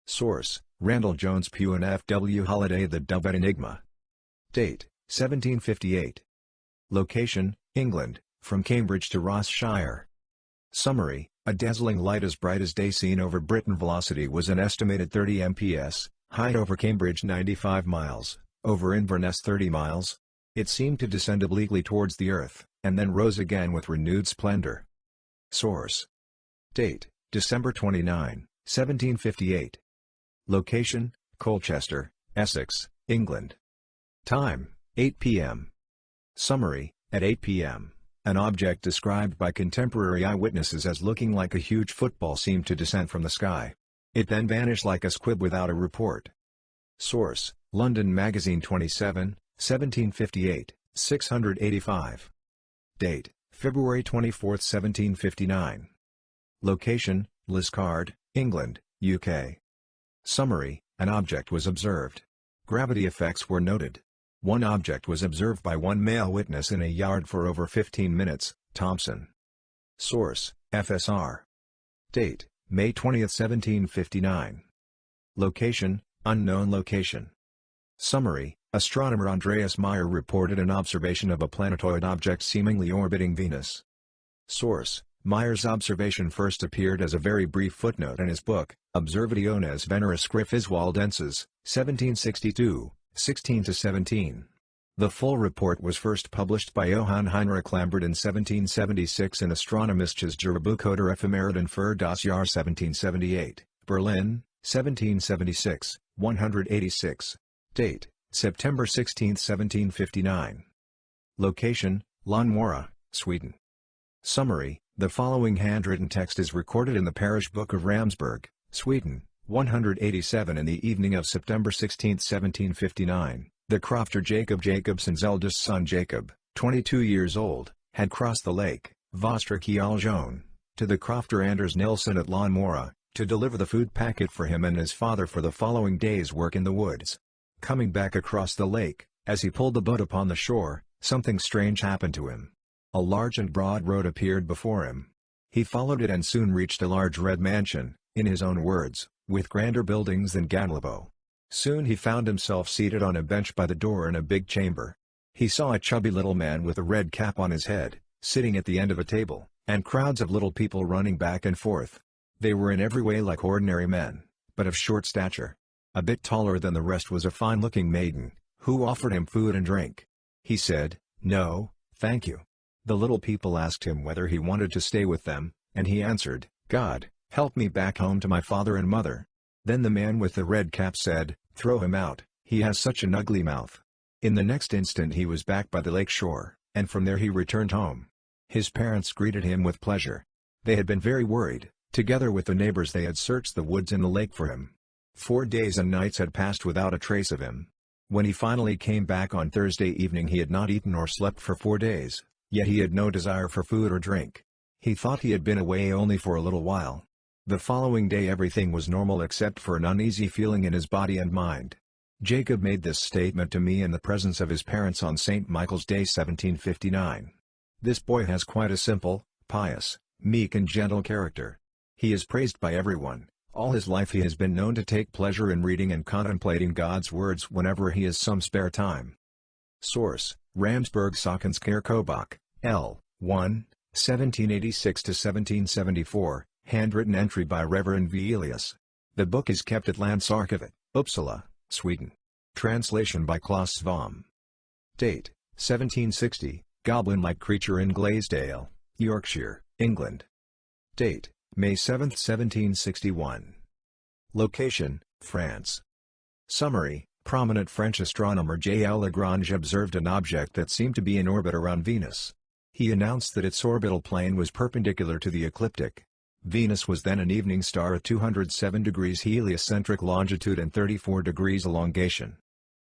Source: Randall Jones Pugh and F. W. Holliday, The Dove Enigma. Date: 1758. Location: England, from Cambridge to Ross-shire. Summary: a dazzling light as bright as day seen over Britain. Velocity was an estimated 30 mph, height over Cambridge 95 miles, over Inverness 30 miles. It seemed to descend obliquely towards the Earth, and then rose again with renewed splendor. Source: Date: December 29, 1758. Location: Colchester, Essex, England. Time: 8 p.m. Summary: at 8 p.m., an object described by contemporary eyewitnesses as looking like a huge football seemed to descend from the sky. It then vanished like a squib without a report. Source: London Magazine 27, 1758, 685. Date: February 24, 1759. Location, Liscard, England, UK. Summary: an object was observed. Gravity effects were noted. One object was observed by one male witness in a yard for over 15 minutes, Thompson. Source: FSR. Date: May 20, 1759. Location: unknown location. Summary: astronomer Andreas Meyer reported an observation of a planetoid object seemingly orbiting Venus. Source: Meyer's observation first appeared as a very brief footnote in his book, Observationes Veneris Griffiswaldenses, 1762, 16-17. The full report was first published by Johann Heinrich Lambert in 1776 in Astronomisches Jahrbuch oder Ephemeriden für das Jahr 1778, Berlin, 1776, 186. Date: September 16, 1759. Location: Lånmora, Sweden. Summary: the following handwritten text is recorded in the parish book of Ramsburg, Sweden, 187 in the evening of September 16, 1759. The crofter Jacob Jacobson's eldest son Jacob, 22 years old, had crossed the lake, Vosterkialjon, to the crofter Anders Nilsson at Lånmora, to deliver the food packet for him and his father for the following day's work in the woods. Coming back across the lake, as he pulled the boat upon the shore, something strange happened to him. A large and broad road appeared before him. He followed it and soon reached a large red mansion, in his own words, with grander buildings than Ganlabo. Soon he found himself seated on a bench by the door in a big chamber. He saw a chubby little man with a red cap on his head, sitting at the end of a table, and crowds of little people running back and forth. They were in every way like ordinary men, but of short stature. A bit taller than the rest was a fine-looking maiden, who offered him food and drink. He said, "No, thank you." The little people asked him whether he wanted to stay with them, and he answered, "God, help me back home to my father and mother." Then the man with the red cap said, "Throw him out, he has such an ugly mouth." In the next instant he was back by the lake shore, and from there he returned home. His parents greeted him with pleasure. They had been very worried. Together with the neighbors they had searched the woods and the lake for him. 4 days and nights had passed without a trace of him. When he finally came back on Thursday evening he had not eaten or slept for 4 days, yet he had no desire for food or drink. He thought he had been away only for a little while. The following day everything was normal except for an uneasy feeling in his body and mind. Jacob made this statement to me in the presence of his parents on St. Michael's Day 1759. "This boy has quite a simple, pious, meek and gentle character. He is praised by everyone. All his life he has been known to take pleasure in reading and contemplating God's words whenever he has some spare time." Source: Ramsburg Sachsensker Kobach, L. 1, 1786-1774, handwritten entry by Reverend V. Elias. The book is kept at Landsarkivet, Uppsala, Sweden. Translation by Claes Svam. Date: 1760, goblin-like creature in Glaisdale, Yorkshire, England. Date: May 7, 1761. Location: France. Summary: prominent French astronomer J. L. Lagrange observed an object that seemed to be in orbit around Venus. He announced that its orbital plane was perpendicular to the ecliptic. Venus was then an evening star at 207 degrees heliocentric longitude and 34 degrees elongation.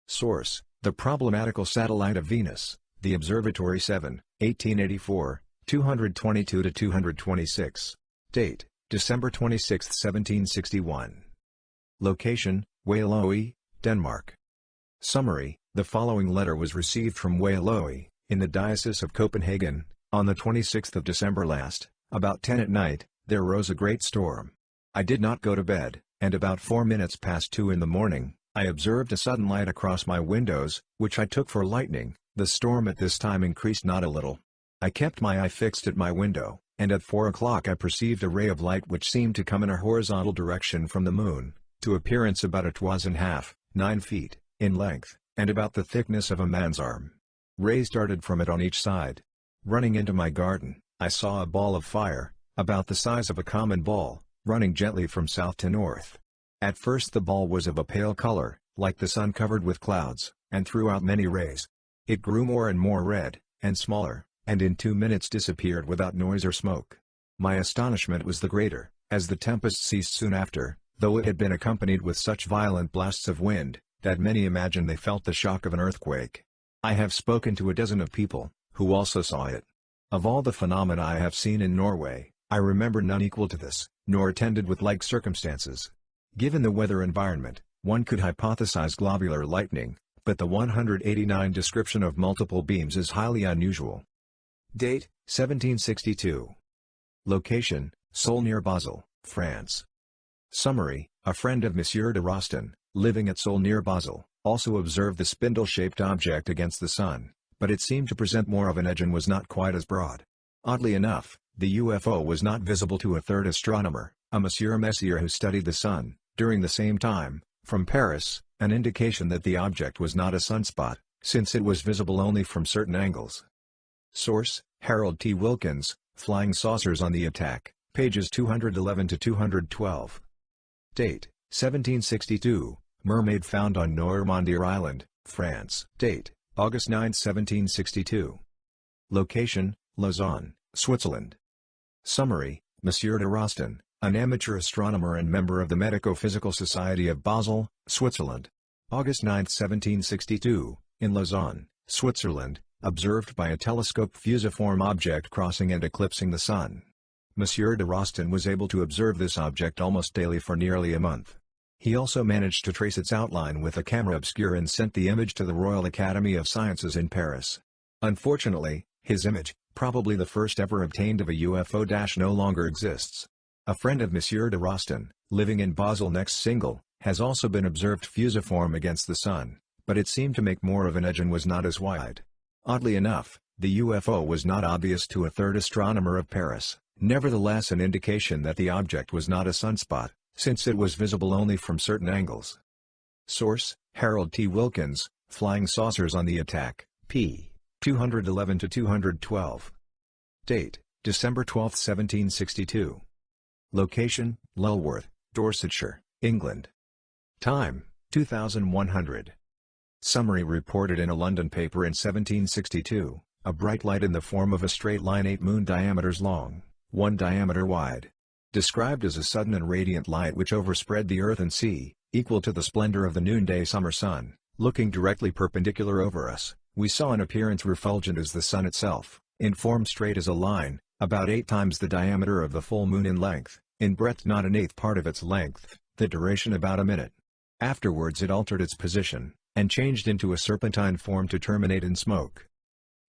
Source: The Problematical Satellite of Venus, The Observatory 7, 1884, 222-226. Date: December 26, 1761. Location: Waaløy, Denmark. Summary: the following letter was received from Waaløy, in the Diocese of Copenhagen, on the 26th of December last. About 10 at night, there rose a great storm. I did not go to bed, and about 4 minutes past 2 in the morning, I observed a sudden light across my windows, which I took for lightning. The storm at this time increased not a little. I kept my eye fixed at my window, and at 4 o'clock I perceived a ray of light which seemed to come in a horizontal direction from the moon, to appearance about 1 1/2, 9 feet, in length, and about the thickness of a man's arm. Rays darted from it on each side. Running into my garden, I saw a ball of fire, about the size of a common ball, running gently from south to north. At first the ball was of a pale color, like the sun covered with clouds, and threw out many rays. It grew more and more red, and smaller, and in 2 minutes disappeared without noise or smoke. My astonishment was the greater, as the tempest ceased soon after, though it had been accompanied with such violent blasts of wind, that many imagined they felt the shock of an earthquake. I have spoken to a dozen of people, who also saw it. Of all the phenomena I have seen in Norway, I remember none equal to this, nor attended with like circumstances. Given the weather environment, one could hypothesize globular lightning, but the 189 description of multiple beams is highly unusual. Date, 1762. Location, Seoul near Basel, France. Summary: a friend of Monsieur de Roston, living at Seoul near Basel, also observed the spindle-shaped object against the sun, but it seemed to present more of an edge and was not quite as broad. Oddly enough, the UFO was not visible to a third astronomer, a Monsieur Messier who studied the sun, during the same time, from Paris, an indication that the object was not a sunspot, since it was visible only from certain angles. Source: Harold T. Wilkins, Flying Saucers on the Attack, pages 211 to 212. Date: 1762, mermaid found on Normandier Island, France. Date: August 9, 1762. Location: Lausanne, Switzerland. Summary: Monsieur de Roston, an amateur astronomer and member of the Medico-Physical Society of Basel, Switzerland. August 9, 1762, in Lausanne, Switzerland, observed by a telescope fusiform object crossing and eclipsing the Sun. Monsieur de Roston was able to observe this object almost daily for nearly a month. He also managed to trace its outline with a camera obscure and sent the image to the Royal Academy of Sciences in Paris. Unfortunately, his image, probably the first ever obtained of a UFO, no longer exists. A friend of Monsieur de Roston, living in Basel next single, has also been observed fusiform against the Sun, but it seemed to make more of an edge and was not as wide. Oddly enough, the UFO was not obvious to a third astronomer of Paris, nevertheless an indication that the object was not a sunspot, since it was visible only from certain angles. Source: Harold T. Wilkins, Flying Saucers on the Attack, p. 211 to 212. Date: December 12, 1762. Location: Lulworth, Dorsetshire, England. Time: 2100. Summary: reported in a London paper in 1762, a bright light in the form of a straight line 8 moon diameters long, 1 diameter wide. Described as a sudden and radiant light which overspread the earth and sea, equal to the splendor of the noonday summer sun, looking directly perpendicular over us. We saw an appearance refulgent as the sun itself, in form straight as a line, about 8 times the diameter of the full moon in length, in breadth not an eighth part of its length, the duration about a minute. Afterwards it altered its position, and changed into a serpentine form to terminate in smoke.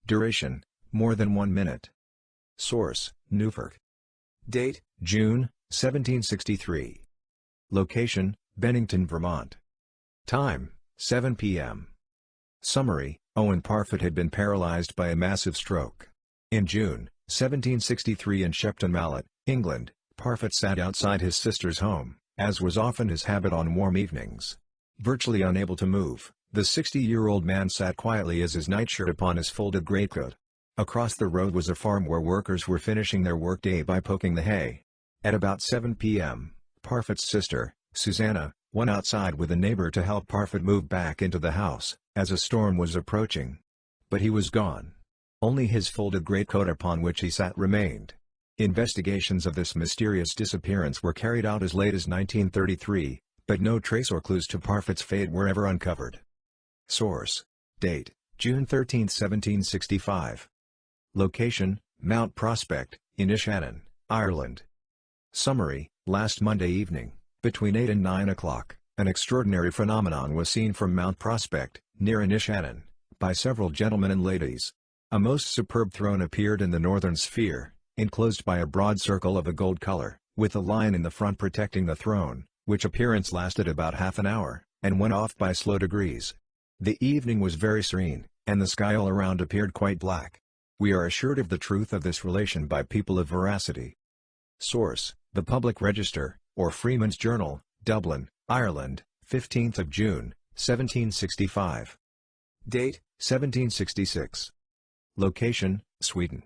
Duration: more than 1 minute. Source: Newfork. Date: June, 1763. Location: Bennington, Vermont. Time: 7 p.m. Summary: Owen Parfitt had been paralyzed by a massive stroke. In June, 1763 in Shepton Mallet, England, Parfitt sat outside his sister's home, as was often his habit on warm evenings. Virtually unable to move, the 60-year-old man sat quietly as his nightshirt upon his folded greatcoat. Across the road was a farm where workers were finishing their workday by poking the hay. At about 7 p.m., Parfitt's sister, Susanna, went outside with a neighbor to help Parfitt move back into the house, as a storm was approaching. But he was gone. Only his folded greatcoat upon which he sat remained. Investigations of this mysterious disappearance were carried out as late as 1933, but no trace or clues to Parfitt's fate were ever uncovered. Source: Date: June 13, 1765. Location: Mount Prospect, Inishannon, Ireland. Summary: last Monday evening, between 8 and 9 o'clock, an extraordinary phenomenon was seen from Mount Prospect, near Inishannon, by several gentlemen and ladies. A most superb throne appeared in the northern sphere, enclosed by a broad circle of a gold color, with a lion in the front protecting the throne, which appearance lasted about half an hour, and went off by slow degrees. The evening was very serene, and the sky all around appeared quite black. We are assured of the truth of this relation by people of veracity. Source: The Public Register, or Freeman's Journal, Dublin, Ireland, 15th of June, 1765. Date: 1766. Location: Sweden.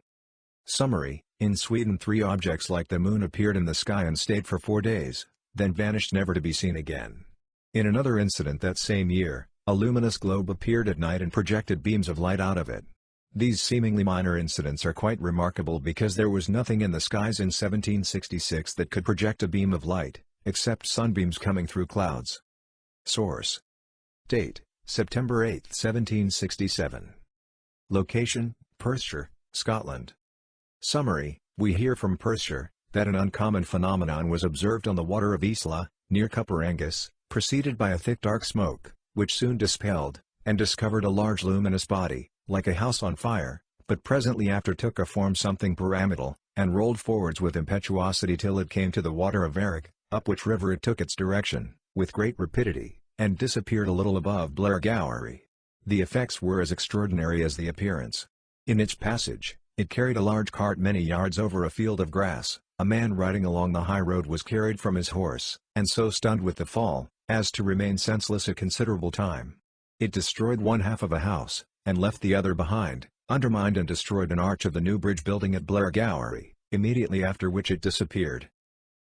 Summary: in Sweden 3 objects like the moon appeared in the sky and stayed for 4 days, then vanished never to be seen again. In another incident that same year, a luminous globe appeared at night and projected beams of light out of it. These seemingly minor incidents are quite remarkable because there was nothing in the skies in 1766 that could project a beam of light, except sunbeams coming through clouds. Source: Date: September 8, 1767. Location: Perthshire, Scotland. Summary: we hear from Perthshire, that an uncommon phenomenon was observed on the water of Isla, near Cuperangus, preceded by a thick dark smoke, which soon dispelled, and discovered a large luminous body, like a house on fire, but presently after took a form something pyramidal, and rolled forwards with impetuosity till it came to the water of Eric, up which river it took its direction, with great rapidity, and disappeared a little above Blairgowrie. The effects were as extraordinary as the appearance. In its passage, it carried a large cart many yards over a field of grass. A man riding along the high road was carried from his horse, and so stunned with the fall, as to remain senseless a considerable time. It destroyed one half of a house, and left the other behind, undermined and destroyed an arch of the new bridge building at Blairgowrie, immediately after which it disappeared.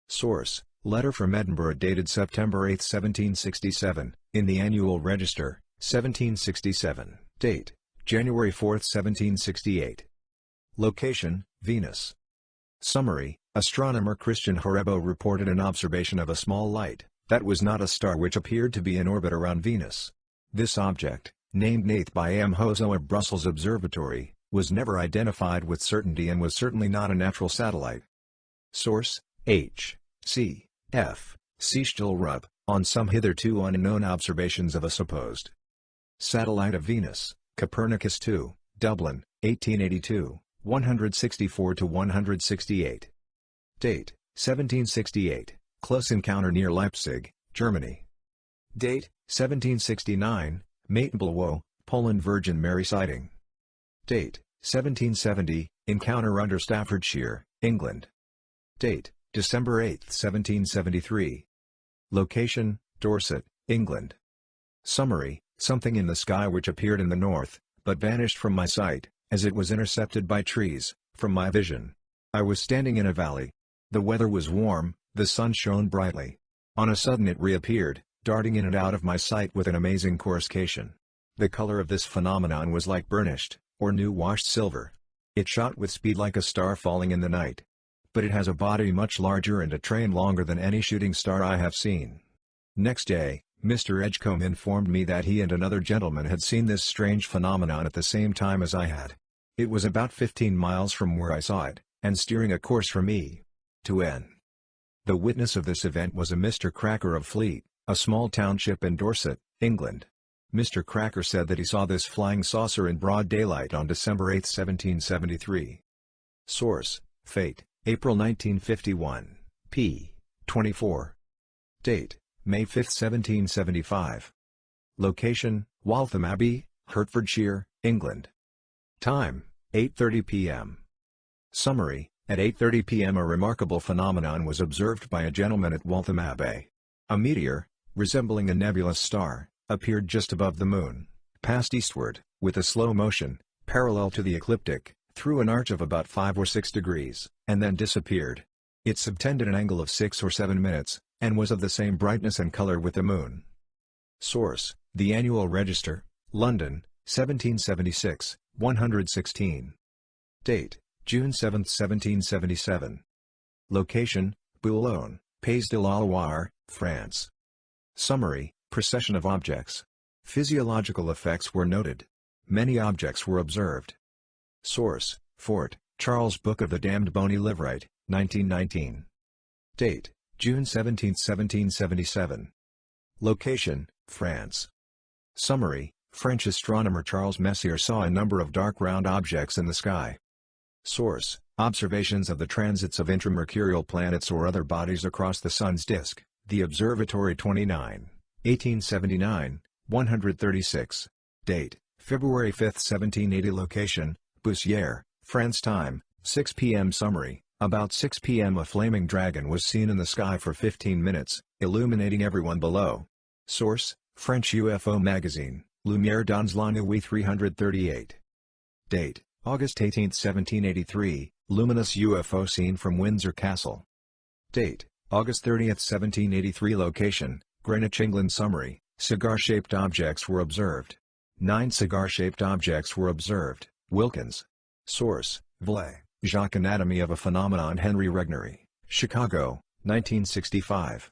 Source: Letter from Edinburgh dated September 8, 1767, in the Annual Register, 1767. Date: January 4, 1768. Location: Venus. Summary: Astronomer Christian Horebo reported an observation of a small light, that was not a star, which appeared to be in orbit around Venus. This object, named Nath by M. Hozo of Brussels Observatory, was never identified with certainty and was certainly not a natural satellite. Source: H. C. F. C. Stillrup, on some hitherto unknown observations of a supposed satellite of Venus, Copernicus 2, Dublin, 1882, 164-168. Date: 1768, close encounter near Leipzig, Germany. Date: 1769, Matenblewo, Poland Virgin Mary sighting. Date: 1770, encounter under Staffordshire, England. Date: December 8, 1773. Location: Dorset, England. Summary: something in the sky which appeared in the north, but vanished from my sight, as it was intercepted by trees, from my vision. I was standing in a valley. The weather was warm, the sun shone brightly. On a sudden it reappeared, darting in and out of my sight with an amazing coruscation. The color of this phenomenon was like burnished, or new washed silver. It shot with speed like a star falling in the night. But it has a body much larger and a train longer than any shooting star I have seen. Next day, Mr. Edgecombe informed me that he and another gentleman had seen this strange phenomenon at the same time as I had. It was about 15 miles from where I saw it, and steering a course from E to N. The witness of this event was a Mr. Cracker of Fleet, a small township in Dorset, England. Mr. Cracker said that he saw this flying saucer in broad daylight on December 8, 1773. Source: Fate, April 1951, p. 24. Date: May 5, 1775. Location: Waltham Abbey, Hertfordshire, England. Time: 8:30 p.m. Summary: at 8:30 p.m. a remarkable phenomenon was observed by a gentleman at Waltham Abbey. A meteor, resembling a nebulous star, appeared just above the moon, passed eastward, with a slow motion, parallel to the ecliptic, through an arch of about 5 or 6 degrees, and then disappeared. It subtended an angle of 6 or 7 minutes, and was of the same brightness and color with the moon. Source: The Annual Register, London, 1776, 116. Date: June 7, 1777. Location: Boulogne, Pays de la Loire, France. Summary: Precession of objects. Physiological effects were noted. Many objects were observed. Source: Fort, Charles Book of the Damned Bony Liverite, 1919. Date: June 17, 1777. Location: France. Summary: French astronomer Charles Messier saw a number of dark round objects in the sky. Source: Observations of the transits of intramercurial planets or other bodies across the Sun's disk, The Observatory 29, 1879, 136. Date: February 5, 1780. Location: Bussière, France. Time: 6 p.m. Summary: about 6 p.m. a flaming dragon was seen in the sky for 15 minutes, illuminating everyone below. Source: French UFO magazine, Lumière dans la nuit 338. Date: August 18, 1783, luminous UFO seen from Windsor Castle. Date: August 30, 1783. Location: Greenwich, England. Summary: cigar-shaped objects were observed. 9 cigar-shaped objects were observed. Wilkins. Source: Vley, Jacques. Anatomy of a Phenomenon. Henry Regnery, Chicago, 1965.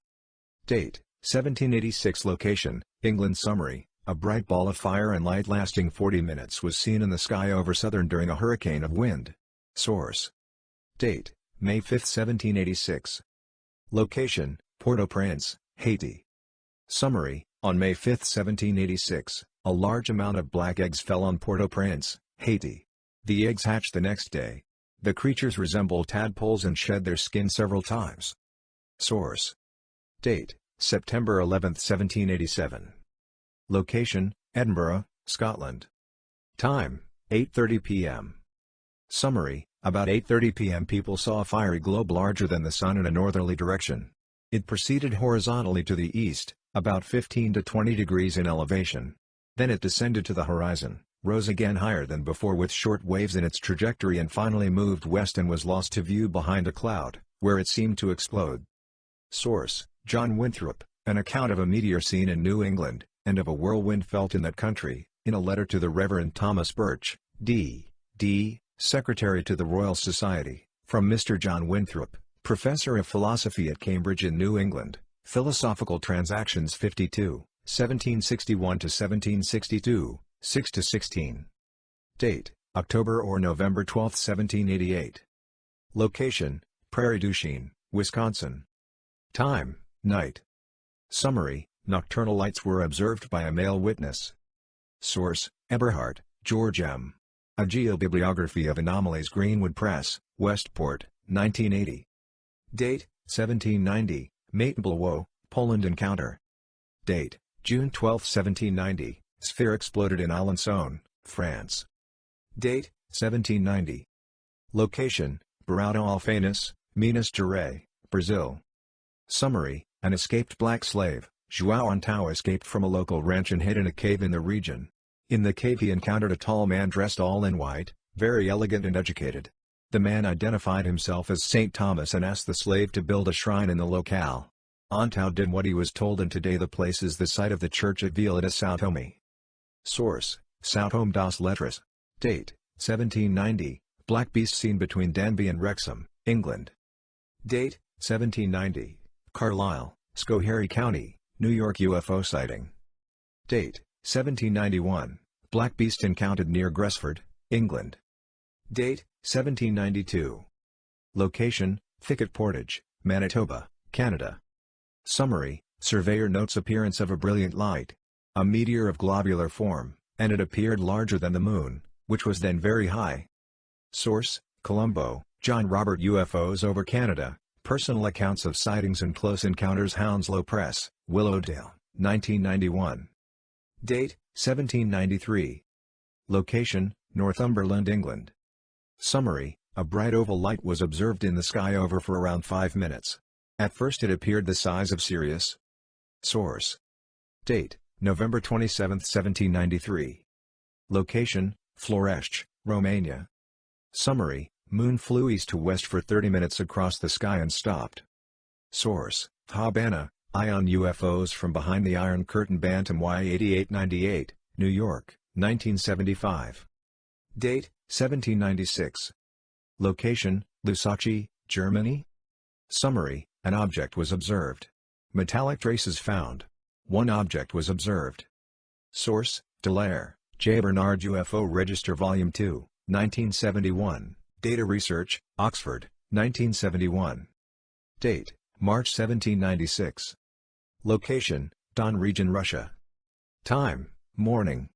Date: 1786. Location: England. Summary: a bright ball of fire and light lasting 40 minutes was seen in the sky over Southern during a hurricane of wind. Source: Date: May 5, 1786. Location, Port-au-Prince, Haiti. Summary: on May 5, 1786, a large amount of black eggs fell on Port-au-Prince, Haiti. The eggs hatched the next day. The creatures resemble tadpoles and shed their skin several times. Source: Date: September 11, 1787. Location: Edinburgh, Scotland. Time: 8:30 p.m. Summary: about 8:30 p.m. people saw a fiery globe larger than the sun in a northerly direction. It proceeded horizontally to the east, about 15 to 20 degrees in elevation. Then it descended to the horizon, rose again higher than before with short waves in its trajectory and finally moved west and was lost to view behind a cloud, where it seemed to explode. Source: John Winthrop, An Account of a Meteor Seen in New England, and of a Whirlwind Felt in That Country, in a letter to the Reverend Thomas Birch, D.D., Secretary to the Royal Society, from Mr. John Winthrop, Professor of Philosophy at Cambridge in New England, Philosophical Transactions 52, 1761-1762, 6-16. Date: October or November 12, 1788. Location: Prairie du Chien, Wisconsin. Time: night. Summary: nocturnal lights were observed by a male witness. Source: Eberhard, George M. A Geobibliography of Anomalies, Greenwood Press, Westport, 1980. Date: 1790, Matebulewo, Poland encounter. Date: June 12, 1790, sphere exploded in Alençon, France. Date: 1790. Location: Barão-Alfenas, Minas Gerais, Brazil. Summary: an escaped black slave, João Antão, escaped from a local ranch and hid in a cave in the region. In the cave he encountered a tall man dressed all in white, very elegant and educated. The man identified himself as St. Thomas and asked the slave to build a shrine in the locale. Antão did what he was told, and today the place is the site of the church at Vila de São Tomé. Source: São Tomé das Letras. Date: 1790, black beast seen between Danby and Wrexham, England. Date: 1790, Carlisle, Schoharie County, New York, UFO sighting. Date: 1791, black beast encountered near Gresford, England. Date: 1792. Location: Thicket Portage, Manitoba, Canada. Summary: surveyor notes appearance of a brilliant light. A meteor of globular form, and it appeared larger than the moon, which was then very high. Source: Colombo, John Robert. UFOs over Canada, Personal Accounts of Sightings and Close Encounters, Hounslow Press, Willowdale, 1991. Date: 1793. Location: Northumberland, England. Summary: a bright oval light was observed in the sky over for around 5 minutes. At first it appeared the size of Sirius. Source: Date: November 27, 1793. Location: Florești, Romania. Summary: moon flew east to west for 30 minutes across the sky and stopped. Source: Habana, Ion UFOs from Behind the Iron Curtain, Bantam Y8898, New York, 1975. Date: 1796. Location: Lusace, Germany. Summary: an object was observed. Metallic traces found. One object was observed. Source: Dallaire, J. Bernard, UFO Register Volume 2, 1971, Data Research, Oxford, 1971. Date: March 1796. Location: Don region, Russia. Time: morning.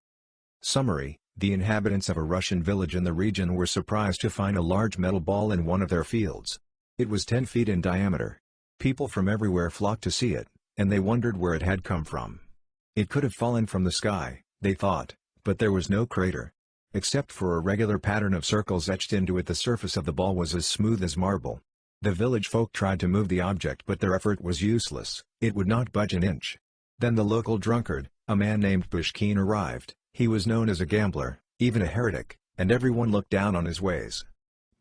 Summary: the inhabitants of a Russian village in the region were surprised to find a large metal ball in one of their fields. It was 10 feet in diameter. People from everywhere flocked to see it, and they wondered where it had come from. It could have fallen from the sky, they thought, but there was no crater. Except for a regular pattern of circles etched into it, the surface of the ball was as smooth as marble. The village folk tried to move the object, but their effort was useless. It would not budge an inch. Then the local drunkard, a man named Pushkin, arrived. He was known as a gambler, even a heretic, and everyone looked down on his ways.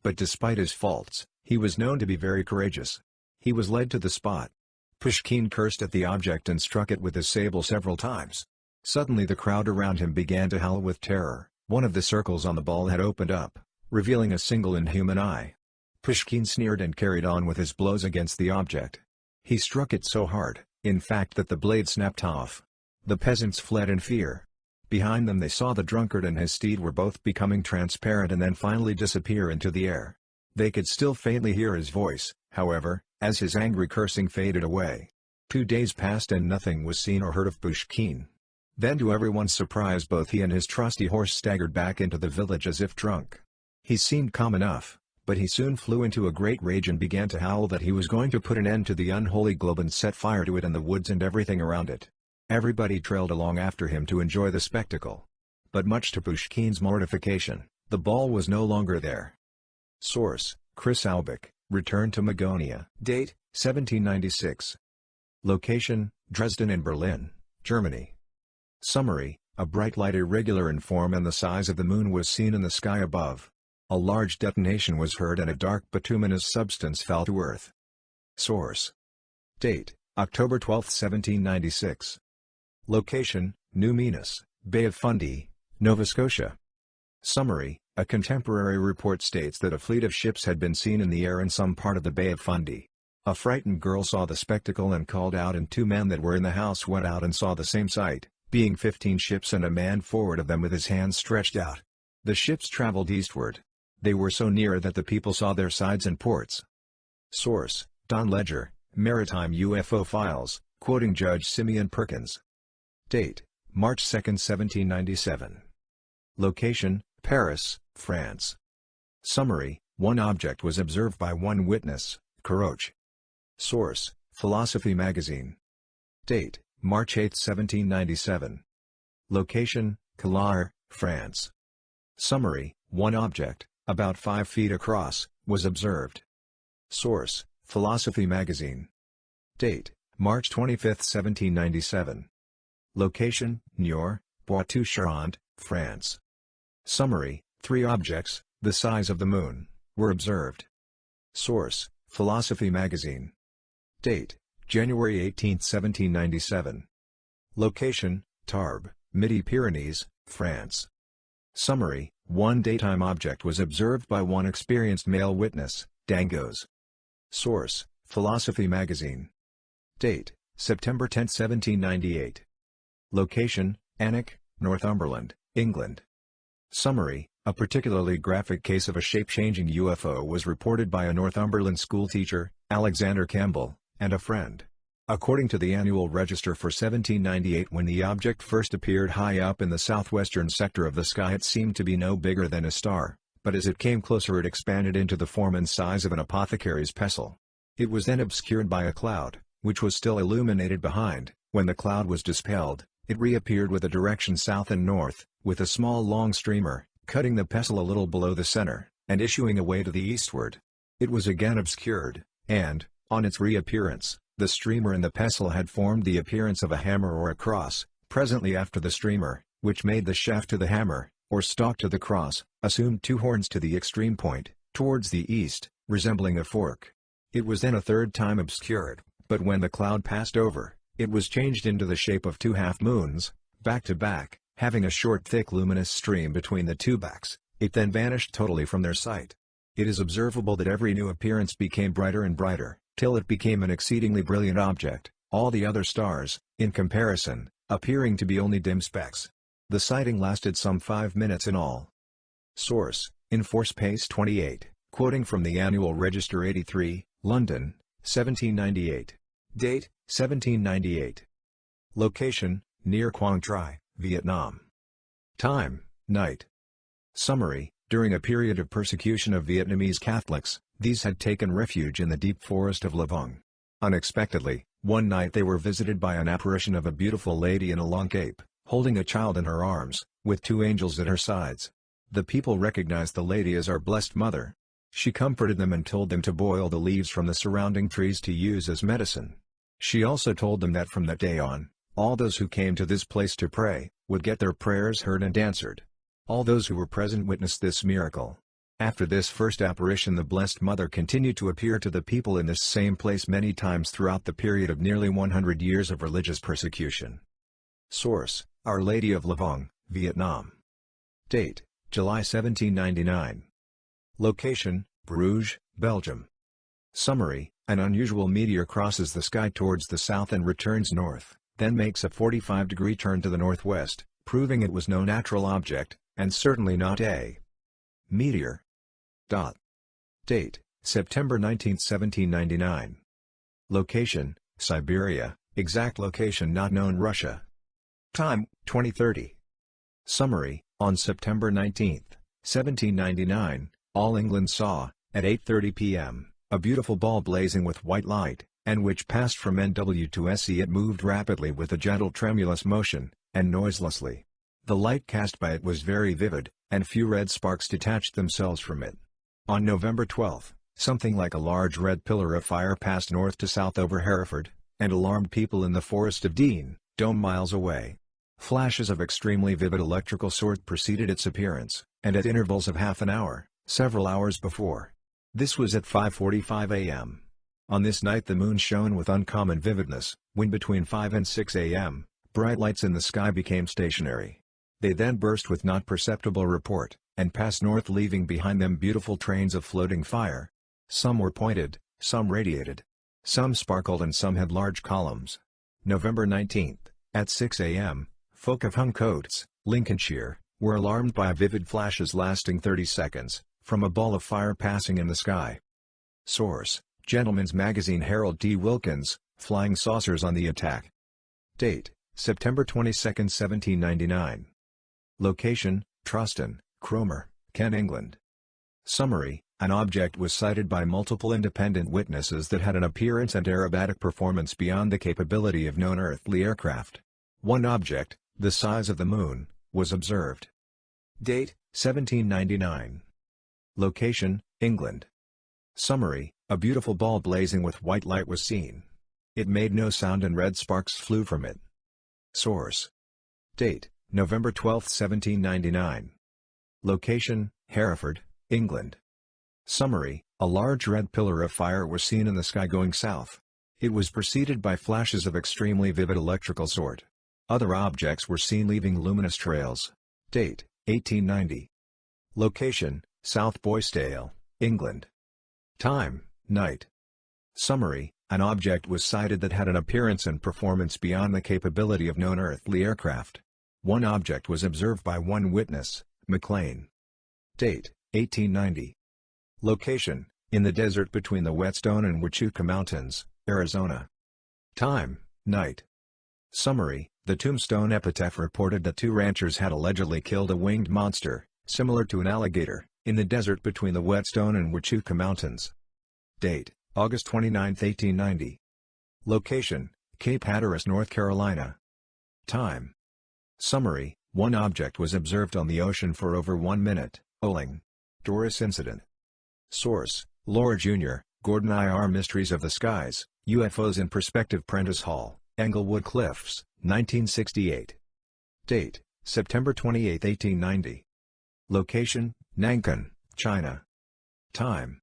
But despite his faults, he was known to be very courageous. He was led to the spot. Pushkin cursed at the object and struck it with his sable several times. Suddenly the crowd around him began to howl with terror. One of the circles on the ball had opened up, revealing a single inhuman eye. Pushkin sneered and carried on with his blows against the object. He struck it so hard, in fact, that the blade snapped off. The peasants fled in fear. Behind them they saw the drunkard and his steed were both becoming transparent and then finally disappear into the air. They could still faintly hear his voice, however, as his angry cursing faded away. 2 days passed and nothing was seen or heard of Pushkin. Then to everyone's surprise both he and his trusty horse staggered back into the village as if drunk. He seemed calm enough, but he soon flew into a great rage and began to howl that he was going to put an end to the unholy globe and set fire to it and the woods and everything around it. Everybody trailed along after him to enjoy the spectacle. But much to Pushkin's mortification, the ball was no longer there. Source: Chris Albeck, Return to Magonia. Date: 1796. Location: Dresden and Berlin, Germany. Summary: a bright light irregular in form and the size of the moon was seen in the sky above. A large detonation was heard and a dark bituminous substance fell to earth. Source: Date: October 12, 1796. Location: New Minas, Bay of Fundy, Nova Scotia. Summary: a contemporary report states that a fleet of ships had been seen in the air in some part of the Bay of Fundy. A frightened girl saw the spectacle and called out, and 2 men that were in the house went out and saw the same sight, being 15 ships and a man forward of them with his hands stretched out. The ships traveled eastward. They were so near that the people saw their sides and ports. Source: Don Ledger, Maritime UFO Files, quoting Judge Simeon Perkins. Date: March 2, 1797. Location: Paris, France. Summary: one object was observed by one witness, Caroche. Source: Philosophy Magazine. Date: March 8, 1797. Location: Calar, France. Summary: one object, about 5 feet across, was observed. Source: Philosophy Magazine. Date: March 25, 1797. Location: Niort, Poitou-Charentes, France. Summary: 3 objects, the size of the moon, were observed. Source: Philosophy Magazine. Date: January 18, 1797. Location: Tarbes, Midi-Pyrenees, France. Summary: one daytime object was observed by one experienced male witness, Dangos. Source: Philosophy Magazine. Date: September 10, 1798. Location: Alnwick, Northumberland, England. Summary: a particularly graphic case of a shape-changing UFO was reported by a Northumberland schoolteacher, Alexander Campbell, and a friend. According to the Annual Register for 1798, when the object first appeared high up in the southwestern sector of the sky, it seemed to be no bigger than a star, but as it came closer it expanded into the form and size of an apothecary's pestle. It was then obscured by a cloud, which was still illuminated behind. When the cloud was dispelled, it reappeared with a direction south and north, with a small long streamer, cutting the pestle a little below the center, and issuing away to the eastward. It was again obscured, and, on its reappearance, the streamer and the pestle had formed the appearance of a hammer or a cross. Presently after, the streamer, which made the shaft to the hammer, or stalk to the cross, assumed 2 horns to the extreme point, towards the east, resembling a fork. It was then a third time obscured, but when the cloud passed over, it was changed into the shape of 2 half-moons, back to back, having a short thick luminous stream between the 2 backs. It then vanished totally from their sight. It is observable that every new appearance became brighter and brighter, till it became an exceedingly brilliant object, all the other stars, in comparison, appearing to be only dim specks. The sighting lasted some 5 minutes in all. Source: Enforce Pace 28, quoting from the Annual Register 83, London, 1798. Date: 1798. Location: near Quang Tri, Vietnam. Time: night. Summary: during a period of persecution of Vietnamese Catholics, these had taken refuge in the deep forest of Lavong. Unexpectedly, one night they were visited by an apparition of a beautiful lady in a long cape, holding a child in her arms, with 2 angels at her sides. The people recognized the lady as our Blessed Mother. She comforted them and told them to boil the leaves from the surrounding trees to use as medicine. She also told them that from that day on, all those who came to this place to pray, would get their prayers heard and answered. All those who were present witnessed this miracle. After this first apparition, the Blessed Mother continued to appear to the people in this same place many times throughout the period of nearly 100 years of religious persecution. Source: Our Lady of Lavong, Vietnam. Date: July 1799. Location: Bruges, Belgium. Summary: an unusual meteor crosses the sky towards the south and returns north, then makes a 45-degree turn to the northwest, proving it was no natural object, and certainly not a meteor. Date, September 19, 1799. Location, Siberia, exact location not known. Russia. Time, 2030. Summary, on September 19, 1799, all England saw, at 8:30 p.m., a beautiful ball blazing with white light, and which passed from NW to SE. It moved rapidly with a gentle tremulous motion, and noiselessly. The light cast by it was very vivid, and few red sparks detached themselves from it. On November 12, something like a large red pillar of fire passed north to south over Hereford, and alarmed people in the Forest of Dean, Dome miles away. Flashes of extremely vivid electrical sort preceded its appearance, and at intervals of half an hour, several hours before. This was at 5:45 a.m. On this night the moon shone with uncommon vividness, when between 5 and 6 a.m., bright lights in the sky became stationary. They then burst with not perceptible report, and passed north, leaving behind them beautiful trains of floating fire. Some were pointed, some radiated. Some sparkled and some had large columns. November 19, at 6 a.m., folk of Huncoats, Lincolnshire, were alarmed by vivid flashes lasting 30 seconds, from a ball of fire passing in the sky. Source, Gentleman's Magazine. Harold D. Wilkins, Flying Saucers on the Attack. Date, September 22, 1799. Location, Truston, Cromer, Kent, England. Summary, an object was sighted by multiple independent witnesses that had an appearance and aerobatic performance beyond the capability of known earthly aircraft. One object, the size of the moon, was observed. Date, 1799. Location, England. Summary, a beautiful ball blazing with white light was seen. It made no sound and red sparks flew from it. Source. Date, November 12, 1799. Location, Hereford, England. Summary, a large red pillar of fire was seen in the sky going south. It was preceded by flashes of extremely vivid electrical sort. Other objects were seen leaving luminous trails. Date, 1890. Location, South Boisdale, England. Time, night. Summary, an object was sighted that had an appearance and performance beyond the capability of known earthly aircraft. One object was observed by one witness, McLean. Date, 1890. Location, in the desert between the Whetstone and Huachuca Mountains, Arizona. Time, night. Summary, the Tombstone epitaph reported that two ranchers had allegedly killed a winged monster, similar to an alligator, in the desert between the Whetstone and Huachuca Mountains. Date, August 29, 1890. Location, Cape Hatteras, North Carolina. Time. Summary, one object was observed on the ocean for over 1 minute, Oling. Doris incident. Source, Laura Jr., Gordon IR. Mysteries of the Skies, UFOs in Perspective. Prentice Hall, Englewood Cliffs, 1968. Date, September 28, 1890. Location, Nankin, China. Time.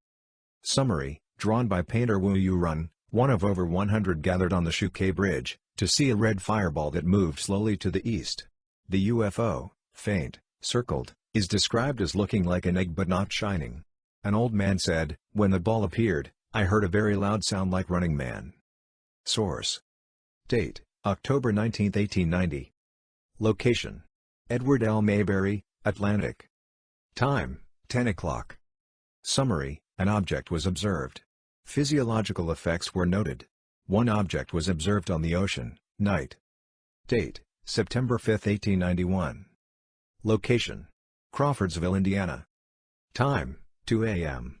Summary, drawn by painter Wu Yurun, one of over 100 gathered on the Shukai Bridge, to see a red fireball that moved slowly to the east. The UFO, faint, circled, is described as looking like an egg but not shining. An old man said, "When the ball appeared, I heard a very loud sound like running man." Source. Date, October 19, 1890. Location, Edward L. Mayberry, Atlantic. Time, 10 o'clock. Summary, an object was observed. Physiological effects were noted. One object was observed on the ocean, night. Date, September 5, 1891. Location, Crawfordsville, Indiana. Time, 2 a.m.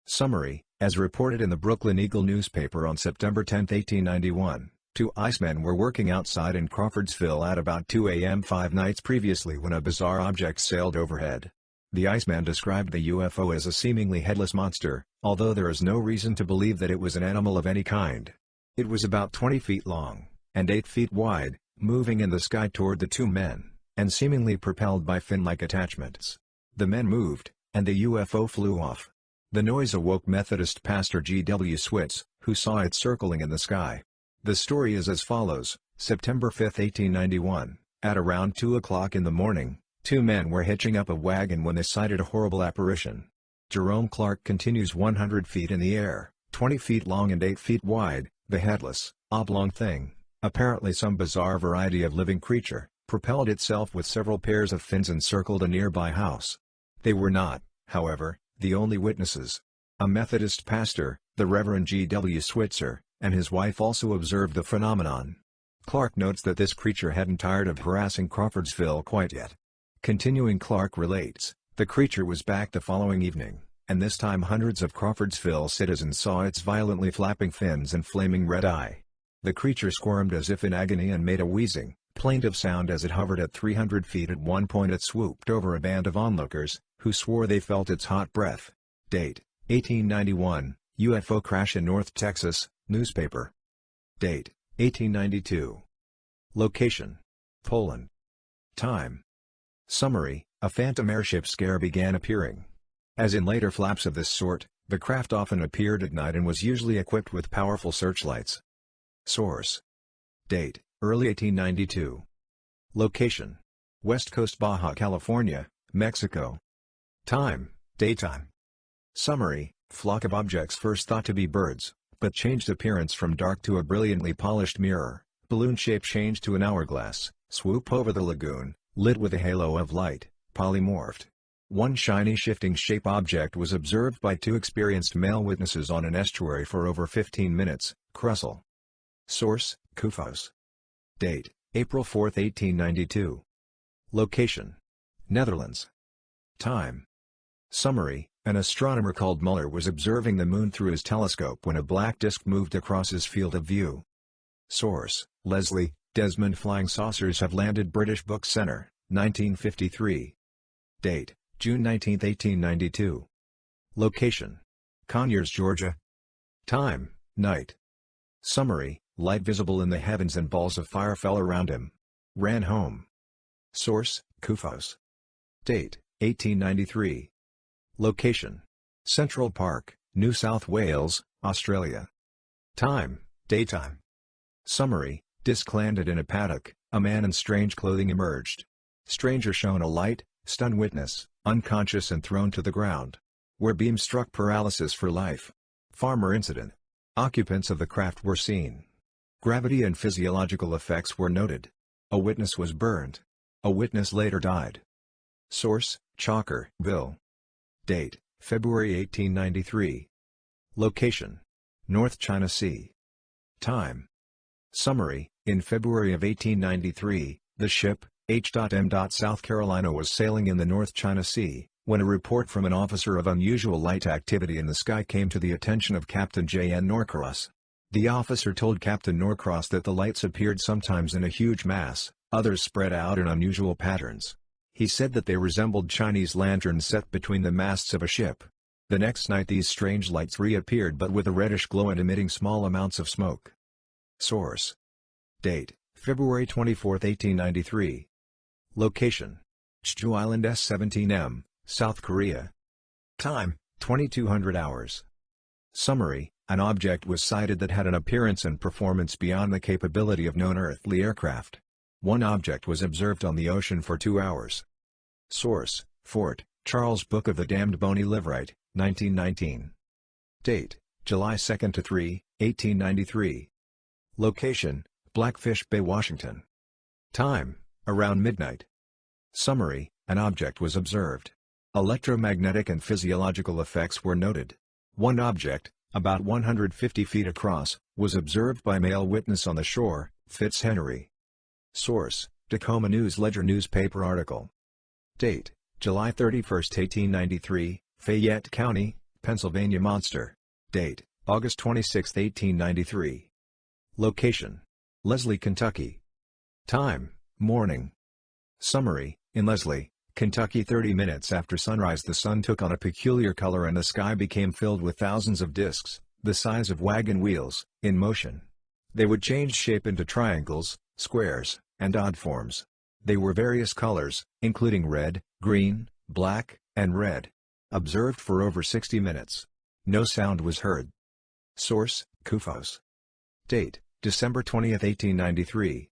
Summary, as reported in the Brooklyn Eagle newspaper on September 10, 1891, two icemen were working outside in Crawfordsville at about 2 a.m. 5 nights previously when a bizarre object sailed overhead. The iceman described the UFO as a seemingly headless monster, although there is no reason to believe that it was an animal of any kind. It was about 20 feet long, and 8 feet wide, moving in the sky toward the two men, and seemingly propelled by fin-like attachments. The men moved, and the UFO flew off. The noise awoke Methodist pastor G.W. Switz, who saw it circling in the sky. The story is as follows: September 5, 1891, at around 2 o'clock in the morning, two men were hitching up a wagon when they sighted a horrible apparition. Jerome Clark continues. 100 feet in the air, 20 feet long and 8 feet wide, the headless, oblong thing, apparently some bizarre variety of living creature, propelled itself with several pairs of fins and circled a nearby house. They were not, however, the only witnesses. A Methodist pastor, the Reverend G. W. Switzer, and his wife also observed the phenomenon. Clark notes that this creature hadn't tired of harassing Crawfordsville quite yet. Continuing, Clark relates, the creature was back the following evening, and this time hundreds of Crawfordsville citizens saw its violently flapping fins and flaming red eye. The creature squirmed as if in agony and made a wheezing, plaintive sound as it hovered at 300 feet. At one point it swooped over a band of onlookers, who swore they felt its hot breath. Date: 1891, UFO crash in North Texas, newspaper. Date: 1892. Location: Poland. Time. Summary: a phantom airship scare began appearing. As in later flaps of this sort, the craft often appeared at night and was usually equipped with powerful searchlights. Source: Date: early 1892. Location: West Coast, Baja California, Mexico. Time: daytime. Summary: flock of objects first thought to be birds, but changed appearance from dark to a brilliantly polished mirror, balloon shape changed to an hourglass, swoop over the lagoon, lit with a halo of light, polymorphed. One shiny shifting shape object was observed by two experienced male witnesses on an estuary for over 15 minutes, Crussell. Source: UFOs. Date: April 4, 1892. Location: Netherlands. Time. Summary: an astronomer called Muller was observing the moon through his telescope when a black disk moved across his field of view. Source: Leslie, Desmond. Flying saucers have landed. British Book Center, 1953. Date: June 19, 1892. Location: Conyers, Georgia. Time: night. Summary: light visible in the heavens and balls of fire fell around him. Ran home. Source: UFOs. Date: 1893. Location: Central Park, New South Wales, Australia. Time: daytime. Summary: disc landed in a paddock, a man in strange clothing emerged. Stranger shone a light, stunned witness, unconscious and thrown to the ground. Where beam struck, paralysis for life. Farmer incident. Occupants of the craft were seen. Gravity and physiological effects were noted. A witness was burned. A witness later died. Source: Chalker, Bill. Date: February 1893. Location: North China Sea. Time. Summary: in February of 1893, the ship, H.M. South Carolina was sailing in the North China Sea, when a report from an officer of unusual light activity in the sky came to the attention of Captain J.N. Norcross. The officer told Captain Norcross that the lights appeared sometimes in a huge mass, others spread out in unusual patterns. He said that they resembled Chinese lanterns set between the masts of a ship. The next night these strange lights reappeared, but with a reddish glow and emitting small amounts of smoke. Source: Date: February 24, 1893. Location: Jeju Island, S-17M, South Korea. Time: 2200 hours. Summary: an object was sighted that had an appearance and performance beyond the capability of known earthly aircraft. One object was observed on the ocean for 2 hours. Source: Fort Charles Book of the Damned Bony Liverite, 1919. Date: July 2 to 3, 1893. Location: Blackfish Bay, Washington. Time: around midnight. Summary: an object was observed. Electromagnetic and physiological effects were noted. One object, about 150 feet across, was observed by male witness on the shore, Fitzhenry. Source: Tacoma News-Ledger newspaper article. Date: July 31, 1893, Fayette County, Pennsylvania. Monster. Date: August 26, 1893. Location: Leslie, Kentucky. Time: morning. Summary: in Leslie, Kentucky, 30 minutes after sunrise the sun took on a peculiar color and the sky became filled with thousands of discs, the size of wagon wheels, in motion. They would change shape into triangles, squares, and odd forms. They were various colors, including red, green, black, and red. Observed for over 60 minutes. No sound was heard. Source: UFOs. Date: December 20, 1893.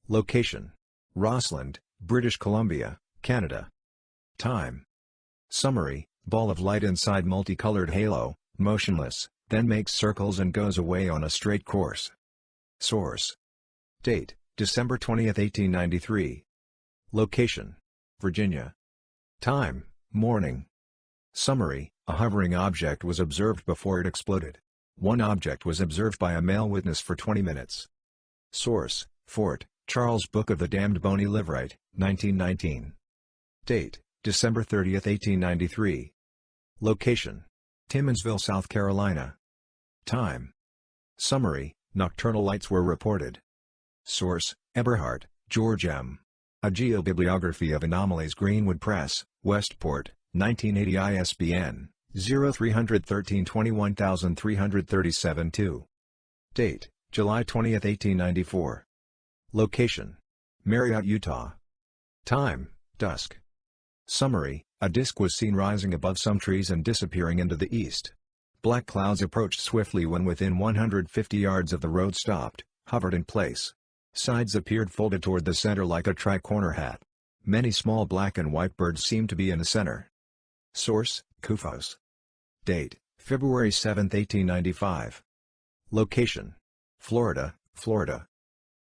Location: Rossland, British Columbia, Canada. Time. Summary: ball of light inside multicolored halo, motionless, then makes circles and goes away on a straight course. Source: Date: December 20, 1893. Location: Virginia. Time: morning. Summary: A hovering object was observed before it exploded. One object was observed by a male witness for 20 minutes. Source: Fort Charles Book of the Damned Bony Liverite, 1919. Date: December 30, 1893. Location: Timmonsville, South Carolina. Time. Summary: Nocturnal lights were reported. Source: Eberhard, George M. A Geobibliography of Anomalies, Greenwood Press, Westport, 1980. ISBN 0313-21337-2. Date: July 20, 1894. Location: Marriott, Utah. Time: dusk. Summary: a disk was seen rising above some trees and disappearing into the east. Black clouds approached swiftly when within 150 yards of the road, stopped, hovered in place. Sides appeared folded toward the center like a tri-corner hat. Many small black and white birds seemed to be in the center. Source: UFOs. Date: February 7, 1895. Location: Florida, Florida.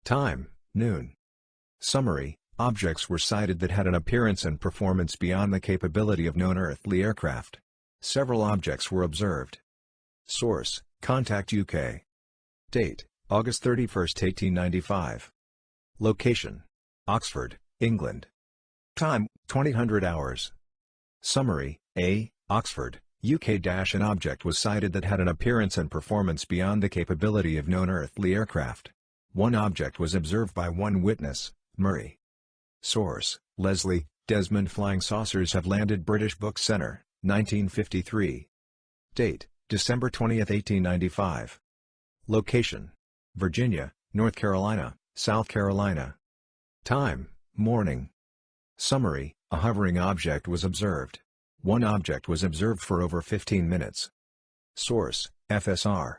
Time: noon. Summary: objects were sighted that had an appearance and performance beyond the capability of known earthly aircraft. Several objects were observed. Source: Contact UK. Date: August 31, 1895. Location: Oxford, England. Time: 2000 hours. Summary: Oxford, UK. An object was sighted that had an appearance and performance beyond the capability of known earthly aircraft. One object was observed by one witness, Murray. Source: Leslie, Desmond. Flying saucers have landed. British Book Center, 1953. Date: December 20, 1895. Location: Virginia, North Carolina, South Carolina. Time: morning. Summary: a hovering object was observed. One object was observed for over 15 minutes. Source: FSR.